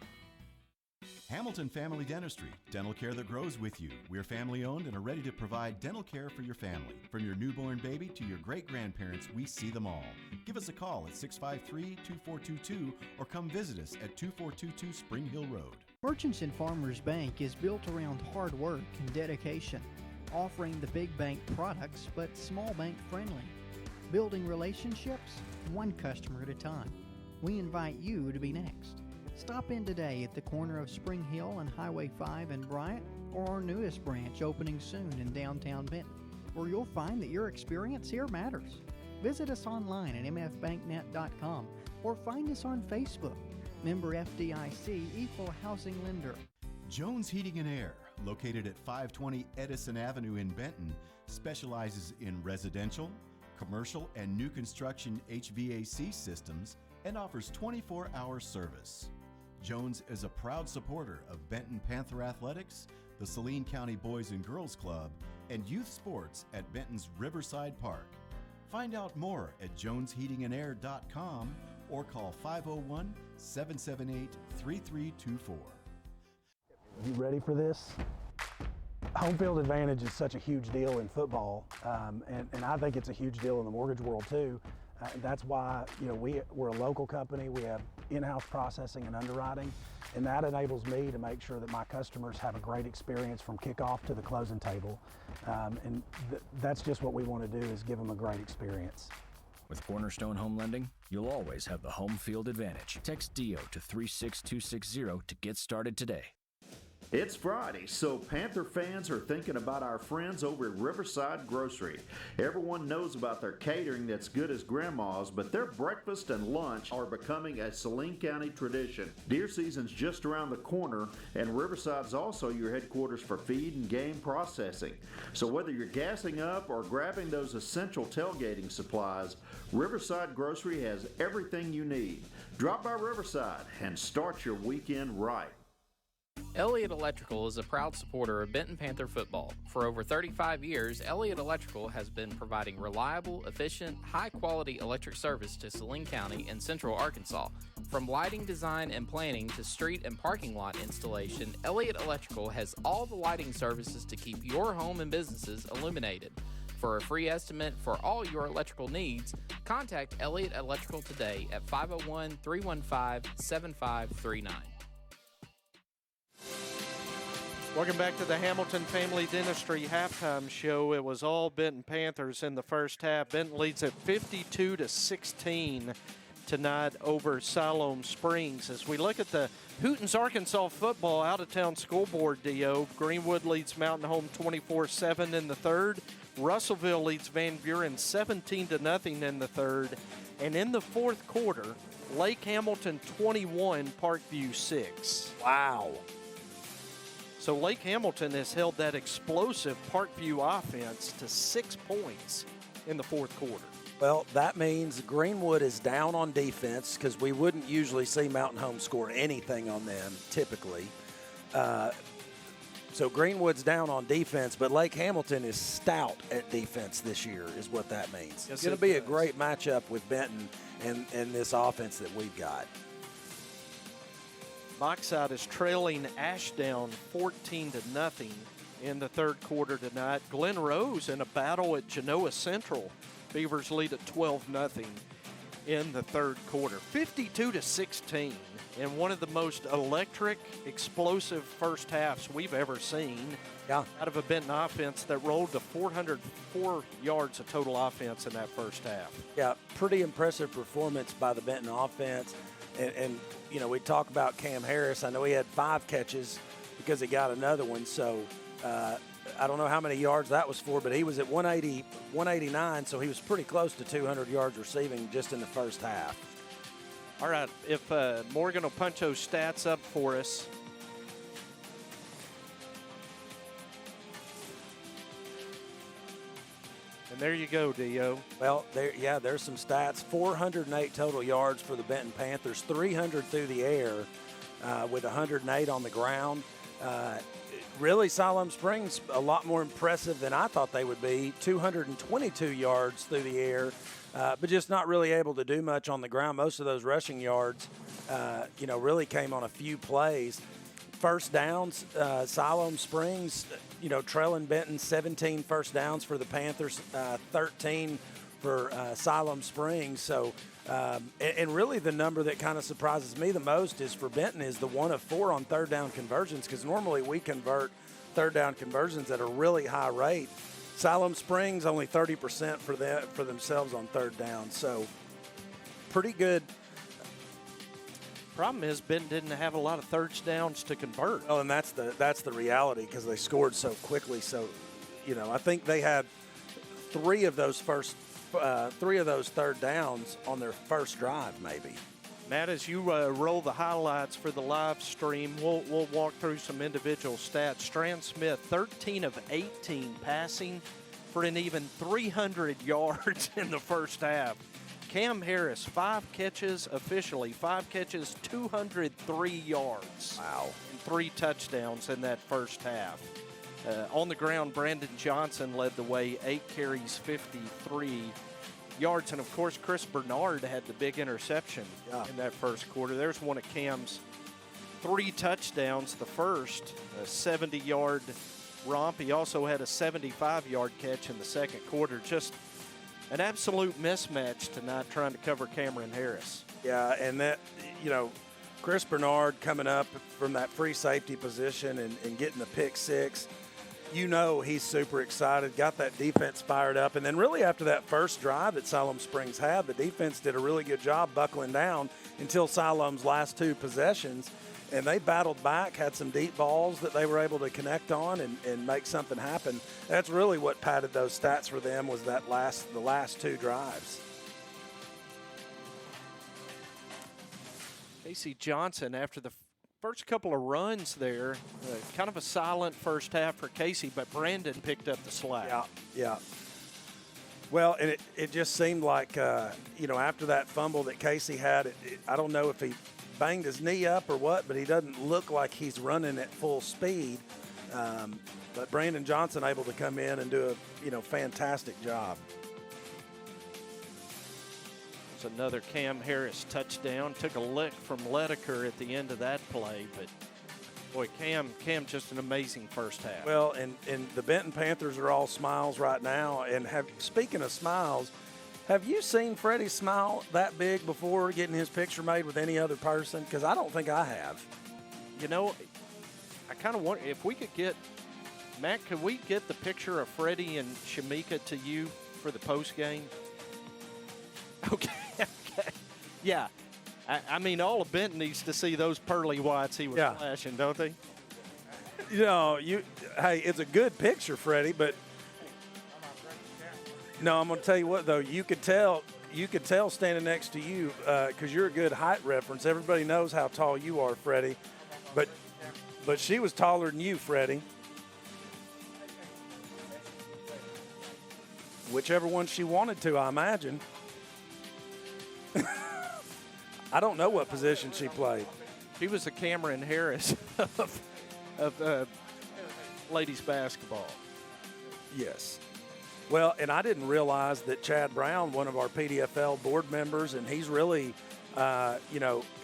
Hamilton Family Dentistry, dental care that grows with you. We're family owned and are ready to provide dental care for your family. From your newborn baby to your great-grandparents, we see them all. Give us a call at 653-2422 or come visit us at 2422 Spring Hill Road. Merchants and Farmers Bank is built around hard work and dedication, offering the big bank products but small bank friendly. Building relationships, one customer at a time. We invite you to be next. Stop in today at the corner of Spring Hill and Highway 5 in Bryant, or our newest branch opening soon in downtown Benton, where you'll find that your experience here matters. Visit us online at mfbanknet.com or find us on Facebook. Member FDIC, Equal Housing Lender. Jones Heating and Air, located at 520 Edison Avenue in Benton, specializes in residential, commercial, and new construction HVAC systems and offers 24-hour service. Jones is a proud supporter of Benton Panther Athletics, the Saline County Boys and Girls Club, and youth sports at Benton's Riverside Park. Find out more at jonesheatingandair.com or call 501-778-3324. You ready for this? Home field advantage is such a huge deal in football, and I think it's a huge deal in the mortgage world too. That's why, we're a local company. We have in-house processing and underwriting, and that enables me to make sure that my customers have a great experience from kickoff to the closing table. That's just what we want to do, is give them a great experience. With Cornerstone Home Lending, you'll always have the home field advantage. Text DIO to 36260 to get started today. It's Friday, so Panther fans are thinking about our friends over at Riverside Grocery. Everyone knows about their catering that's good as grandma's, but their breakfast and lunch are becoming a Saline County tradition. Deer season's just around the corner, and Riverside's also your headquarters for feed and game processing. So whether you're gassing up or grabbing those essential tailgating supplies, Riverside Grocery has everything you need. Drop by Riverside and start your weekend right. Elliott Electrical is a proud supporter of Benton Panther football. For over 35 years, Elliott Electrical has been providing reliable, efficient, high-quality electric service to Saline County and Central Arkansas. From lighting design and planning to street and parking lot installation, Elliott Electrical has all the lighting services to keep your home and businesses illuminated. For a free estimate for all your electrical needs, contact Elliott Electrical today at 501-315-7539. Welcome back to the Hamilton Family Dentistry halftime show. It was all Benton Panthers in the first half. Benton leads at 52-16 tonight over Siloam Springs. As we look at the Hootens Arkansas football out-of-town scoreboard, Dio, Greenwood leads Mountain Home 24-7 in the third. Russellville leads Van Buren 17-0 in the third. And in the fourth quarter, Lake Hamilton 21, Parkview 6. Wow. So Lake Hamilton has held that explosive Parkview offense to 6 points in the fourth quarter. Well, that means Greenwood is down on defense, because we wouldn't usually see Mountain Home score anything on them typically. So Greenwood's down on defense, but Lake Hamilton is stout at defense this year is what that means. Yes, it's going to be a great matchup with Benton and this offense that we've got. Mockside is trailing Ashdown 14-0 in the third quarter tonight. Glen Rose in a battle at Genoa Central. Beavers lead at 12-0 in the third quarter. 52-16, and one of the most electric, explosive first halves we've ever seen. Yeah. Out of a Benton offense that rolled to 404 yards of total offense in that first half. Yeah, pretty impressive performance by the Benton offense. And we talk about Cam Harris. I know he had 5 catches because he got another one. So I don't know how many yards that was for, but he was at 189, so he was pretty close to 200 yards receiving just in the first half. All right, if Morgan will punch those stats up for us. And there you go, Dio. Well, there's some stats. 408 total yards for the Benton Panthers, 300 through the air with 108 on the ground. Really, Siloam Springs, a lot more impressive than I thought they would be. 222 yards through the air, but just not really able to do much on the ground. Most of those rushing yards, really came on a few plays. First downs, Siloam Springs, trailing Benton, 17 first downs for the Panthers, 13 for Siloam Springs. So, and really the number that kind of surprises me the most is for Benton is the 1 of 4 on third down conversions, because normally we convert third down conversions at a really high rate. Siloam Springs only 30% for themselves on third down. So pretty good. Problem is Benton didn't have a lot of third downs to convert. Oh, and that's the reality, because they scored so quickly. So, I think they had 3 of those third downs on their first drive, maybe. Matt, as you roll the highlights for the live stream, we'll walk through some individual stats. Strand Smith, 13 of 18 passing for an even 300 yards in the first half. Cam Harris, 5 catches officially, 5 catches, 203 yards. Wow. And 3 touchdowns in that first half. On the ground, Brandon Johnson led the way, 8 carries, 53 yards. And, of course, Chris Bernard had the big interception in that first quarter. There's one of Cam's 3 touchdowns. The first, a 70-yard romp. He also had a 75-yard catch in the second quarter. Just an absolute mismatch tonight trying to cover Cameron Harris. Yeah, and that, Chris Bernard coming up from that free safety position and getting the pick six, he's super excited, got that defense fired up. And then really after that first drive that Siloam Springs had, the defense did a really good job buckling down until Siloam's last two possessions. And they battled back, had some deep balls that they were able to connect on and make something happen. That's really what padded those stats for them, was the last two drives. Casey Johnson, after the first couple of runs there, kind of a silent first half for Casey, but Brandon picked up the slack. Yeah. Well, and it just seemed like, after that fumble that Casey had, I don't know if he banged his knee up or what, but he doesn't look like he's running at full speed. But Brandon Johnson able to come in and do a fantastic job. It's another Cam Harris touchdown. Took a lick from Ledeker at the end of that play, but boy, Cam just an amazing first half. Well, and the Benton Panthers are all smiles right now. And speaking of smiles, have you seen Freddie smile that big before getting his picture made with any other person? Because I don't think I have. I kind of wonder if we could get, Matt, could we get the picture of Freddie and Shamika to you for the post game? Okay. Yeah. I mean, all of Benton needs to see those pearly whites he was flashing, don't they? Hey, it's a good picture, Freddie, but no, I'm going to tell you what, though. You could tell standing next to you, because you're a good height reference. Everybody knows how tall you are, Freddie. But she was taller than you, Freddie. Whichever one she wanted to, I imagine. I don't know what position she played. She was the Cameron Harris of ladies basketball. Yes. Well, and I didn't realize that Chad Brown, one of our PDFL board members, and he's really,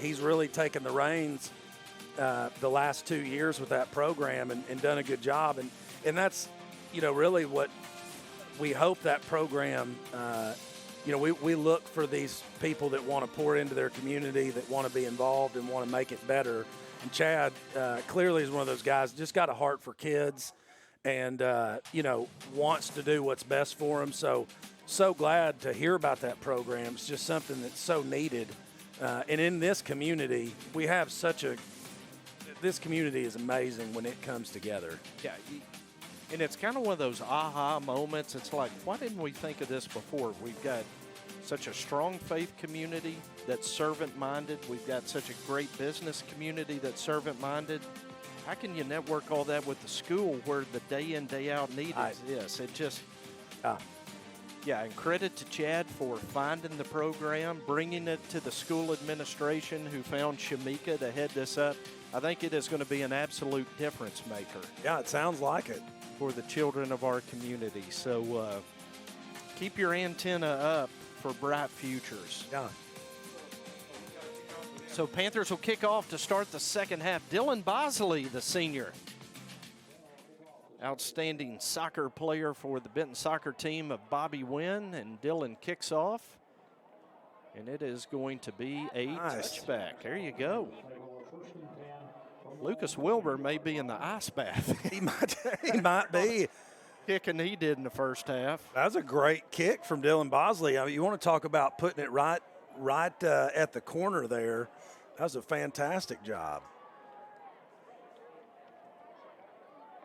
he's really taken the reins the last 2 years with that program and done a good job. And that's, really what we hope that program, we look for these people that want to pour into their community, that want to be involved and want to make it better. And Chad clearly is one of those guys, just got a heart for kids and, wants to do what's best for them. So glad to hear about that program. It's just something that's so needed. And in this community, we have this community is amazing when it comes together. Yeah. And it's kind of one of those aha moments. It's like, why didn't we think of this before? We've got such a strong faith community that's servant-minded. We've got such a great business community that's servant-minded. How can you network all that with the school where the day in, day out need is? It just, and credit to Chad for finding the program, bringing it to the school administration who found Shamika to head this up. I think it is going to be an absolute difference maker. Yeah, it sounds like it. For the children of our community. So keep your antenna up for bright futures. Yeah. So Panthers will kick off to start the second half. Dylan Bosley, the senior. Outstanding soccer player for the Benton soccer team of Bobby Wynn. And Dylan kicks off. And it is going to be a touchback. There you go. Lucas Wilbur may be in the ice bath. He might be. Kicking he did in the first half. That was a great kick from Dylan Bosley. I mean, you want to talk about putting it right at the corner there. That was a fantastic job.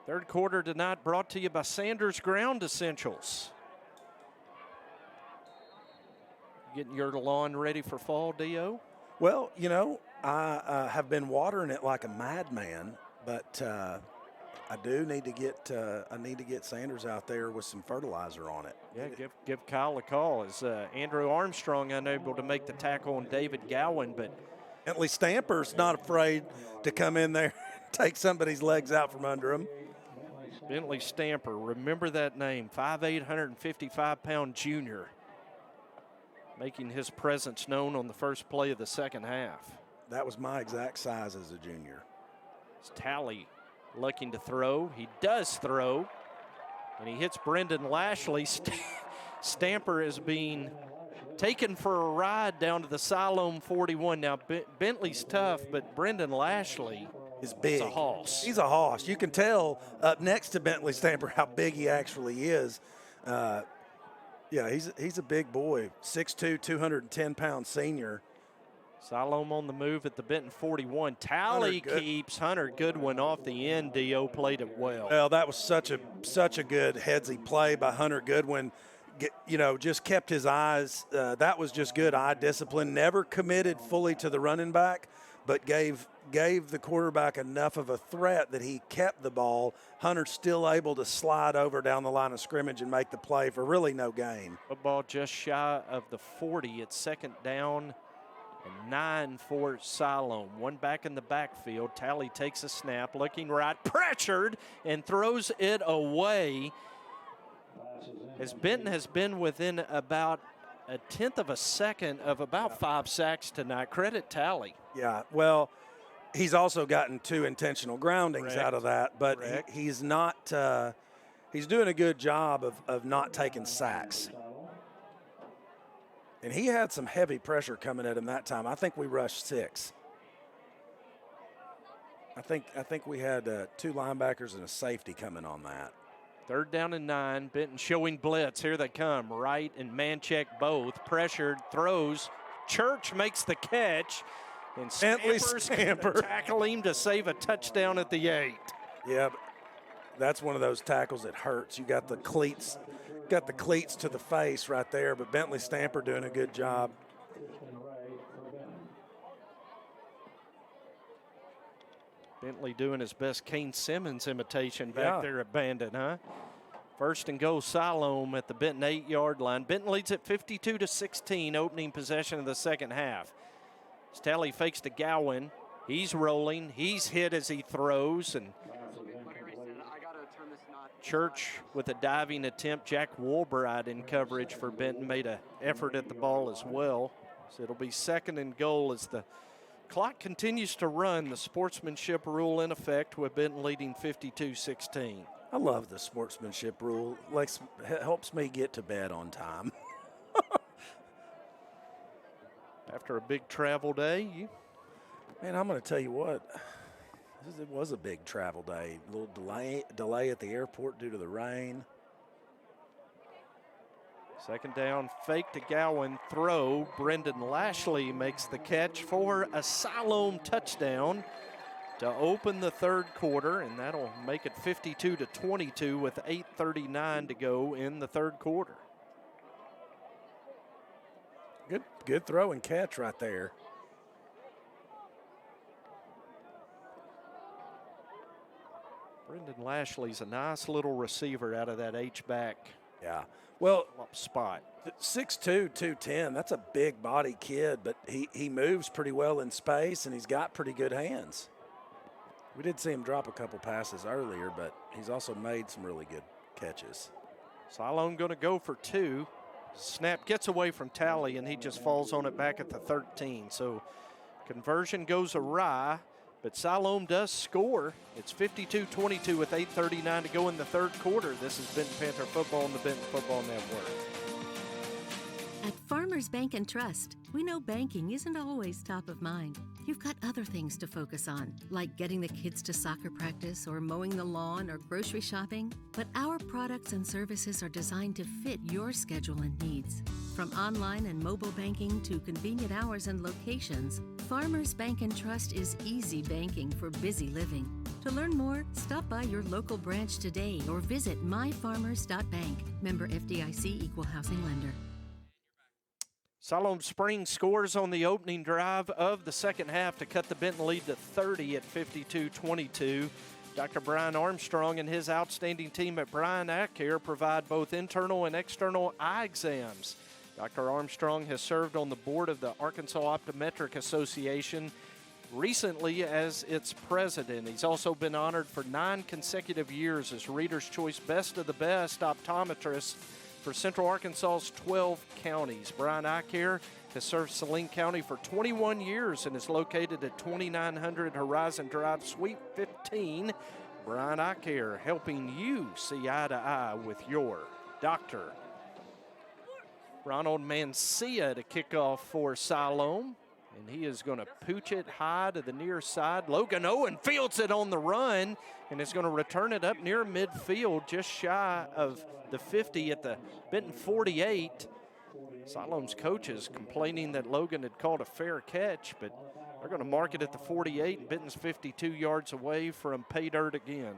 Third quarter tonight brought to you by Sanders Ground Essentials. Getting your lawn ready for fall, Dio? Well, I have been watering it like a madman, but I do need to get Sanders out there with some fertilizer on it. Yeah, give Kyle a call. Is Andrew Armstrong unable to make the tackle on David Gowan, but Bentley Stamper's not afraid to come in there and take somebody's legs out from under him. Bentley Stamper, remember that name, 5'8", 155-pound junior, making his presence known on the first play of the second half. That was my exact size as a junior. It's Talley looking to throw. He does throw, and he hits Brendan Lashley. Stamper is being taken for a ride down to the Siloam 41. Now, Bentley's tough, but Brendan Lashley is big. He's a hoss. He's a hoss. You can tell up next to Bentley Stamper how big he actually is. Yeah, he's a big boy, 6'2", 210-pound senior. Siloam on the move at the Benton 41. Tally keeps Hunter Goodwin off the end. Dio played it well. Well, that was such a good headsy play by Hunter Goodwin. Just kept his eyes. That was just good eye discipline. Never committed fully to the running back, but gave the quarterback enough of a threat that he kept the ball. Hunter's still able to slide over down the line of scrimmage and make the play for really no gain. Football just shy of the 40. It's second down and 9 for Siloam. One back in the backfield. Tally takes a snap, looking right, pressured, and throws it away. As Benton has been within about a tenth of a second of about 5 sacks tonight. Credit Tally. Yeah, well, he's also gotten 2 intentional groundings out of that, but he's not he's doing a good job of not taking sacks. And he had some heavy pressure coming at him that time. I think we rushed 6. I think we had 2 linebackers and a safety coming on that. Third down and 9. Benton showing blitz. Here they come. Wright and Mancheck both. Pressured. Throws. Church makes the catch. And Stamper tackle him to save a touchdown at the 8. Yeah, that's one of those tackles that hurts. You got the cleats to the face right there, but Bentley Stamper doing a good job. Bentley doing his best Kane Simmons imitation back there at Bandit, huh? First and goal, Siloam at the Benton 8-yard line. Benton leads at 52-16, opening possession of the second half. Tally fakes to Gowan. He's rolling. He's hit as he throws. And Church with a diving attempt. Jack Woolbright in coverage for Benton made an effort at the ball as well. So it'll be second and goal as the clock continues to run. The sportsmanship rule in effect with Benton leading 52-16. I love the sportsmanship rule. Helps me get to bed on time. After a big travel day, Man, I'm going to tell you what. It was a big travel day. A little delay at the airport due to the rain. Second down, fake to Gowan, throw. Brendan Lashley makes the catch for a Siloam touchdown to open the third quarter, and that'll make it 52-22 with 8:39 to go in the third quarter. Good throw and catch right there. Brendan Lashley's a nice little receiver out of that H-back. Yeah. Well, spot. 6'2", 210, that's a big body kid, but he moves pretty well in space, and he's got pretty good hands. We did see him drop a couple passes earlier, but he's also made some really good catches. Siloam going to go for 2. Snap gets away from Tally, and he just falls on it back at the 13. So conversion goes awry, but Siloam does score. It's 52-22 with 8:39 to go in the third quarter. This has been Panther Football on the Benton Football Network. At Farmers Bank and Trust, we know banking isn't always top of mind. You've got other things to focus on, like getting the kids to soccer practice or mowing the lawn or grocery shopping. But our products and services are designed to fit your schedule and needs. From online and mobile banking to convenient hours and locations, Farmers Bank and Trust is easy banking for busy living. To learn more, stop by your local branch today or visit myfarmers.bank. Member FDIC Equal Housing Lender. Siloam Springs scores on the opening drive of the second half to cut the Benton lead to 30 at 52-22. Dr. Brian Armstrong and his outstanding team at Bryan Eye Care provide both internal and external eye exams. Dr. Armstrong has served on the board of the Arkansas Optometric Association recently as its president. He's also been honored for 9 consecutive years as Reader's Choice Best of the Best optometrist for Central Arkansas's 12 counties. Bryan Eye Care has served Saline County for 21 years and is located at 2900 Horizon Drive, Suite 15. Bryan Eye Care, helping you see eye to eye with your doctor. Ronald Mancia to kick off for Siloam. And he is going to pooch it high to the near side. Logan Owen fields it on the run and is going to return it up near midfield, just shy of the 50 at the Benton 48. Siloam's coaches complaining that Logan had called a fair catch, but they're going to mark it at the 48. Benton's 52 yards away from pay dirt again.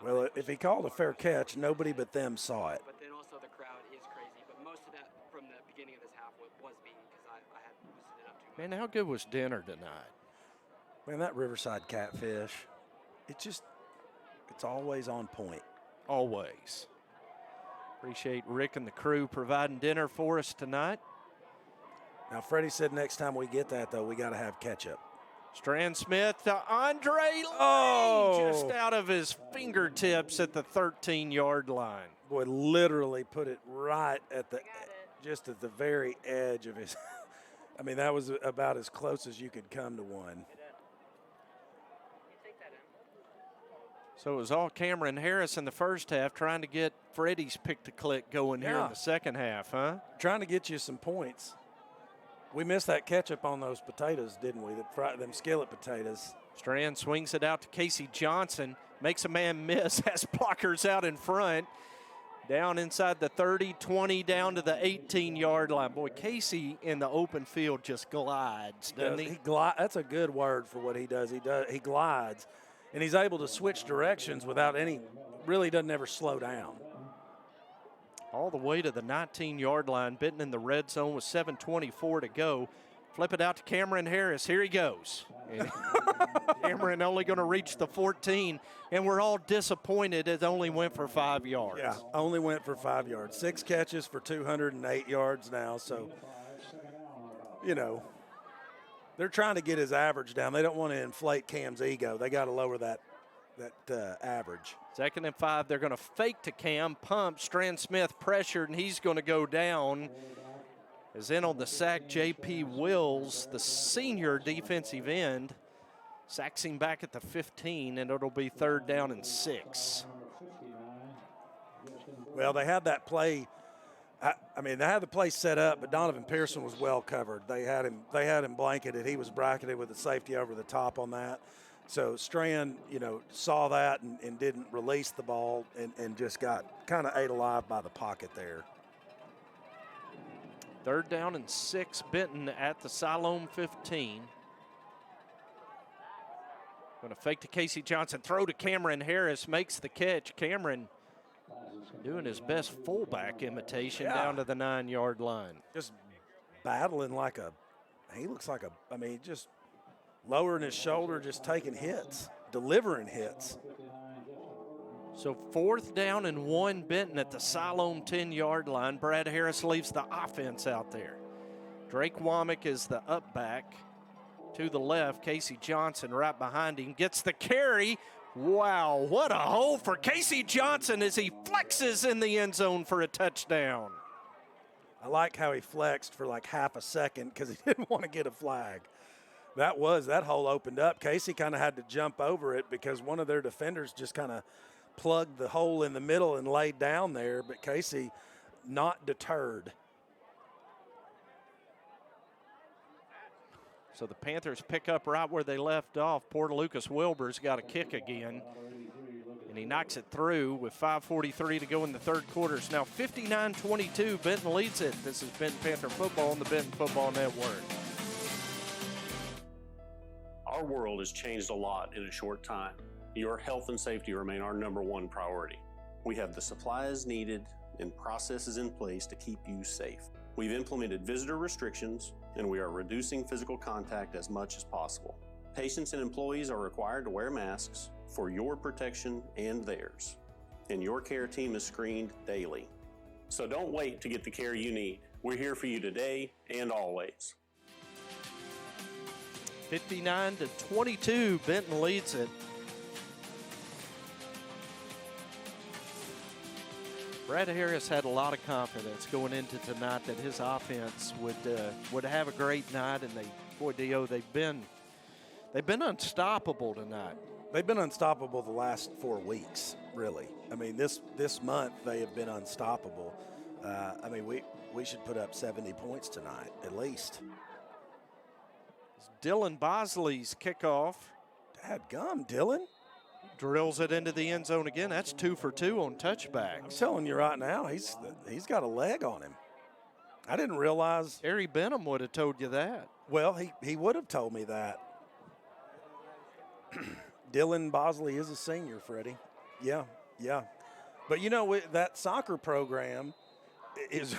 Well, if he called a fair catch, nobody but them saw it. But then also the crowd is crazy. But most of that from the beginning of this half was me because I had boosted it up too much. Man, how good was dinner tonight? Man, that Riverside catfish, it's always on point. Always. Appreciate Rick and the crew providing dinner for us tonight. Now, Freddie said next time we get that, though, we got to have ketchup. Strand Smith to Andre Lane, just out of his fingertips at the 13-yard line. Boy, literally put it right at just at the very edge of his. I mean, that was about as close as you could come to one. So it was all Cameron Harris in the first half, trying to get Freddie's pick-to-click going here in the second half, huh? Trying to get you some points. We missed that ketchup on those potatoes, didn't we? Them skillet potatoes. Strand swings it out to Casey Johnson, makes a man miss, has blockers out in front. Down inside the 30, 20, down to the 18-yard line. Boy, Casey in the open field just glides, doesn't he? That's a good word for what he does. He glides, and he's able to switch directions without really doesn't ever slow down. All the way to the 19-yard line. Benton in the red zone with 7:24 to go. Flip it out to Cameron Harris. Here he goes. Cameron only going to reach the 14, and we're all disappointed it only went for 5 yards. Yeah, only went for 5 yards. 6 catches for 208 yards now. So, they're trying to get his average down. They don't want to inflate Cam's ego. They got to lower that average. 2nd and 5, they're going to fake to Cam, pump, Strand Smith pressured, and he's going to go down. As in on the sack, J.P. Wills, the senior defensive end, sacks him back at the 15, and it'll be 3rd down and 6. Well, they had that play. They had the play set up, but Donovan Pearson was well covered. They had him blanketed. He was bracketed with a safety over the top on that. So Strand, saw that and didn't release the ball and just got kind of ate alive by the pocket there. 3rd down and 6, Benton at the Siloam 15. Going to fake to Casey Johnson, throw to Cameron Harris, makes the catch. Cameron doing his best fullback imitation down to the 9-yard line. Just battling he looks like just lowering his shoulder, just taking hits, delivering hits. So 4th down and 1, Benton at the Siloam 10-yard line. Brad Harris leaves the offense out there. Drake Womack is the up back. To the left, Casey Johnson right behind him. Gets the carry. Wow, what a hole for Casey Johnson as he flexes in the end zone for a touchdown. I like how he flexed for like half a second because he didn't want to get a flag. That hole opened up. Casey kind of had to jump over it because one of their defenders just kind of plugged the hole in the middle and laid down there, but Casey not deterred. So the Panthers pick up right where they left off. Poor Lucas Wilbur's got a kick again, and he knocks it through with 5:43 to go in the 3rd quarter. It's now 59-22. Benton leads it. This is Benton Panther Football on the Benton Football Network. Our world has changed a lot in a short time. Your health and safety remain our #1 priority. We have the supplies needed and processes in place to keep you safe. We've implemented visitor restrictions, and we are reducing physical contact as much as possible. Patients and employees are required to wear masks for your protection and theirs. And your care team is screened daily. So don't wait to get the care you need. We're here for you today and always. 59-22, Benton leads it. Brad Harris had a lot of confidence going into tonight that his offense would have a great night, and they've been unstoppable tonight. They've been unstoppable the last 4 weeks, really. I mean, this month they have been unstoppable. I mean, we should put up 70 points tonight, at least. Dylan Bosley's kickoff. Dadgum, Dylan. Drills it into the end zone again. That's 2 for 2 on touchbacks. I'm telling you right now, he's got a leg on him. I didn't realize. Harry Benham would have told you that. Well, he would have told me that. Dylan Bosley is a senior, Freddie. Yeah. But, you know, that soccer program is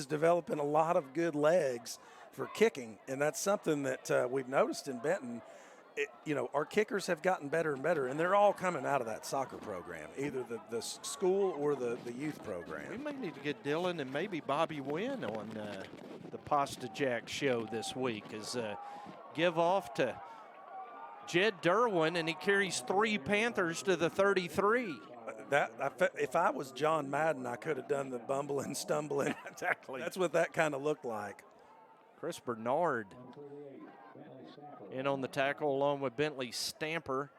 developing a lot of good legs for kicking, and that's something that we've noticed in Benton. You know, our kickers have gotten better and better, and they're all coming out of that soccer program, either the school or the youth program. We may need to get Dylan and maybe Bobby Wynn on the Pasta Jack show this week as give off to Jed Derwin, and he carries 3 Panthers to the 33. If I was John Madden, I could have done the bumbling, stumbling. Exactly. That's what that kind of looked like. Chris Bernard in on the tackle along with Bentley Stamper.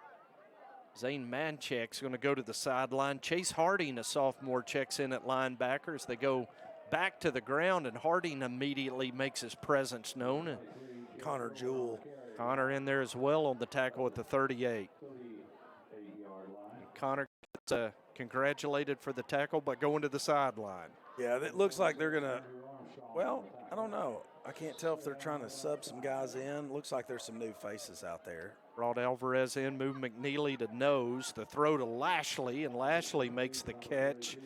Zane Manchek's going to go to the sideline. Chase Harding, a sophomore, checks in at linebacker as they go back to the ground, and Harding immediately makes his presence known. Connor Jewell. Connor in there as well on the tackle at the 38. Connor gets congratulated for the tackle by going to the sideline. Yeah, it looks like they're going to, well, I don't know. I can't tell if they're trying to sub some guys in. Looks like there's some new faces out there. Brought Alvarez in, moved McNeely to nose. The throw to Lashley, and Lashley makes the catch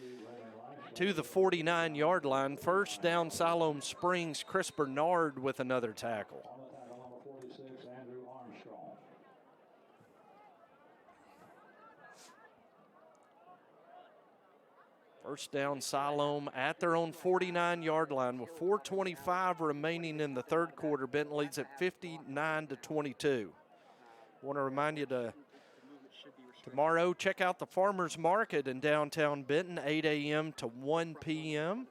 to the 49-yard line. First down, Siloam Springs. Chris Bernard with another tackle. First down, Siloam at their own 49-yard line with 4:25 remaining in the third quarter. Benton leads at 59-22. Want to remind you to tomorrow check out the Farmers Market in downtown Benton, 8 a.m. to 1 p.m.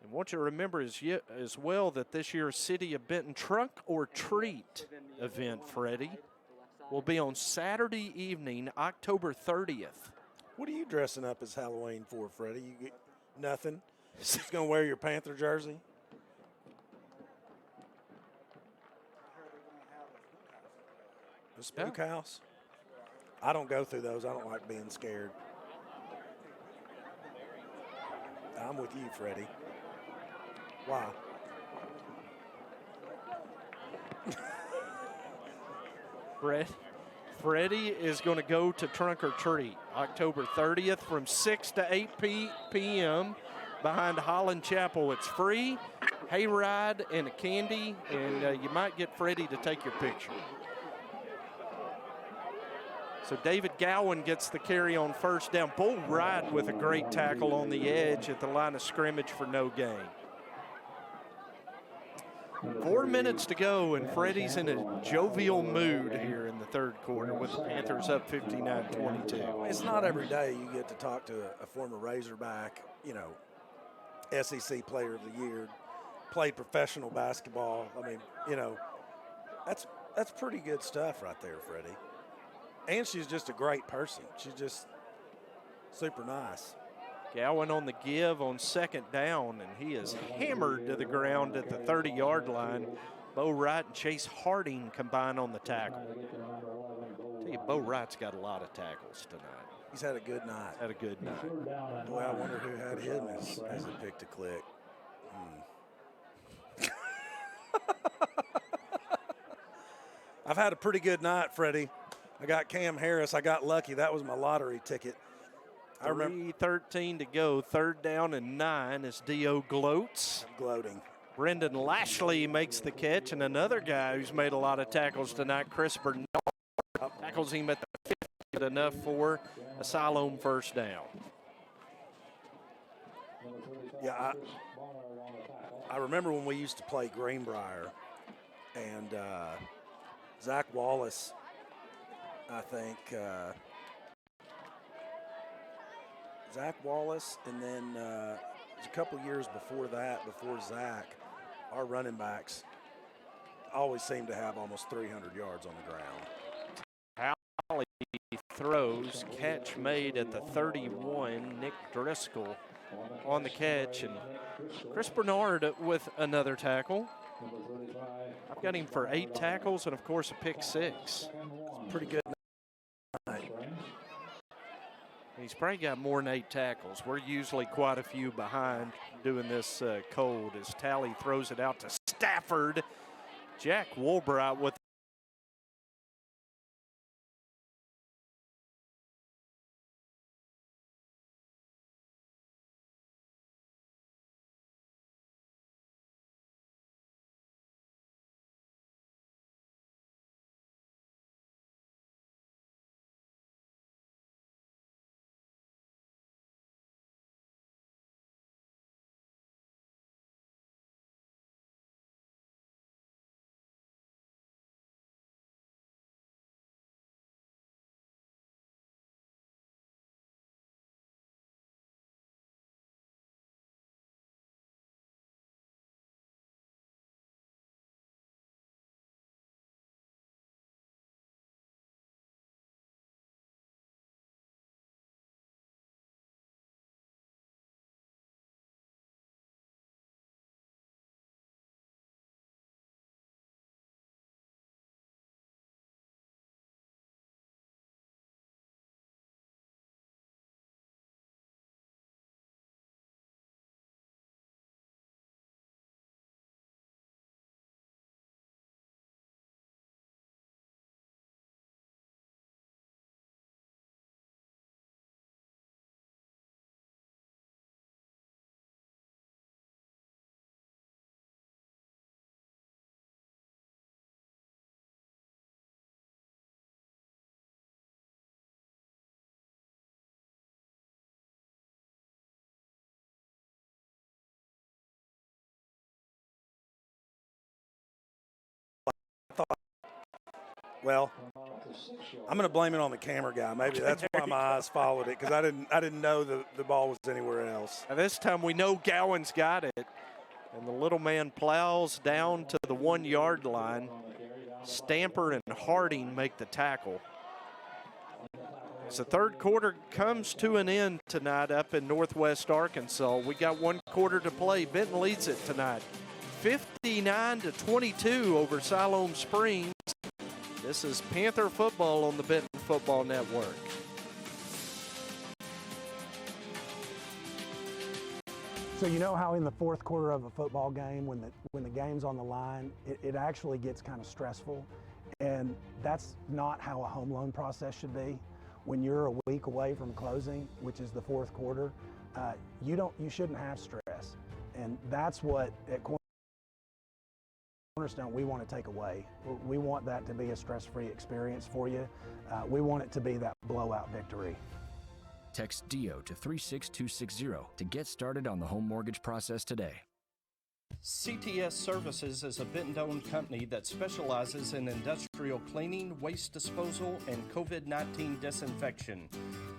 And want you to remember as well that this year's City of Benton Trunk or Treat event, Freddie, will be on Saturday evening, October 30th. What are you dressing up as Halloween for, Freddie? You get nothing? Just going to wear your Panther jersey? The spook house? I don't go through those. I don't like being scared. I'm with you, Freddie. Why? Freddie is going to go to Trunk or Treat October 30th from 6 to 8 p.m. behind Holland Chapel. It's free, hayride, and a candy, and you might get Freddie to take your picture. So David Gowan gets the carry on first down. Bull Wright with a great tackle on the edge at the line of scrimmage for no gain. 4 minutes to go, and Freddie's in a jovial mood here in the third quarter with the Panthers up 59-22. It's not every day you get to talk to a former Razorback, you know, SEC Player of the Year, played professional basketball. I mean, you know, that's pretty good stuff right there, Freddie. And she's just a great person. She's just super nice. Gowan on the give on second down, and he is hammered to the ground at the 30-yard line. Bo Wright and Chase Harding combine on the tackle. I tell you, Bo Wright's got a lot of tackles tonight. He's had a good night. Had a good night. Boy, I wonder who had him as a pick to click. I've had a pretty good night, Freddie. I got Cam Harris. I got lucky. That was my lottery ticket. I remember 3:13 to go. Third down and 9 as Dio gloats. I'm gloating. Brendan Lashley makes the catch, and another guy who's made a lot of tackles tonight, Chris Bernard, tackles him at the 50, enough for a Siloam first down. Yeah, I remember when we used to play Greenbrier, and Zach Wallace, I think, Zach Wallace, and then it was a couple years before that, before Zach, our running backs always seem to have almost 300 yards on the ground. Howley throws, catch made at the 31. Nick Driscoll on the catch. And Chris Bernard with another tackle. I've got him for 8 tackles and, of course, a pick 6. Pretty good night. He's probably got more than 8 tackles. We're usually quite a few behind doing this cold as Talley throws it out to Stafford. Jack Woolbright with Well, I'm going to blame it on the camera guy. Maybe that's why my eyes followed it, because I didn't know the ball was anywhere else. Now this time we know Gowan's got it. And the little man plows down to the 1-yard line. Stamper and Harding make the tackle. As the third quarter comes to an end tonight up in Northwest Arkansas, we got 1 quarter to play. Benton leads it tonight, 59-22 over Siloam Springs. This is Panther football on the Benton Football Network. So you know how in the fourth quarter of a football game, when the game's on the line, it actually gets kind of stressful, and that's not how a home loan process should be. When you're a week away from closing, which is the fourth quarter, you shouldn't have stress, and that's what at Cornerstone we want to take away. We want that to be a stress-free experience for you. We want it to be that blowout victory. Text DO to 36260 to get started on the home mortgage process today. CTS Services is a Benton-owned company that specializes in industrial cleaning, waste disposal, and COVID-19 disinfection.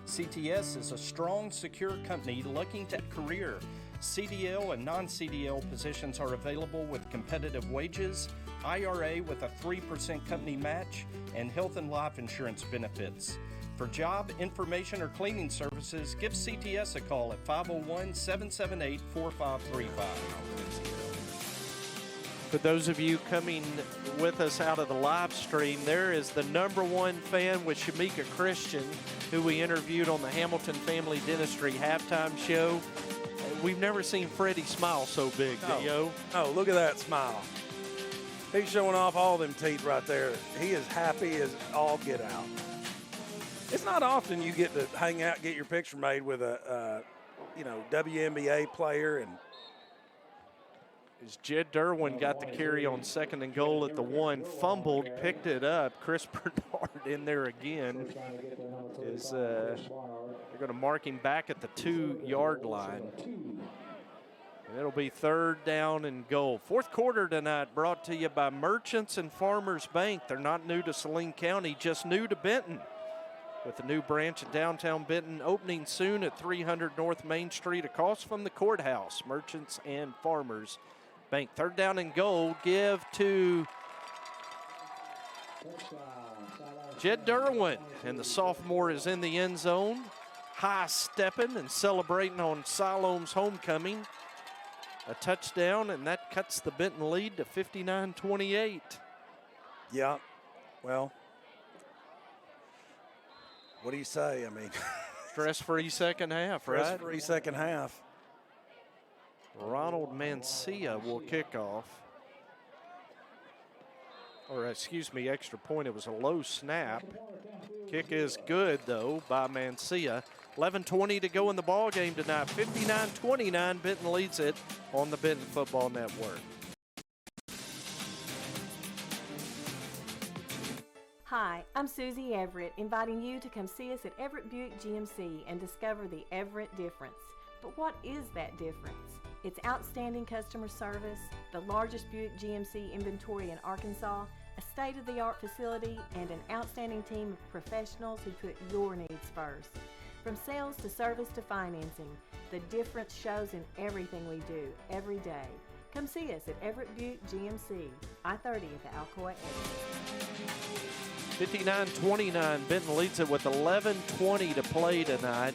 CTS is a strong, secure company looking to career. CDL and non-CDL positions are available with competitive wages, IRA with a 3% company match, and health and life insurance benefits. For job, information, or cleaning services, give CTS a call at 501-778-4535. For those of you coming with us out of the live stream, there is the #1 fan with Shamika Christian, who we interviewed on the Hamilton Family Dentistry halftime show. We've never seen Freddie smile so big, Dio. Oh, look at that smile. He's showing off all them teeth right there. He is happy as all get out. It's not often you get to hang out and get your picture made with a WNBA player. And as Jed Derwin got the carry on 2nd and goal at the 1, fumbled, picked it up. Chris Bernard in there again. They're going to mark him back at the 2-yard line. And it'll be 3rd down and goal. Fourth quarter tonight brought to you by Merchants and Farmers Bank. They're not new to Saline County, just new to Benton. With a new branch in downtown Benton opening soon at 300 North Main Street across from the courthouse. Merchants and Farmers Bank. 3rd down and goal. Give to Jed Derwin. And the sophomore is in the end zone. high-stepping and celebrating on Siloam's homecoming. A touchdown, and that cuts the Benton lead to 59-28. Yeah, well, what do you say? I mean, stress-free second half, right? Stress-free second half. Ronald Mancia will kick off. Or, excuse me, extra point. It was a low snap. Kick is good, though, by Mancia. 11:20 to go in the ball game tonight. 59-29, Benton leads it on the Benton Football Network. Hi, I'm Susie Everett, inviting you to come see us at Everett Buick GMC and discover the Everett difference. But what is that difference? It's outstanding customer service, the largest Buick GMC inventory in Arkansas, a state-of-the-art facility, and an outstanding team of professionals who put your needs first. From sales to service to financing, the difference shows in everything we do every day. Come see us at Everett Buick GMC, I-30 at the Alcoa exit. 59-29, Benton leads it with 11:20 to play tonight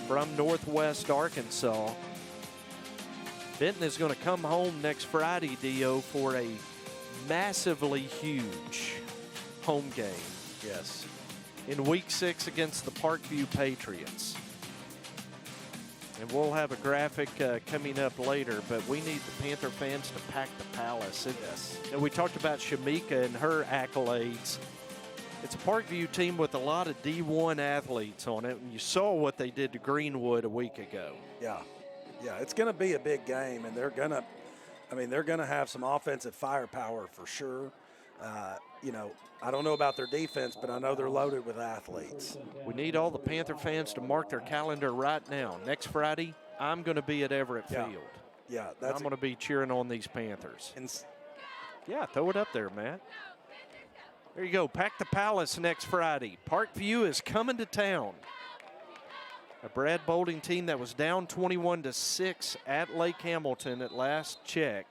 from Northwest Arkansas. Benton is going to come home next Friday, Dio, for a massively huge home game. Yes. In Week 6 against the Parkview Patriots. And we'll have a graphic coming up later, but we need the Panther fans to pack the Palace. Yes. And we talked about Shamika and her accolades. It's a Parkview team with a lot of D1 athletes on it, and you saw what they did to Greenwood a week ago. Yeah. Yeah, it's going to be a big game, and they're going to have some offensive firepower for sure. You know, I don't know about their defense, but I know they're loaded with athletes. We need all the Panther fans to mark their calendar right now. Next Friday, I'm going to be at Everett Field. Yeah, I'm going to be cheering on these Panthers. Yeah, throw it up there, Matt. There you go. Pack the Palace next Friday. Parkview is coming to town. A Brad Bolding team that was down 21-6 at Lake Hamilton at last check.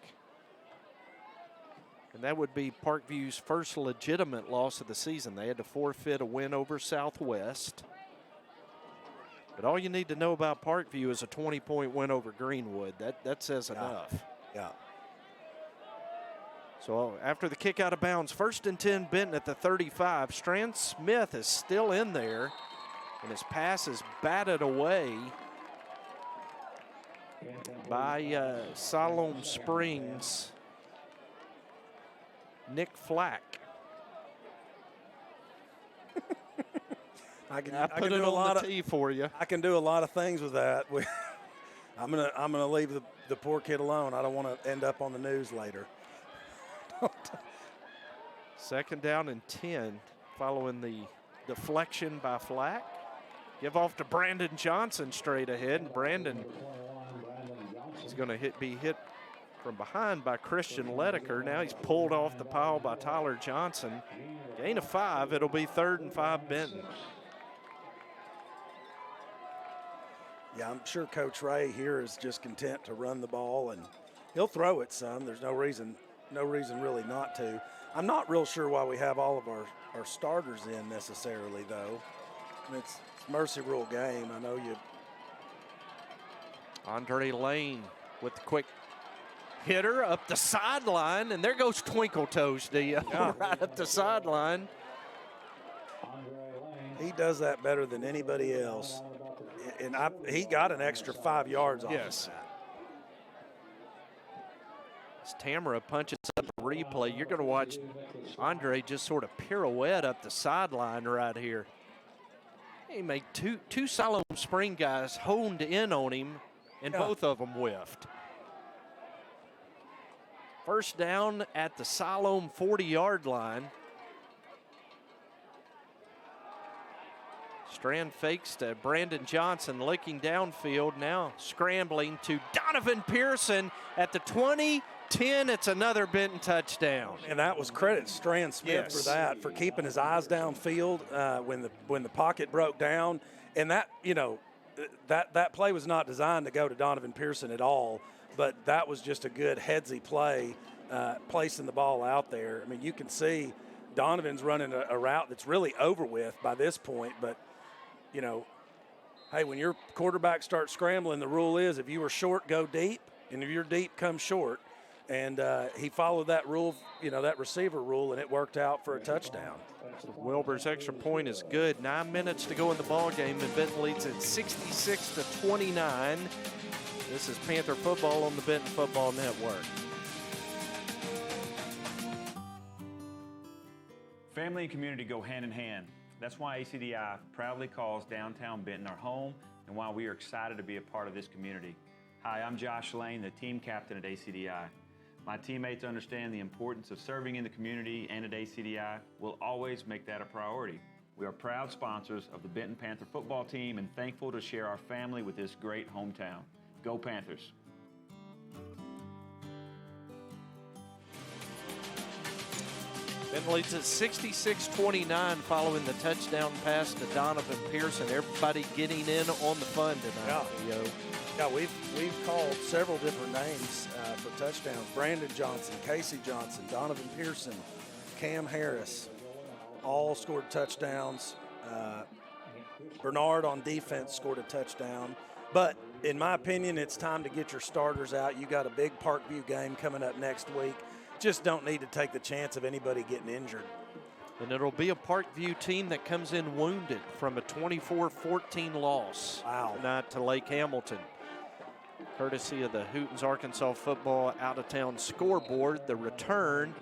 And that would be Parkview's first legitimate loss of the season. They had to forfeit a win over Southwest. But all you need to know about Parkview is a 20-point win over Greenwood. That says enough. Yeah. So after the kick out of bounds, 1st and 10 Benton at the 35. Strand Smith is still in there, and his pass is batted away by Siloam Springs' Nick Flack. I put can it do a on lot the of tee for you. I can do a lot of things with that. I'm gonna leave the poor kid alone. I don't want to end up on the news later. 2nd down and 10 following the deflection by Flack. Give off to Brandon Johnson straight ahead, and Brandon is going to be hit from behind by Christian Ledecker. Now he's pulled off the pile by Tyler Johnson. Gain of 5. It'll be 3rd and 5 Benton. Yeah, I'm sure Coach Ray here is just content to run the ball, and he'll throw it some. There's no reason really not to. I'm not real sure why we have all of our starters in necessarily, though. I mean, it's Mercy Rule game. I know you. Andre Lane with the quick hitter up the sideline, and there goes Twinkle Toes, Dio, right up the sideline. He does that better than anybody else, and he got an extra 5 yards off of that. As Tamara punches up a replay, you're going to watch Andre just sort of pirouette up the sideline right here. He made two Siloam Spring guys honed in on him, and both of them whiffed. 1st down at the Siloam 40-yard line. Strand fakes to Brandon Johnson, licking downfield, now scrambling to Donovan Pearson at the 20. 10, it's another Benton touchdown. And that was credit Strand Smith for that, for keeping his eyes downfield when the pocket broke down. And that, you know, that play was not designed to go to Donovan Pearson at all, but that was just a good headsy play, placing the ball out there. I mean, you can see Donovan's running a route that's really over with by this point, but, you know, Hey, when your quarterback starts scrambling, the rule is if you were short, go deep, and if you're deep, come short. And he followed that rule, that receiver rule, and it worked out for a touchdown. So Wilbur's extra point is good. 9 minutes to go in the ball game, and Benton leads at 66-29. This is Panther football on the Benton Football Network. Family and community go hand in hand. That's why ACDI proudly calls downtown Benton our home and why we are excited to be a part of this community. Hi, I'm Josh Lane, the team captain at ACDI. My teammates understand the importance of serving in the community, and at ACDI, we'll always make that a priority. We are proud sponsors of the Benton Panther football team and thankful to share our family with this great hometown. Go Panthers! Benton leads at 66-29 following the touchdown pass to Donovan Pearson. Everybody getting in on the fun tonight. Yeah, we've called several different names for touchdowns. Brandon Johnson, Casey Johnson, Donovan Pearson, Cam Harris, all scored touchdowns. Bernard on defense scored a touchdown. But in my opinion, it's time to get your starters out. You got a big Parkview game coming up next week. Just don't need to take the chance of anybody getting injured. And it'll be a Parkview team that comes in wounded from a 24-14 loss tonight to Lake Hamilton. Courtesy of the Hootens Arkansas football out-of-town scoreboard, the return,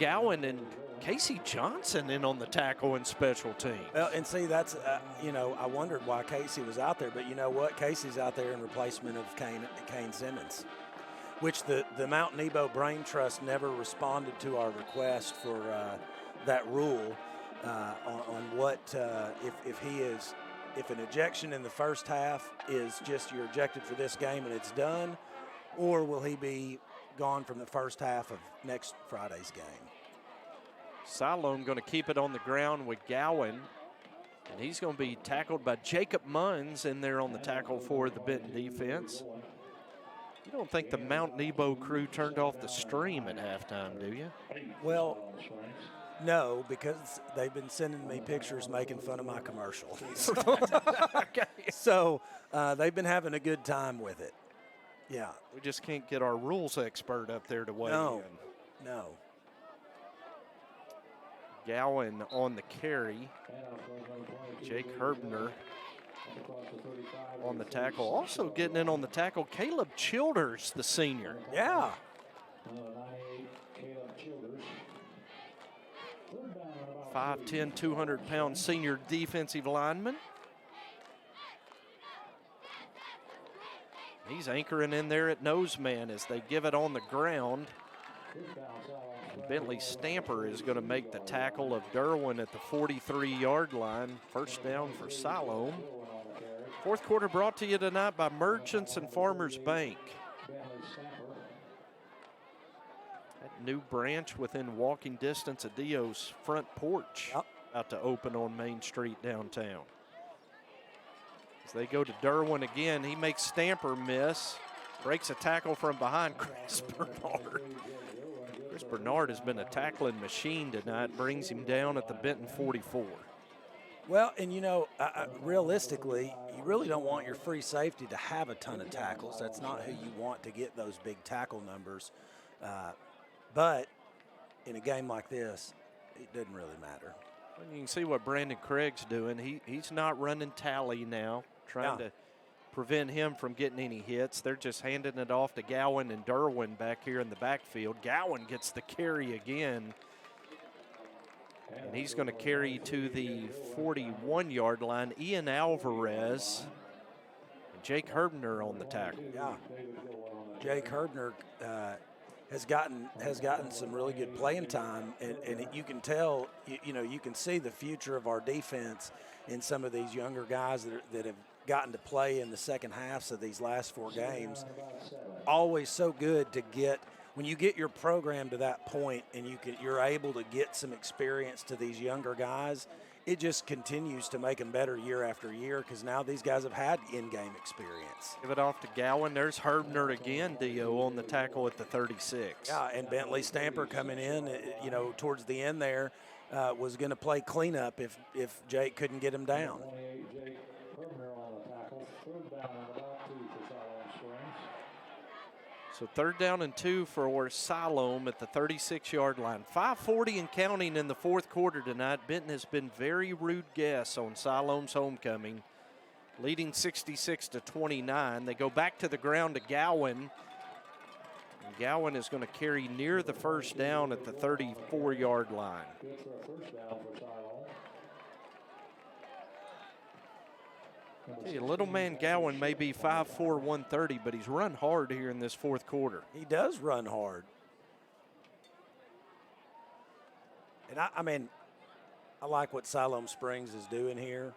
Gowan and Casey Johnson in on the tackle and special teams. Well, and see, that's, I wondered why Casey was out there, but you know what? Casey's out there in replacement of Kane Simmons, which the Mount Nebo Brain Trust never responded to our request for that rule on what if an ejection in the first half is just you're ejected for this game and it's done, or will he be gone from the first half of next Friday's game? Siloam going to keep it on the ground with Gowan, and he's going to be tackled by Jacob Munns in there on the tackle for the Benton defense. You don't think the Mount Nebo crew turned off the stream at halftime, do you? Well, no, because they've been sending me pictures making fun of my commercial. So they've been having a good time with it. Yeah. We just can't get our rules expert up there to weigh in. No. Gowan on the carry. Jake Herbner on the tackle. Also getting in on the tackle, Caleb Childers, the senior. Yeah. 5'10", 200-pound senior defensive lineman. He's anchoring in there at noseman as they give it on the ground. And Bentley Stamper is going to make the tackle of Derwin at the 43-yard line. First down for Siloam. Fourth quarter brought to you tonight by Merchants and Farmers Bank. That new branch within walking distance of Dio's front porch about to open on Main Street downtown. As they go to Derwin again, he makes Stamper miss. Breaks a tackle from behind. Chris Bernard. Chris Bernard has been a tackling machine tonight. Brings him down at the Benton 44. Well, and realistically, you really don't want your free safety to have a ton of tackles. That's not who you want to get those big tackle numbers. But in a game like this, it doesn't really matter. Well, you can see what Brandon Craig's doing. He's not running tally now, trying to prevent him from getting any hits. They're just handing it off to Gowan and Derwin back here in the backfield. Gowan gets the carry again. And he's going to carry to the 41-yard line. Ian Alvarez and Jake Herbner on the tackle. Yeah, Jake Herbner has gotten some really good playing time, and you can tell, you can see the future of our defense in some of these younger guys that have gotten to play in the second halves of these last four games. Always so good to get. When you get your program to that point and you're able to get some experience to these younger guys, it just continues to make them better year after year because now these guys have had in-game experience. Give it off to Gowan. There's Herbner again, Dio, on the tackle at the 36. Yeah, and Bentley Stamper coming in, towards the end there, was going to play cleanup if Jake couldn't get him down. So 3rd down and 2 for Siloam at the 36-yard line. 5:40 and counting in the 4th quarter tonight. Benton has been very rude guests on Siloam's homecoming, leading 66-29. They go back to the ground to Gowan. And Gowan is going to carry near the 1st down at the 34-yard line. Good for a 1st down for Siloam. Little man Gowan may be 5'4", 130, but he's run hard here in this 4th quarter. He does run hard. And I mean, I like what Siloam Springs is doing here.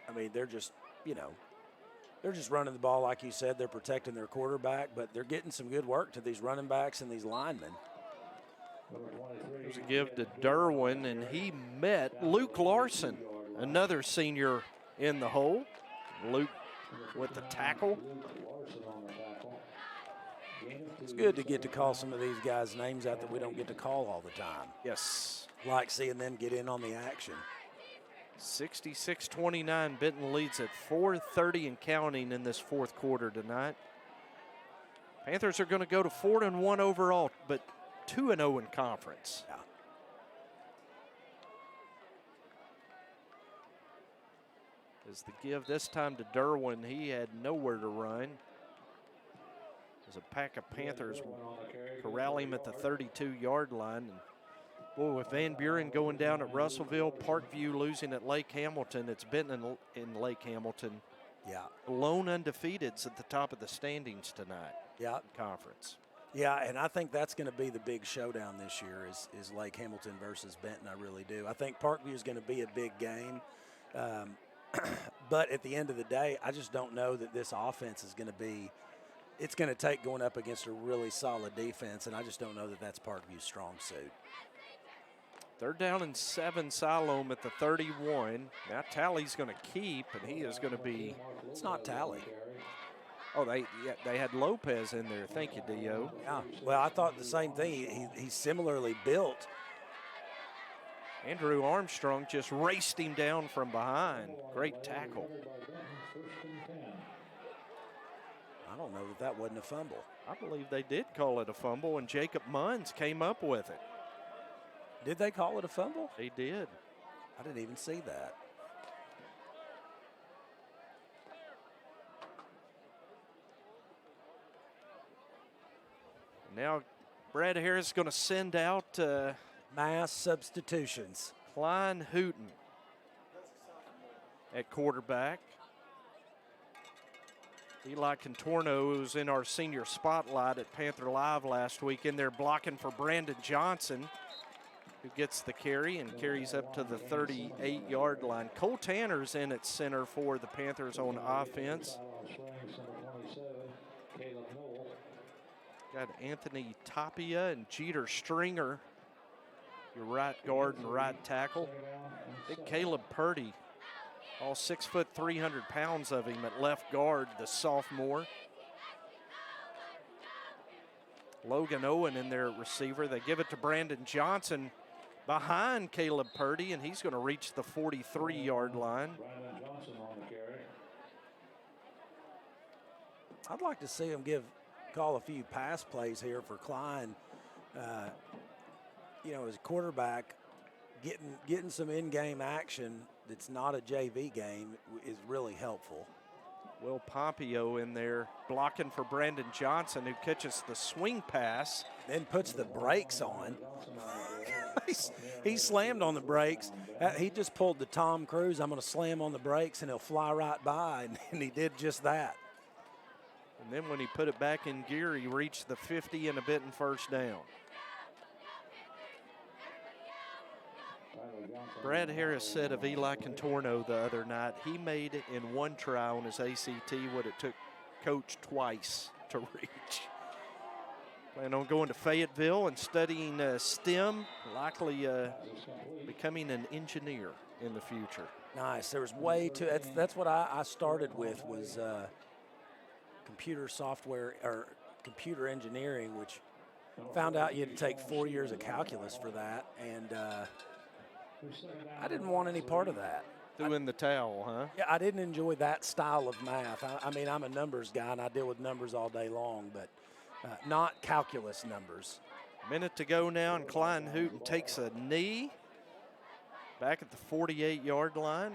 I mean, they're just, they're just running the ball like you said. They're protecting their quarterback, but they're getting some good work to these running backs and these linemen. There's a give to Derwin, and he met Luke Larson, another senior in the hole. Luke with the tackle. It's good to get to call some of these guys' names out that we don't get to call all the time. Yes. Like seeing them get in on the action. 66-29, Benton leads at 4:30 and counting in this 4th quarter tonight. Panthers are going to go to 4-1 overall, but 2-0 in conference. Yeah. As the give this time to Derwin, he had nowhere to run. As a pack of Panthers corral him at the 32-yard line. And boy, with Van Buren going down at Russellville, Parkview losing at Lake Hamilton, it's Benton in Lake Hamilton. Yeah. Lone undefeateds at the top of the standings tonight. Yeah. Conference. Yeah, and I think that's going to be the big showdown this year is Lake Hamilton versus Benton. I really do. I think Parkview is going to be a big game. But at the end of the day, I just don't know that this offense is going to be – it's going to take going up against a really solid defense, and I just don't know that that's Parkview's strong suit. 3rd down and 7, Siloam at the 31. Now Talley's going to keep, and he is going to be – it's not Talley. Oh, they had Lopez in there. Thank you, Dio. Yeah, well, I thought the same thing. He's similarly built. Andrew Armstrong just raced him down from behind. Great tackle. I don't know that wasn't a fumble. I believe they did call it a fumble, and Jacob Munns came up with it. Did they call it a fumble? They did. I didn't even see that. Now Brad Harris is going to send out mass substitutions. Klein Hooten at quarterback. Eli Contorno, who's in our senior spotlight at Panther Live last week, in there blocking for Brandon Johnson, who gets the carry and carries up to the 38-yard line. Cole Tanner's in at center for the Panthers on offense. Got Anthony Tapia and Jeter Stringer, your right guard and right tackle. Big Caleb Purdy, all 6 foot, 300 pounds of him at left guard, the sophomore. Logan Owen in their receiver. They give it to Brandon Johnson behind Caleb Purdy, and he's going to reach the 43-yard line. I'd like to see him call a few pass plays here for Klein. As a quarterback, getting some in-game action that's not a JV game is really helpful. Will Pompeo in there blocking for Brandon Johnson, who catches the swing pass. Then puts the brakes on. He slammed on the brakes. He just pulled the Tom Cruise, I'm going to slam on the brakes and he'll fly right by, and he did just that. And then when he put it back in gear, he reached the 50 and a Benton 1st down. Brad Harris said of Eli Contorno the other night, he made in one try on his ACT what it took Coach twice to reach. Plan on going to Fayetteville and studying STEM, likely becoming an engineer in the future. Nice. There was way too. That's what I started with was computer software or computer engineering, which found out you had to take 4 years of calculus for that, and I didn't want any part of that. Threw in the towel, huh? Yeah, I didn't enjoy that style of math. I mean, I'm a numbers guy, and I deal with numbers all day long, but not calculus numbers. Minute to go now, and Klein Hooten takes a knee back at the 48-yard line.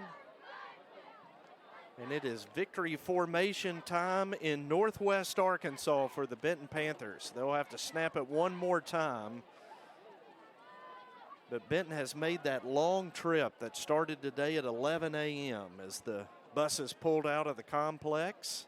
And it is victory formation time in Northwest Arkansas for the Benton Panthers. They'll have to snap it one more time. But Benton has made that long trip that started today at 11 a.m. as the buses pulled out of the complex.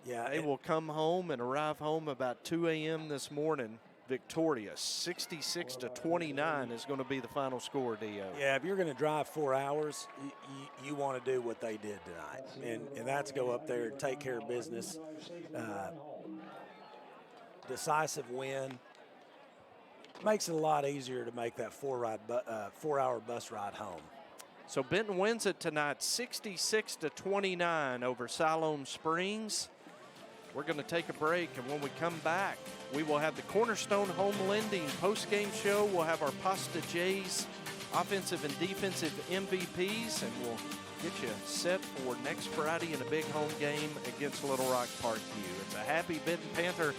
Yeah, they will come home and arrive home about 2 a.m. this morning victorious. 66-29 is going to be the final score, Dio. Yeah, if you're going to drive 4 hours, you want to do what they did tonight, and that's go up there and take care of business. Decisive win. Makes it a lot easier to make that 4-hour bus ride home. So Benton wins it tonight 66-29 over Siloam Springs. We're going to take a break, and when we come back, we will have the Cornerstone Home Lending post-game show. We'll have our Pasta Jays offensive and defensive MVPs, and we'll get you set for next Friday in a big home game against Little Rock Parkview. It's a happy Benton Panther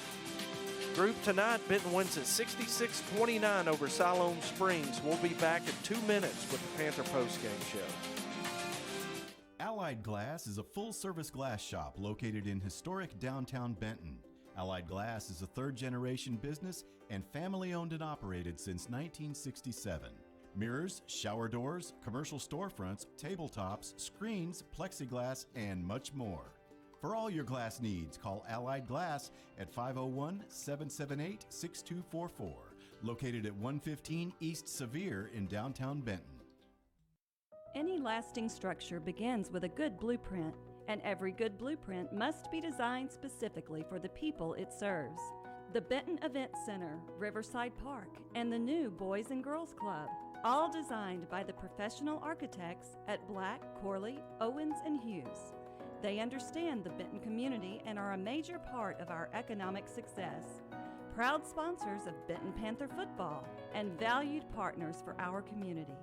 group tonight. Benton wins at 66-29 over Siloam Springs. We'll be back in 2 minutes with the Panther post-game show. Allied Glass is a full-service glass shop located in historic downtown Benton. Allied Glass is a third-generation business and family-owned and operated since 1967. Mirrors, shower doors, commercial storefronts, tabletops, screens, plexiglass, and much more. For all your glass needs, call Allied Glass at 501-778-6244, located at 115 East Sevier in downtown Benton. Any lasting structure begins with a good blueprint, and every good blueprint must be designed specifically for the people it serves. The Benton Event Center, Riverside Park, and the new Boys and Girls Club, all designed by the professional architects at Black, Corley, Owens, and Hughes. They understand the Benton community and are a major part of our economic success. Proud sponsors of Benton Panther football and valued partners for our community.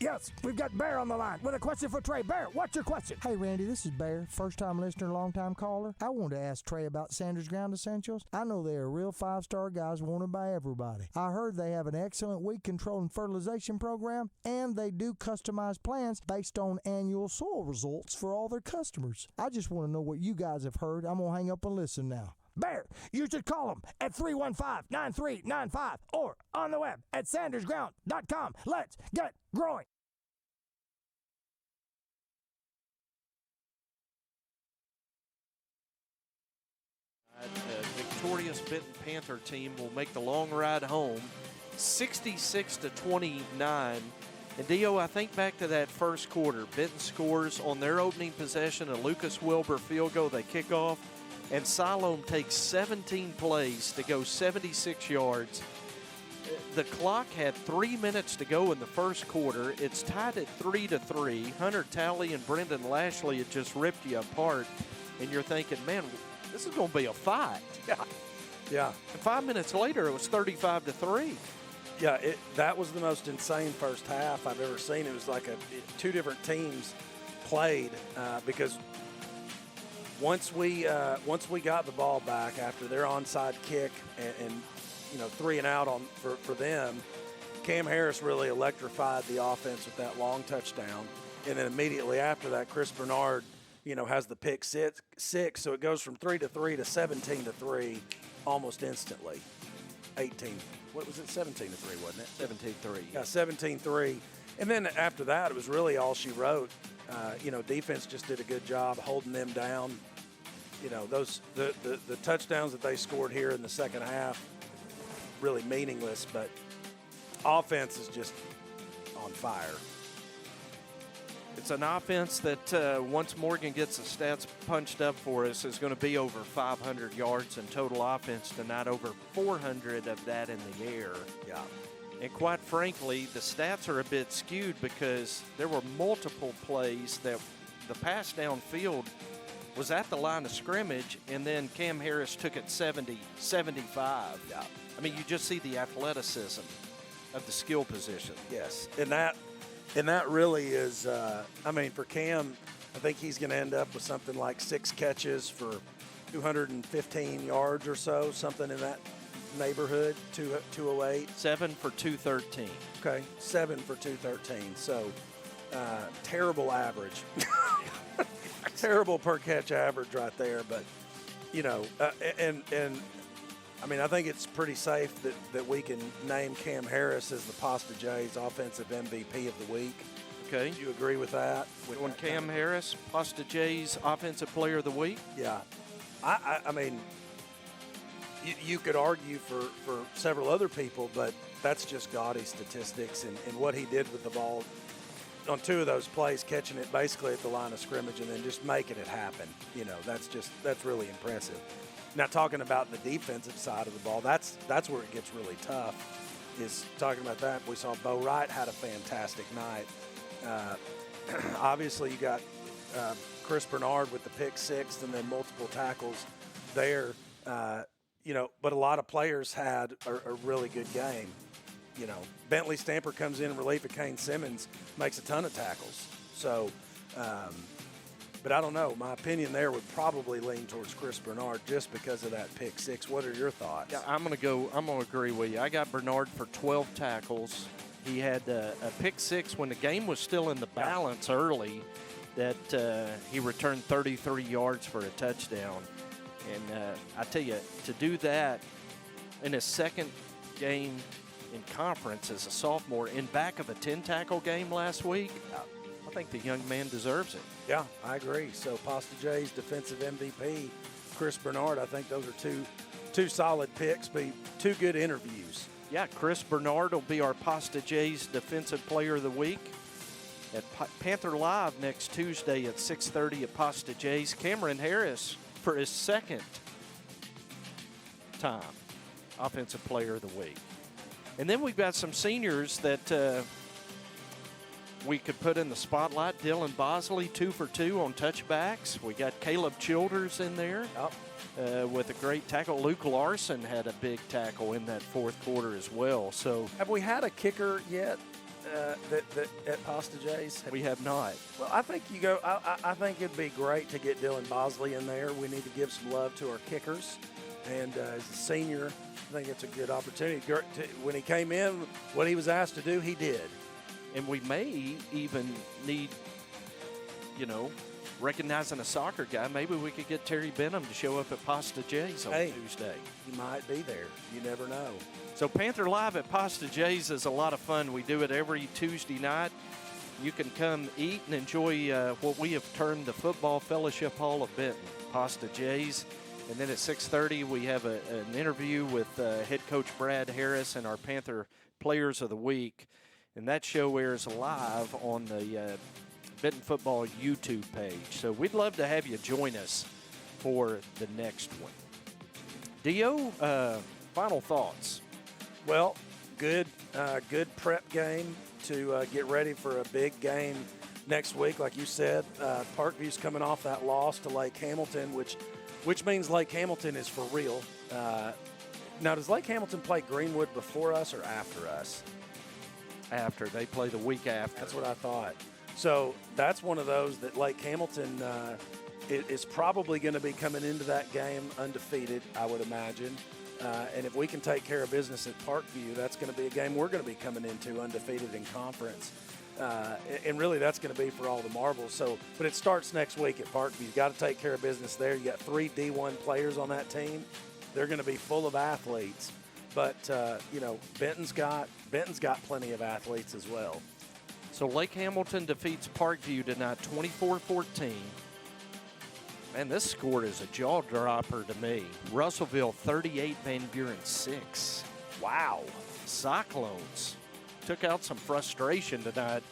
Yes, we've got Bear on the line with a question for Trey. Bear, what's your question? Hey, Randy, this is Bear, first-time listener, long-time caller. I wanted to ask Trey about Sanders Ground Essentials. I know they are real five-star guys wanted by everybody. I heard they have an excellent weed control and fertilization program, and they do customized plans based on annual soil results for all their customers. I just want to know what you guys have heard. I'm going to hang up and listen now. Bear, you should call them at 315-9395 or on the web at sandersground.com. Let's get growing. The victorious Benton Panther team will make the long ride home 66-29. And Dio, I think back to that first quarter. Benton scores on their opening possession, a Lucas Wilbur field goal. They kick off. And Siloam takes 17 plays to go 76 yards. The clock had 3 minutes to go in the first quarter. It's tied at 3-3. Hunter Talley and Brendan Lashley had just ripped you apart. And you're thinking, man, this is going to be a fight. Yeah. And 5 minutes later, it was 35-3. Yeah, that was the most insane first half I've ever seen. It was like two different teams played because once we got the ball back after their onside kick and 3 and out for them, Cam Harris really electrified the offense with that long touchdown, and then immediately after that, Chris Bernard, has the pick six, so it goes from 3-3 to 17-3 almost instantly. 18. What was it? 17-3, wasn't it? 17-3. Yeah, 17-3, and then after that, it was really all she wrote. Defense just did a good job holding them down. The touchdowns that they scored here in the second half, really meaningless, but offense is just on fire. It's an offense that once Morgan gets the stats punched up for us is going to be over 500 yards in total offense tonight, over 400 of that in the air. Yeah. And quite frankly, the stats are a bit skewed because there were multiple plays that the pass downfield was at the line of scrimmage, and then Cam Harris took it 70, 75. Yeah. I mean, you just see the athleticism of the skill position. Yes, and that really is, for Cam, I think he's going to end up with something like 6 catches for 215 yards or so, something in that neighborhood, 208. 7 for 213. Okay, 7 for 213. So terrible average. Terrible per catch average right there. But, you know, and I mean, I think it's pretty safe that we can name Cam Harris as the Pasta J's offensive MVP of the week. Okay. Do you agree with that? On Cam Harris, Pasta J's offensive player of the week? Yeah. I mean, you could argue for several other people, but that's just gaudy statistics and what he did with the ball on 2 of those plays, catching it basically at the line of scrimmage and then just making it happen. You know, that's really impressive. Now, talking about the defensive side of the ball, that's where it gets really tough, is talking about that. We saw Bo Wright had a fantastic night. Obviously, you got Chris Bernard with the pick 6 and then multiple tackles there. You know, but a lot of players had a really good game. You know, Bentley Stamper comes in relief of Kane Simmons, makes a ton of tackles. So, but I don't know. My opinion there would probably lean towards Chris Bernard just because of that pick 6. What are your thoughts? Yeah, I'm gonna agree with you. I got Bernard for 12 tackles. He had a pick 6 when the game was still in the balance early. That he returned 33 yards for a touchdown. And I tell you, to do that in his second game in conference as a sophomore in back of a 10-tackle game last week, I think the young man deserves it. Yeah, I agree. So Pasta J's defensive MVP, Chris Bernard, I think those are two solid picks, be 2 good interviews. Yeah, Chris Bernard will be our Pasta J's defensive player of the week at Panther Live next Tuesday at 6:30 at Pasta J's. Cameron Harris for his second time offensive player of the week. And then we've got some seniors that we could put in the spotlight. Dylan Bosley, 2 for 2 on touchbacks. We got Caleb Childers in there with a great tackle. Luke Larson had a big tackle in that fourth quarter as well. So, have we had a kicker yet that at Pasta J's? We have not. Well, I think you go. I think it'd be great to get Dylan Bosley in there. We need to give some love to our kickers. And as a senior, I think it's a good opportunity. When he came in, what he was asked to do, he did. And we may even need, you know, recognizing a soccer guy. Maybe we could get Terry Benham to show up at Pasta J's on Tuesday. He might be there. You never know. So Panther Live at Pasta J's is a lot of fun. We do it every Tuesday night. You can come eat and enjoy what we have termed the Football Fellowship Hall of Benton, Pasta J's. And then at 6:30, we have an interview with head coach Brad Harris and our Panther Players of the Week. And that show airs live on the Benton Football YouTube page. So we'd love to have you join us for the next one. Dio, final thoughts? Well, good prep game to get ready for a big game next week. Like you said, Parkview's coming off that loss to Lake Hamilton, which means Lake Hamilton is for real. Now, does Lake Hamilton play Greenwood before us or after us? After. They play the week after. That's what I thought. So that's one of those that Lake Hamilton is probably going to be coming into that game undefeated, I would imagine. And if we can take care of business at Parkview, that's going to be a game we're going to be coming into undefeated in conference. And really, that's going to be for all the marbles. So, but it starts next week at Parkview. You got to take care of business there. You got 3 D1 players on that team. They're going to be full of athletes. But you know, Benton's got plenty of athletes as well. So Lake Hamilton defeats Parkview tonight, 24-14. Man, this score is a jaw dropper to me. Russellville 38, Van Buren 6. Wow. Cyclones took out some frustration tonight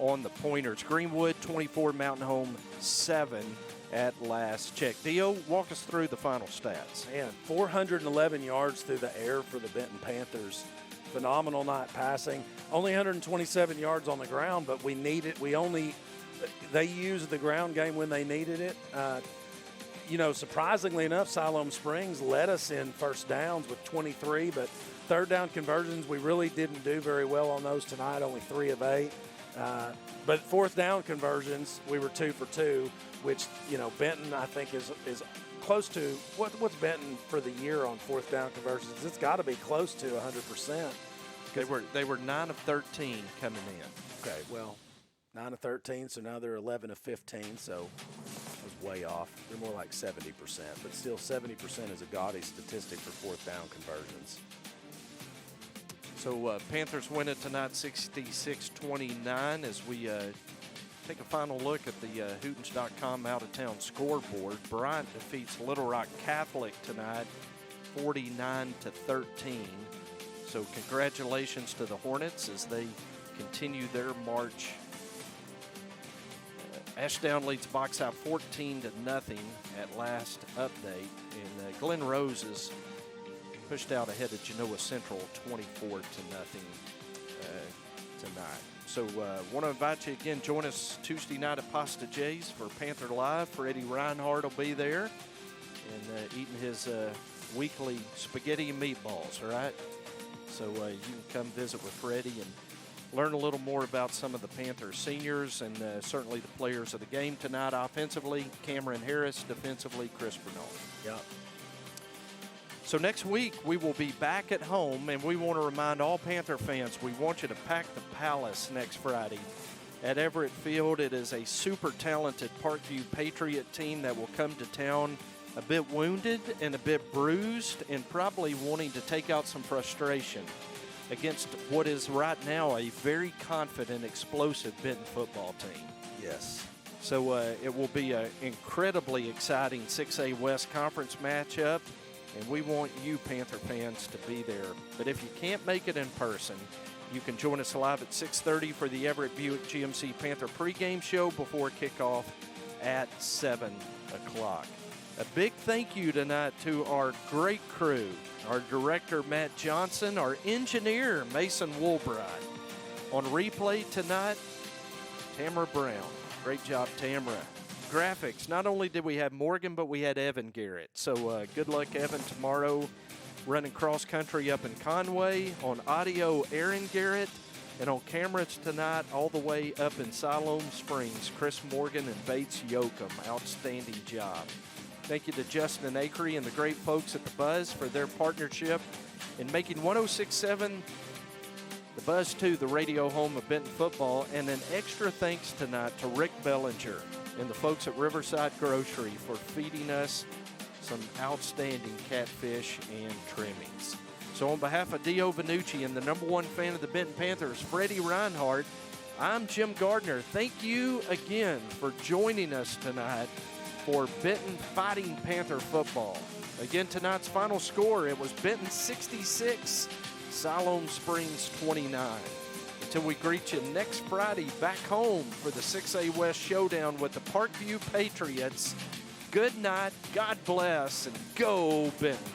on the Pointers. Greenwood 24, Mountain Home 7 at last check. Dio, walk us through the final stats. Man, 411 yards through the air for the Benton Panthers. Phenomenal night passing. Only 127 yards on the ground, but they used the ground game when they needed it. You know, surprisingly enough, Siloam Springs led us in first downs with 23, but third down conversions, we really didn't do very well on those tonight, only 3 of 8. But fourth down conversions, we were 2 for 2, which, you know, Benton, I think, is close to what's Benton for the year on fourth down conversions? It's got to be close to 100%. They were 9 of 13 coming in. Okay, well, 9 of 13, so now they're 11 of 15, so it was way off. They're more like 70%, but still 70% is a gaudy statistic for fourth down conversions. So Panthers win it tonight 66-29 as we take a final look at the Hootens.com out-of-town scoreboard. Bryant defeats Little Rock Catholic tonight 49-13. So congratulations to the Hornets as they continue their march. Ashdown leads box out 14-0 at last update. And Glen Rose is pushed out ahead of Genoa Central 24-0 tonight. So want to invite you again, join us Tuesday night at Pasta J's for Panther Live. Freddie Reinhardt will be there and eating his weekly spaghetti and meatballs, all right? So you can come visit with Freddie and learn a little more about some of the Panther seniors and certainly the players of the game tonight. Offensively, Cameron Harris. Defensively, Chris Bernard. Yep. So next week, we will be back at home, and we want to remind all Panther fans, we want you to pack the Palace next Friday at Everett Field. It is a super talented Parkview Patriot team that will come to town a bit wounded and a bit bruised and probably wanting to take out some frustration against what is right now a very confident, explosive Benton football team. Yes. So it will be an incredibly exciting 6A West Conference matchup, and we want you Panther fans to be there. But if you can't make it in person, you can join us live at 6:30 for the Everett Buick GMC Panther pregame show before kickoff at 7 o'clock. A big thank you tonight to our great crew, our director, Matt Johnson, our engineer, Mason Woolbride. On replay tonight, Tamara Brown. Great job, Tamara. Graphics, not only did we have Morgan, but we had Evan Garrett. So good luck, Evan, tomorrow running cross-country up in Conway. On audio, Aaron Garrett. And on cameras tonight, all the way up in Siloam Springs, Chris Morgan and Bates Yoakum. Outstanding job. Thank you to Justin and Acree and the great folks at The Buzz for their partnership in making 106.7 The Buzz 2 the radio home of Benton football. And an extra thanks tonight to Rick Bellinger and the folks at Riverside Grocery for feeding us some outstanding catfish and trimmings. So on behalf of Dio Vanucci and the #1 fan of the Benton Panthers, Freddie Reinhardt, I'm Jim Gardner. Thank you again for joining us tonight for Benton Fighting Panther football. Again, tonight's final score, it was Benton 66, Siloam Springs 29. Until we greet you next Friday back home for the 6A West Showdown with the Parkview Patriots. Good night, God bless, and go Benton.